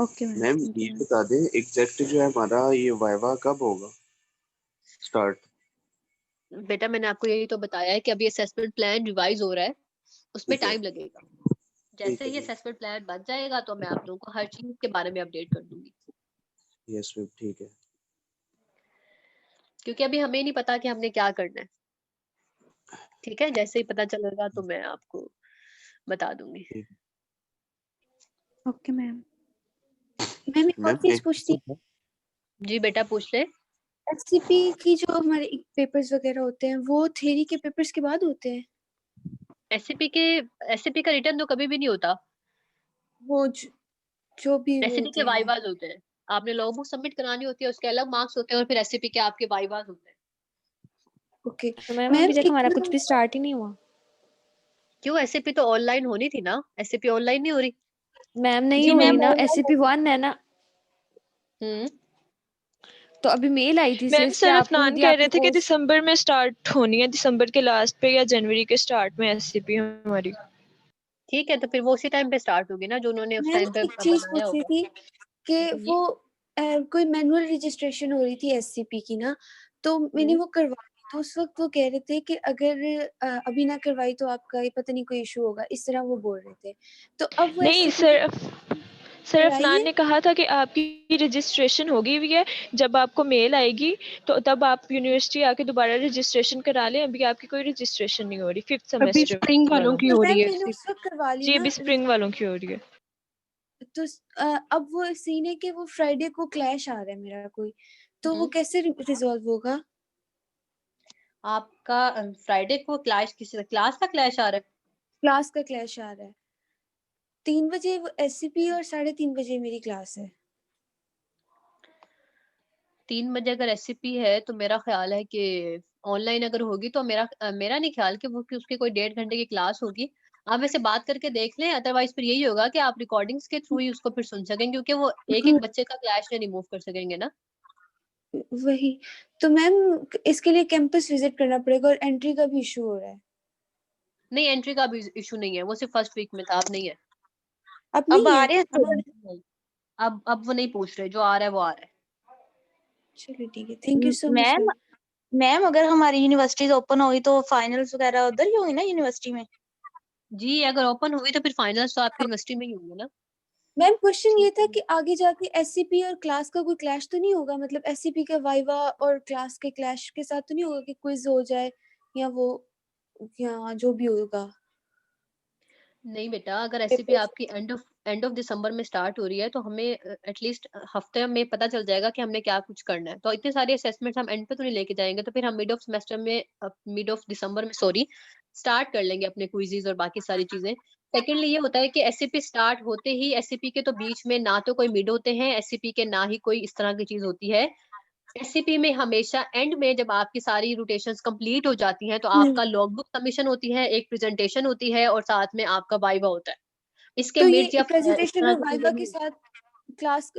ओके मैम, मैम थैंक ये यू मैम। बता दें एग्जैक्ट जो है हमारा ये वाइवा कब होगा स्टार्ट? बेटा मैंने आपको यही तो बताया है कि अभी असेसमेंट प्लान रिवाइज हो रहा है, उसमें ठीक है टाइम लगेगा। ठीक जैसे है ही असेसमेंट प्लान बन जाएगा तो मैं आप लोगों को हर चीज के बारे में अपडेट कर दूंगी, यस मैम ठीक है। क्योंकि अभी हमें नहीं पता कि हमने क्या करना है। ठीक है, जैसे ही पता चलेगा तो मैं आपको बता दूंगी। ठीक ओके मैम। मैम एक और मैम चीज एक पूछती, जी बेटा पूछ ले। एससीपी की जो हमारे पेपर्स वगैरह होते हैं वो थ्योरी के पेपर्स के बाद होते हैं? एससीपी का रिटर्न तो कभी भी नहीं होता, वो जो भी वो एससीपी के होते हैं। वाइवाज होते हैं। आपने लॉग बुक सबमिट करानी होती है, उसके अलग मार्क्स होते हैं, और फिर एससीपी के आपके वाइवाज होते हैं। ओके तो मैम मैम, अभी तक एक हमारा कुछ भी स्टार्ट ही नहीं हुआ। क्यों? एससीपी तो ऑनलाइन होनी थी ना, एससीपी ऑनलाइन नहीं हो रही? मैम नहीं जी हो रही मैम, ना, ऑनलाइन SCP-1 है ना। हम्म। तो अभी मेल आई थी मैम सिर्फ कि सर आपको अफनान यदि कह आपकी रहे थे कि कोर्स। दिसंबर में स्टार्ट होनी है, दिसंबर के लास्ट पे या जनवरी के स्टार्ट में एससीपी हमारी। ठीक है, तो फिर वो उसी टाइम पे स्टार्ट होगी ना, जो उन्होंने उस मैम टाइम पे एक चीज बनाया पूछ रही होगा। थी कि जी। वो कोई मैनुअल रजिस्ट्रेशन हो रही थी एससीपी की ना, तो मैंने वो करवा ली। तो उस वक्त वो कह रहे थे कि अगर अभी ना करवाई तो आपका ये पता नहीं कोई इशू होगा, इस तरह वो बोल रहे थे। तो अब वो नहीं एससीपी सर कराई अफनान है? ने कहा था कि आपकी रजिस्ट्रेशन होगी हुई है, जब आपको मेल आएगी तो तब आप यूनिवर्सिटी आके दोबारा रजिस्ट्रेशन करा लें। अभी आपकी कोई रजिस्ट्रेशन नहीं हो रही फिफ्थ अभी सेमेस्टर स्प्रिंग वालों वालों की की। तो हो मैम रही है मैंने उस वक्त करवा ली जी ना अभी स्प्रिंग वालों की हो रही है। तो अब वो सीन है कि वो फ्राइडे को क्लैश आ रहा है मेरा कोई, तो वो कैसे रिजॉल्व होगा? आपका फ्राइडे को क्लास का क्लैश आ रहा है? क्लास का क्लैश आ रहा है। 3 बजे वो एससीपी और 3:30 बजे मेरी क्लास है। 3 बजे अगर एससीपी है तो मेरा ख्याल है कि ऑनलाइन अगर होगी तो मेरा नहीं ख्याल कि वो कि उसकी कोई 1.5 घंटे की क्लास होगी। आप वैसे बात करके देख लें, अदरवाइज फिर यही होगा कि आप रिकॉर्डिंग्स के थ्रू ही उसको फिर सुन सकेंगे, क्योंकि वो एक-एक बच्चे का क्लैश नहीं रिमूव कर सकेंगे ना। वही तो मैम, इसके लिए कैंपस विजिट करना पड़ेगा और एंट्री का भी इशू हो रहा है। नहीं, एंट्री का भी इशू नहीं है, वो सिर्फ फर्स्ट वीक में था, अब नहीं है। अब अब नहीं आ है? रहे हैं स्टूडेंट? नहीं, अब वो नहीं पूछ रहे, जो आ रहा है वो आ रहा है। चलिए ठीक है, thank you so much ma'am ma'am. Ma'am अगर हमारी यूनिवर्सिटीज ओपन होगी तो फाइनल्स वगैरह उधर ही होंगी ना यूनिवर्सिटी में? जी, अगर ओपन हुई तो फिर फाइनल्स तो आपकी यूनिवर्सिटी में ही होंगे ना। मैम क्वेश्चन ये था कि आगे जाके एससीपी और क्लास का कोई क्लैश तो नहीं होगा, मतलब एससीपी का वाइवा और क्लास के क्लैश के साथ तो नहीं होगा कि क्विज हो जाए या वो या जो भी होगा। नहीं बेटा, अगर एससीपी पेपर्स आपकी एंड ऑफ दिसंबर में स्टार्ट हो रही है तो हमें एटलीस्ट हफ्ते में पता चल जाएगा कि हमने क्या कुछ करना है। तो इतने सारे असेसमेंट्स हम एंड पे तो नहीं लेके जाएंगे, तो फिर हम मिड ऑफ सेमेस्टर में, मिड ऑफ दिसंबर में सॉरी, स्टार्ट कर लेंगे अपने क्विजेज और बाकी सारी चीजें। सेकेंडली ये होता है कि एससीपी स्टार्ट होते ही एससीपी के तो बीच में ना तो कोई मिड होते हैं एससीपी के, ना ही कोई इस तरह की चीज होती है। एससीपी में हमेशा एंड में जब आपकी सारी रोटेशंस कंप्लीट हो जाती हैं तो आपका लॉगबुक सबमिशन होती है, एक प्रेजेंटेशन होती है और साथ में आपका वाइवा होता है। इसके तो मिड ये या इस प्रेजेंटेशन तरह और की वाइवा चीजें के नहीं। साथ क्लास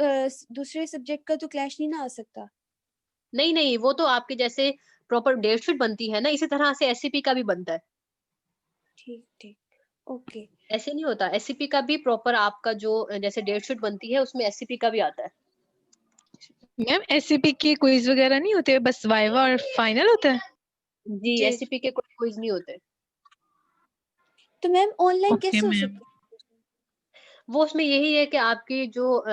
दूसरे सब्जेक्ट का तो क्लैश नहीं ना आ सकता? नहीं नहीं, वो तो आपके जैसे प्रॉपर डेट शीट बनती है ना, इसी तरह से एससीपी का भी बनता है। ठीक ठीक, ओके। ऐसे नहीं होता, एससीपी का भी प्रॉपर आपका जो जैसे डेट शीट बनती है उसमें एससीपी का भी आता है। मैम एससीपी के क्विज वगैरह नहीं होते, बस वाइवा और फाइनल होता है? जी, जी एससीपी के कोई क्विज नहीं होते। तो मैम ऑनलाइन ओके कैसे हो मैम। सकता वो उसमें यही है कि आपकी जो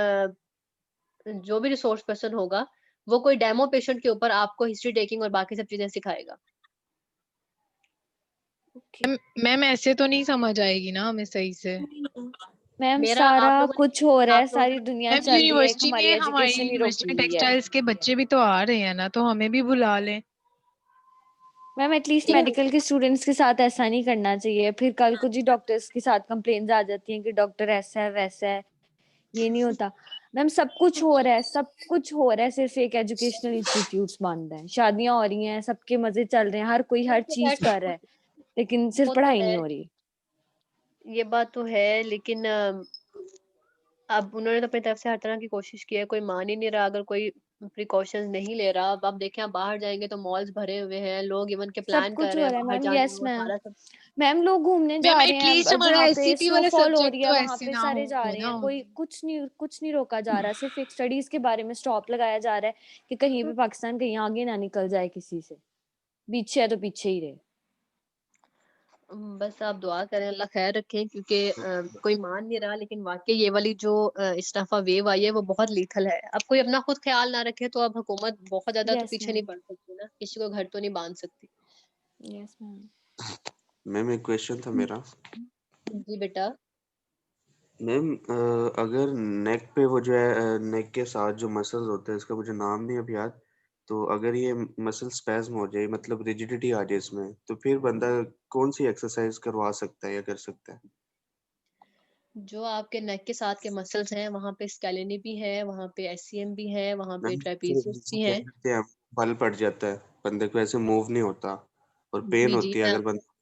भी रिसोर्स पर्सन होगा वो कोई डेमो पेशेंट के ऊपर आपको हिस्ट्री टेकिंग और बाकी सब चीजें सिखाएगा। है? ओके मैम ऐसे तो नहीं समझ आएगी ना हमें सही से? मैम मेरा सारा आप लोगों ने कुछ हो रहा है, आप लोगों सारी दुनिया मैम चल रही है, एक हमारी हमारी एजुकेशन ही यूनिवर्सिटी रोकी में हुई है। टेक्सटाइल्स के बच्चे भी तो आ रहे हैं ना, तो हमें भी बुला लें। मैम एटलीस्ट एक मेडिकल के स्टूडेंट्स के साथ ऐसा नहीं करना चाहिए, फिर कल को जी डॉक्टर्स के साथ कंप्लेन्स आ जाती हैं कि डॉक्टर ऐसा है वैसा है। ये नहीं होता मैम, सब कुछ हो रहा है, सब कुछ हो रहा है, सिर्फ एक एजुकेशनल इंस्टीट्यूट्स बंद है, शादियां हो रही हैं, सबके मजे चल रहे हैं, हर कोई हर चीज कर रहा है, लेकिन सिर्फ वो तो पढ़ाई है, नहीं हो रही। ये बात तो है, लेकिन अब उन्होंने तो अपनी तरफ से हर तरह की कोशिश की है, कोई मान ही नहीं रहा। अगर कोई प्रिकॉशंस नहीं ले रहा, अब आप देखें, आप बाहर जाएंगे तो मॉल्स भरे हुए हैं, लोग इवन के सब प्लान कर कुछ रहे हो हैं रहा है बाहर मैम, जाने यस वो मैम। सारा सब। मैम लोग घूमने जा मैम रहे हैं, एटलीस्ट हमारा जहाँ पे एससीपी वाला स्नोफॉल हो सब्जेक्ट रही है तो वहां ऐसे पे ना सारे जा हो रहे ना। हैं, कोई कुछ नहीं रोका जा रहा, सिर्फ एक स्टडीज के बारे में स्टॉप लगाया जा रहा है कि कहीं पे पाकिस्तान कहीं आगे ना निकल जाए, किसी से पीछे है तो पीछे ही रहे। बस आप दुआ करें अल्लाह खैर रखें, क्योंकि कोई मान नहीं रहा। लेकिन वाकई ये वाली जो इस दफा वेव आई है वो बहुत लीथल है। अब कोई अपना खुद ख्याल ना रखे तो अब हुकूमत बहुत ज्यादा तो यस पीछे नहीं मैम, पड़ सकती ना, किसी को घर तो नहीं बांध सकती। Yes ma'am. मैम एक क्वेश्चन था मेरा। जी बेटा। मैम अगर नेक पे वो जो है नेक के साथ जो मसल्स होते हैं, इसका मुझे नाम नहीं अभी याद, तो अगर ये मसल स्पैज्म हो जाए, मतलब रिजिडिटी आ जाए इसमें, तो फिर बंदा कौन सी एक्सरसाइज करवा सकता है या कर सकता है? जो आपके नेक के साथ के मसल्स हैं वहां पे स्कैलेनी भी है, वहां पे एससीएम भी है, वहां पे मैम ट्रेपेजियस जैसे भी कह है। देते हैं, बल पड़ जाता है बंदे को, ऐसे मूव नहीं होता और पेन जी जी, होती है अगर बंदा।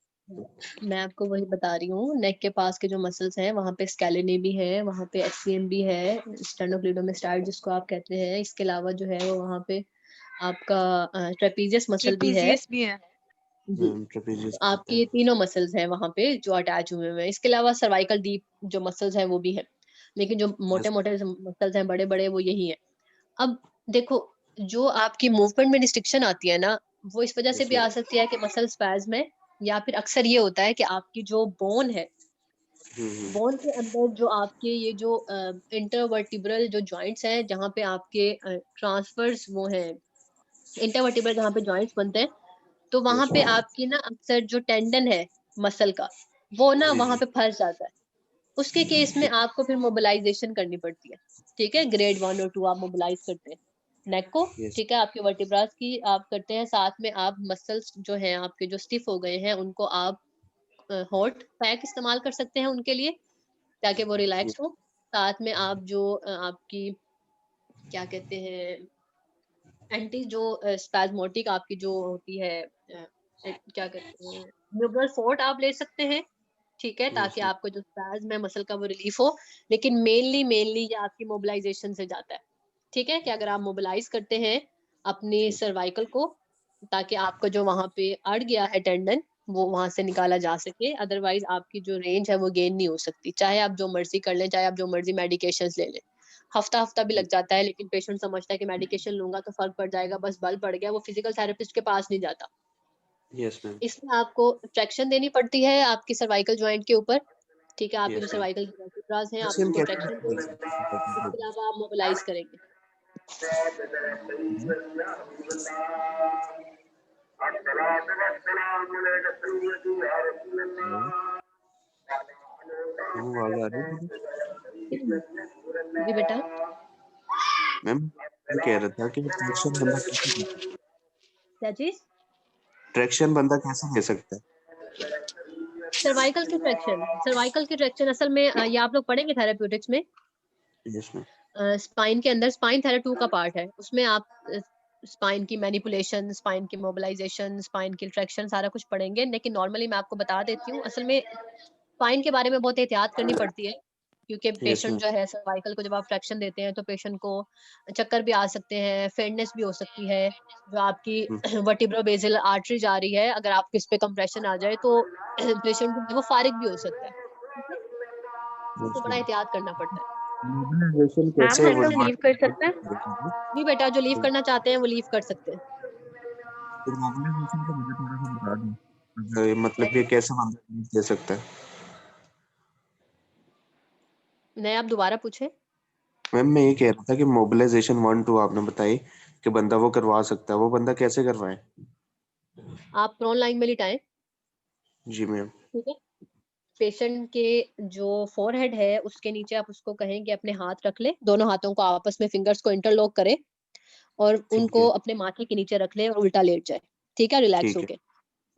मैं आपको वही बता रही हूँ, नेक के पास के जो मसल्स हैं वहां पे स्कैलेनी भी है, वहां पे एचसीएम भी है, स्टेनोक्लिडोमास्टाइड जिसको आप कहते हैं। इसके अलावा जो है वो वहां पे आपका ट्रेपीजियस मसल भी है। ट्रेपीजियस भी है। जी, ट्रेपेजियस तो होता आपके ये है। तीनों मसल्स हैं वहां पे जो अटैच हुए हुए हैं। इसके अलावा सर्वाइकल डीप जो मसल्स हैं वो भी है, लेकिन जो मोटे यस। मोटे मसल्स हैं बड़े बड़े वो यही है। अब देखो, जो आपकी मूवमेंट में रिस्ट्रिक्शन आती है ना, वो इस वजह से यस भी आ मैम। सकती है कि मसल स्पैज्म है, या फिर अक्सर ये होता है कि आपकी जो बोन है, हम्म। बोन के अंदर जो आपके ये जो इंटरवर्टिब्रल जो जॉइंट्स हैं, जहाँ पे आपके ट्रांसफर्स वो हैं, इंटरवर्टिब्रल जहाँ पे जॉइंट्स बनते हैं, तो वहां यस पे मैम। आपकी ना अक्सर जो टेंडन है मसल का, वो ना जी वहां जी। पे फंस जाता है। उसके केस में आपको फिर मोबिलाइजेशन करनी पड़ती है। ठीक है, ग्रेड 1 और 2 आप मोबिलाइज करते हैं नेक को। यस। ठीक है, आपके वर्टिब्रास की आप करते हैं, साथ में आप मसल्स जो हैं आपके जो स्टिफ हो गए हैं उनको आप हॉट पैक इस्तेमाल कर सकते हैं उनके लिए, ताकि वो रिलैक्स हो। साथ में आप जो आपकी क्या कहते हैं, एंटी जो स्पैज्मोटिक आपकी जो होती है क्या कहते हैं, न्यूबरल फोर्ट आप ले सकते हैं, ठीक है, यस ताकि मैम। आपको जो स्पैज्म है मसल का वो रिलीफ हो। लेकिन मेनली ये आपकी मोबिलाइजेशन से जाता है, ठीक है, कि अगर आप मोबिलाइज करते हैं अपनी सर्वाइकल को, ताकि आपका जो वहां पे अड़ गया है टेंडन वो वहां से निकाला जा सके, अदरवाइज आपकी जो रेंज है वो गेन नहीं हो सकती, चाहे आप जो मर्जी कर लें, चाहे आप जो मर्जी मेडिकेशंस ले लें। हफ्ता भी लग जाता है, लेकिन पेशेंट समझता है कि मेडिकेशन लूंगा तो फर्क पड़ जाएगा, बस बल पड़ गया, वो फिजिकल थेरेपिस्ट के पास नहीं जाता। Yes ma'am. इसमें आपको ट्रैक्शन देनी पड़ती है आपकी सर्वाइकल जॉइंट के ऊपर, ठीक है, आपके जो यस मैम। सर्वाइकल की वर्टिब्रास हैं आप ट्रैक्शन उनको कैसे ट्रैक्शन करते देंगे, इसके हैं? अलावा आप मोबिलाइज करेंगे। हेलो, मैम आवाज आ रही है मेरी? जी बेटा, मैम मैं कह रहा था कि क्या चीज? ट्रैक्शन बंदा कैसे ले सकता है? सर्वाइकल की ट्रैक्शन असल में ये आप लोग पढ़ेंगे थेरेप्यूटिक्स में, यस मैम। स्पाइन के अंदर स्पाइन थेरेपी 2 का पार्ट है, उसमें आप स्पाइन की मैनिपुलेशन, स्पाइन की मोबिलाइजेशन, स्पाइन की ट्रैक्शन सारा कुछ पढ़ेंगे। लेकिन नॉर्मली मैं आपको बता देती हूँ, असल में स्पाइन के बारे में बहुत एहतियात करनी पड़ती है, क्योंकि यस पेशेंट मैम। जो है सर्वाइकल को जब आप ट्रैक्शन देते हैं तो पेशेंट को चक्कर भी आ सकते हैं, फेडनेस भी हो सकती है, जो आपकी वर्टिब्रोबेसल आर्टरी जा रही है, अगर आपको इस पे कंप्रेशन आ जाए तो पेशेंट जो है वो फारिग भी हो सकता है, ठीक है, तो बड़ा एहतियात करना पड़ता है। मोबिलाइजेशन मैम कैसे हम लोग लीव कर सकते हैं? जी बेटा, जो लीव करना चाहते हैं वो लीव कर सकते हैं। फिर मोबिलाइजेशन का मुझे थोड़ा सा बता दो, मतलब ये कैसे बंदा दे सकता है? नहीं, आप दोबारा पूछे। मैम मैं ये कह रहा था कि मोबिलाइजेशन 1-2 आपने बताई कि बंदा वो करवा सकता है, वो बंदा कैसे करवाए? आप प्रोन लाइन में लिटाएं, जी मैम। ठीक है, पेशेंट के जो फोरहेड है उसके नीचे आप उसको कहें कि अपने हाथ रख ले, दोनों हाथों को आपस में फिंगर्स को इंटरलॉक करे और ठीक उनको है। अपने माथे के नीचे रख ले और उल्टा लेट जाए, ठीक है, रिलैक्स ठीक है। होके।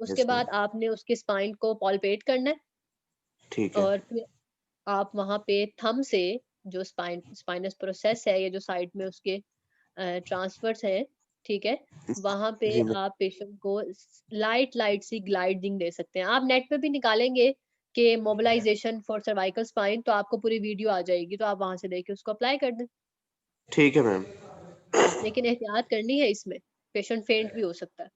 उसके यस मैम। बाद आपने उसके स्पाइन को पॉलपेट करना है, ठीक है। और फिर आप वहां पे थंब से जो स्पाइनस प्रोसेस है, ये जो साइड में उसके ट्रांसफर्स है, ठीक है, वहां पे जी मैम। आप पेशेंट को लाइट सी ग्लाइडिंग दे सकते हैं। आप नेट पे भी निकालेंगे कि मोबिलाइजेशन फॉर सर्वाइकल स्पाइन, तो आपको पूरी वीडियो आ जाएगी, तो आप वहां से देख के उसको अप्लाई कर दें। ठीक है मैम। लेकिन एहतियात करनी है, इसमें पेशेंट फेंट भी हो सकता है,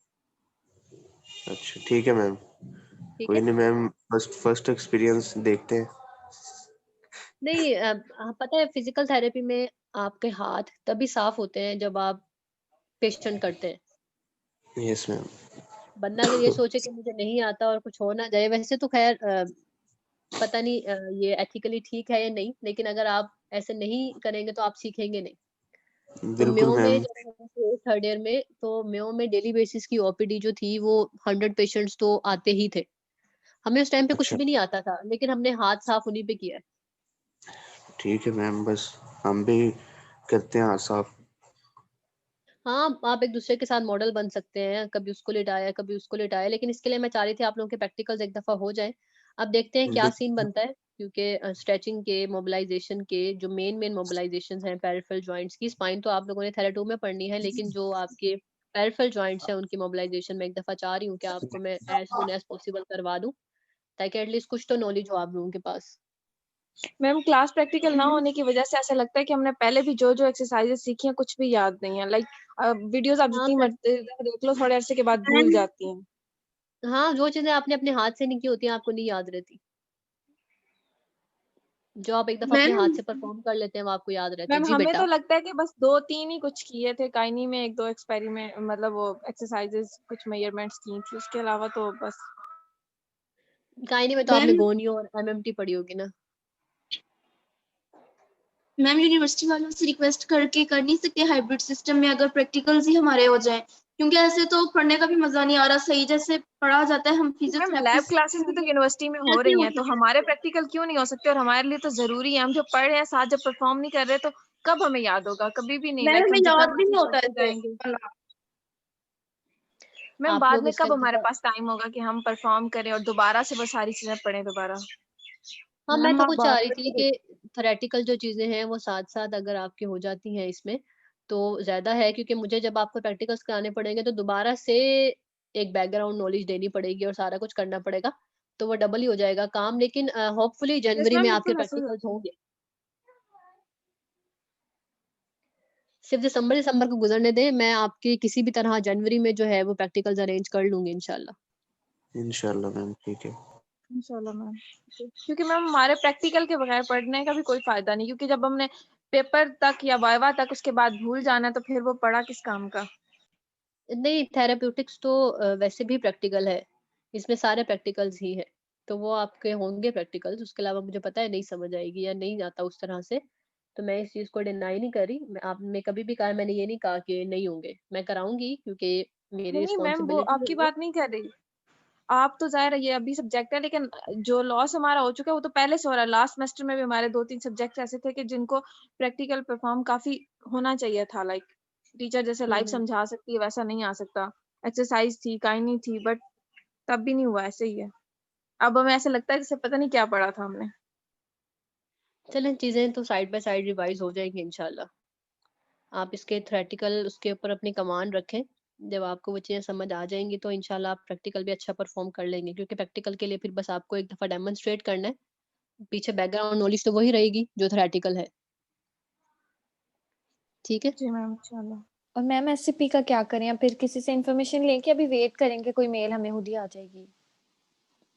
अच्छा ठीक है मैम। ठीक कोई है। नहीं मैम, फर्स्ट एक्सपीरियंस देखते हैं। नहीं पता है फिजिकल थेरेपी में आपके हाथ तभी साफ होते हैं जब आप पेशेंट करते हैं। Yes ma'am. बंदा अगर ये सोचे कि मुझे नहीं आता और कुछ हो ना जाए, वैसे तो खैर पता नहीं ये एथिकली ठीक है या नहीं, लेकिन अगर आप ऐसे नहीं करेंगे तो आप सीखेंगे नहीं। तो बिल्कुल म्यो में मैम। जब हम थे थर्ड ईयर में, तो म्यो में डेली बेसिस की ओपीडी जो थी वो 100 पेशेंट्स तो आते ही थे। हमें उस टाइम पे कुछ अच्छा भी नहीं आता था, लेकिन हमने हाथ साफ उन्हीं पे किया है। ठीक है मैम, बस हम भी करते हैं हाथ साफ। हाँ, आप एक दूसरे के साथ मॉडल बन सकते हैं, कभी उसको लिटाया कभी उसको लिटाया, लेकिन इसके लिए मैं चाह रही थी आप लोगों के प्रैक्टिकल्स एक दफा हो जाए। अब देखते हैं क्या सीन बिल्कुल। बनता है, क्योंकि स्ट्रेचिंग के, मोबिलाइजेशन के जो मेन मोबिलाइजेशन हैं पेरिफेरल जॉइंट्स की, स्पाइन तो आप लोगों ने थेरेटो में पढ़नी है, लेकिन जो आपके पेरिफेरल जॉइंट्स हैं उनकी मोबिलाइजेशन मैं एक दफा चाह रही हूँ कि आपको मैं एज सुन एज पॉसिबल करवा दूं, ताकि एटलीस्ट कुछ तो नॉलेज हो आप लोगों के पास। मैम क्लास प्रैक्टिकल ना होने की वजह से ऐसा लगता है कि हमने पहले भी जो जो एक्सरसाइजेस सीखी हैं कुछ भी याद नहीं है। लाइक वीडियोस आप हाँ जितनी मर्जी देख लो, थोड़े अरसे के बाद भूल जाती हैं। हाँ, जो चीजें आपने अपने हाथ से नहीं की होती हैं आपको नहीं याद रहती, जो आप एक दफा अपने मैम हाथ से परफॉर्म कर लेते हैं वो आपको याद रहते हैं। मैम जी हमें तो बेटा। लगता है कि बस 2-3 ही कुछ किए थे, काइनी में 1-2 एक्सपेरिमेंट, मतलब वो एक्सरसाइजेस कुछ मेजरमेंट्स की थी, उसके अलावा तो बस। गायनी में तो आपने मैम गोनियो और एमएमटी पढ़ी होगी ना। मैम यूनिवर्सिटी वालों से रिक्वेस्ट करके कर नहीं सकते हाइब्रिड सिस्टम में, अगर प्रैक्टिकल्स ही हमारे हो जाए, क्योंकि ऐसे तो पढ़ने का भी मजा नहीं आ रहा, सही जैसे पढ़ा जाता है, हम मैम लैब फिजियोथेरेपिस्ट क्लासेस भी तो यूनिवर्सिटी में हो कैसे रही हो हैं, तो सकता हमारे है? प्रैक्टिकल क्यों नहीं हो सकते? और हमारे लिए तो जरूरी है, हम जो पढ़ रहे हैं साथ जब परफॉर्म नहीं कर रहे तो कब हमें याद होगा? कभी भी नहीं। मैम लाइक हमें हम जितना याद भी मर्जी नहीं होता पढ़ते ऐसे जाएंगे। वाला। मैम आप बाद लोग में इसका कब एक हमारे दफा, पास टाइम होगा कि हम परफॉर्म करें और दोबारा से वो सारी चीजें पढ़ें दोबारा? हाँ मैं मैम तो आप कुछ बार चाह रही बार थी कि थेरेटिकल जो चीजें हैं वो साथ साथ अगर आपकी हो जाती हैं इसमें तो ज्यादा है, क्योंकि मुझे जब आपको प्रैक्टिकल्स कराने पड़ेंगे तो दोबारा से एक बैकग्राउंड नॉलेज देनी पड़ेगी और सारा कुछ करना पड़ेगा, तो वो डबल ही हो जाएगा काम। लेकिन होपफुली यस जनवरी मैम में बिल्कुल आपके महसूस प्रैक्टिकल्स होंगे। सिर्फ दिसंबर को गुजरने दें, मैं आपके किसी भी तरह जनवरी में जो है वो प्रैक्टिकल्स अरेंज कर लूंगी इंशाल्लाह। इंशाल्लाह मैम, ठीक है। इंशाल्लाह मैम। क्योंकि मैम हमारे प्रैक्टिकल के बगैर पढ़ने का भी कोई फायदा नहीं, क्योंकि जब हमने पेपर तक या वाइवा तक उसके बाद भूल जाना है, तो फिर वो पढ़ा किस काम का। नहीं, थेराप्यूटिक्स तो वैसे भी प्रैक्टिकल है, इसमें सारे प्रैक्टिकल्स ही है, तो वो आपके होंगे प्रैक्टिकल्स। उसके अलावा मुझे पता है नहीं समझ आएगी या नहीं आता उस तरह से, तो मैं इस चीज को डिनाई नहीं कर रही। आपने कभी भी कहा, मैंने ये नहीं कहा कि नहीं होंगे, मैं कराऊंगी क्योंकि मेरी नहीं मैम वो रिस्पॉन्सिबिलिटी है आपकी ये। बात नहीं कर रही। आप तो जाहिर है ये अभी सब्जेक्ट है, लेकिन जो लॉस हमारा हो चुका है वो तो पहले से हो रहा है। लास्ट सेमेस्टर में भी हमारे 2-3 सब्जेक्ट ऐसे थे कि जिनको प्रैक्टिकल परफॉर्म काफी होना चाहिए था। लाइक टीचर जैसे लाइव हम्म। समझा सकती है वैसा नहीं आ सकता। एक्सरसाइज थी, काइनी थी, बट तब भी नहीं हुआ, ऐसे ही है। अब हमें ऐसा लगता है जैसे पता नहीं क्या पढ़ा था हमने। चलें, चीजें तो साइड बाय साइड रिवाइज हो जाएंगी इंशाल्लाह। आप इसके थ्योरेटिकल उसके ऊपर अपनी कमान रखें, जब आपको वो चीज़ें समझ आ जाएंगी तो इंशाल्लाह आप प्रैक्टिकल भी अच्छा परफॉर्म कर लेंगे, क्योंकि प्रैक्टिकल के लिए फिर बस आपको एक दफ़ा डेमोन्स्ट्रेट करना है, पीछे बैकग्राउंड नॉलेज तो वही रहेगी जो थ्योरेटिकल है। ठीक है। जी मैम इंशाल्लाह। और मैम एससीपी का क्या करें, या फिर किसी से इन्फॉर्मेशन लेके अभी वेट करेंगे, कोई मेल हमें खुद ही आ जाएगी?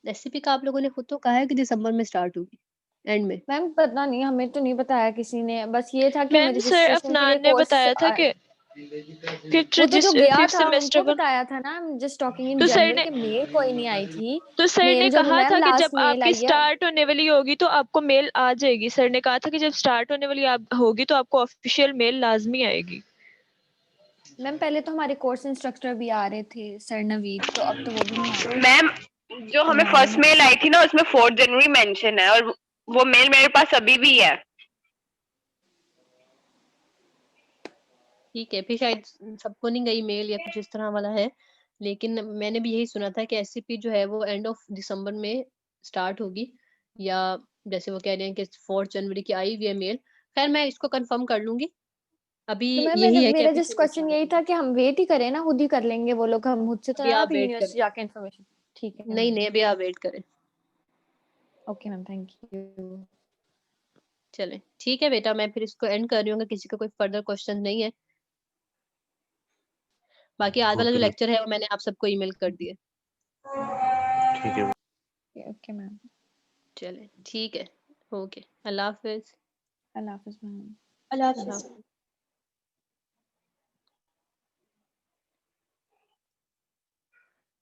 एससीपी का आप लोगों ने खुद तो कहा है कि दिसंबर में स्टार्ट होगी, एंड में। मैम पता नहीं, हमें तो नहीं बताया किसी ने, बस ये था कि हमें मैम सर रजिस्ट्रेशन के लिए अफनान ने कोर्स। बताया था कि फिफ्थ वो तो जो गया फिफ्थ था हमको सेमेस्टर बताया था ना, जस्ट टॉकिंग इन तो सर जनरल, ने कि मेल कोई नहीं आई थी। तो सर ने मेल जब कहा मैम था कि जब लास्ट मेल आपकी आई है। स्टार्ट होने वाली होगी तो आपको मेल आ जाएगी। सर ने कहा था कि जब स्टार्ट होने वाली आप होगी तो आपको ऑफिशियल मेल लाजमी आएगी। मैम पहले तो हमारे कोर्स इंस्ट्रक्टर भी आ रहे थे, सर नवीद, तो अब तो वो भी नहीं आ रहे। मैम जो तो हमें मैम फर्स्ट मेल आई थी ना, उसमें 4 जनवरी मेंशन है, और वो मेल मेरे पास अभी भी है। ठीक है, फिर शायद सबको नहीं गई मेल या कुछ इस तरह वाला है, लेकिन मैंने भी यही सुना था कि एससीपी जो है वो एंड ऑफ दिसंबर में स्टार्ट होगी, या जैसे वो कह रहे हैं कि 4 जनवरी की आई हुई है मेल। खैर मैं इसको कंफर्म कर लूंगी। अभी तो मैम यही है कि मेरा जस्ट ऑफिशियल क्वेश्चन स्टार्ट यही होगी। था कि हम वेट ही करें ना, खुद ही कर लेंगे वो लोग, हम खुद से तो अभी ना आप अभी वेट करें, यूनिवर्सिटी जाके इन्फॉर्मेशन। ठीक है नहीं मैम। नहीं, अभी आप वेट करें। Okay ma'am, thank you. चलें ठीक है बेटा, मैं फिर इसको एंड कर रही हूँ, अगर किसी का कोई फर्दर क्वेश्चन नहीं है। बाकी आज वाला जो ओके मैम, लेक्चर है वो मैंने आप सबको ईमेल कर दिया। ठीक है। Okay ma'am. चलें ठीक है, ओके, अल्लाह हाफिज। अल्लाह हाफिज मैम। अल्लाह अल्लाह हाफिज। हाफिज।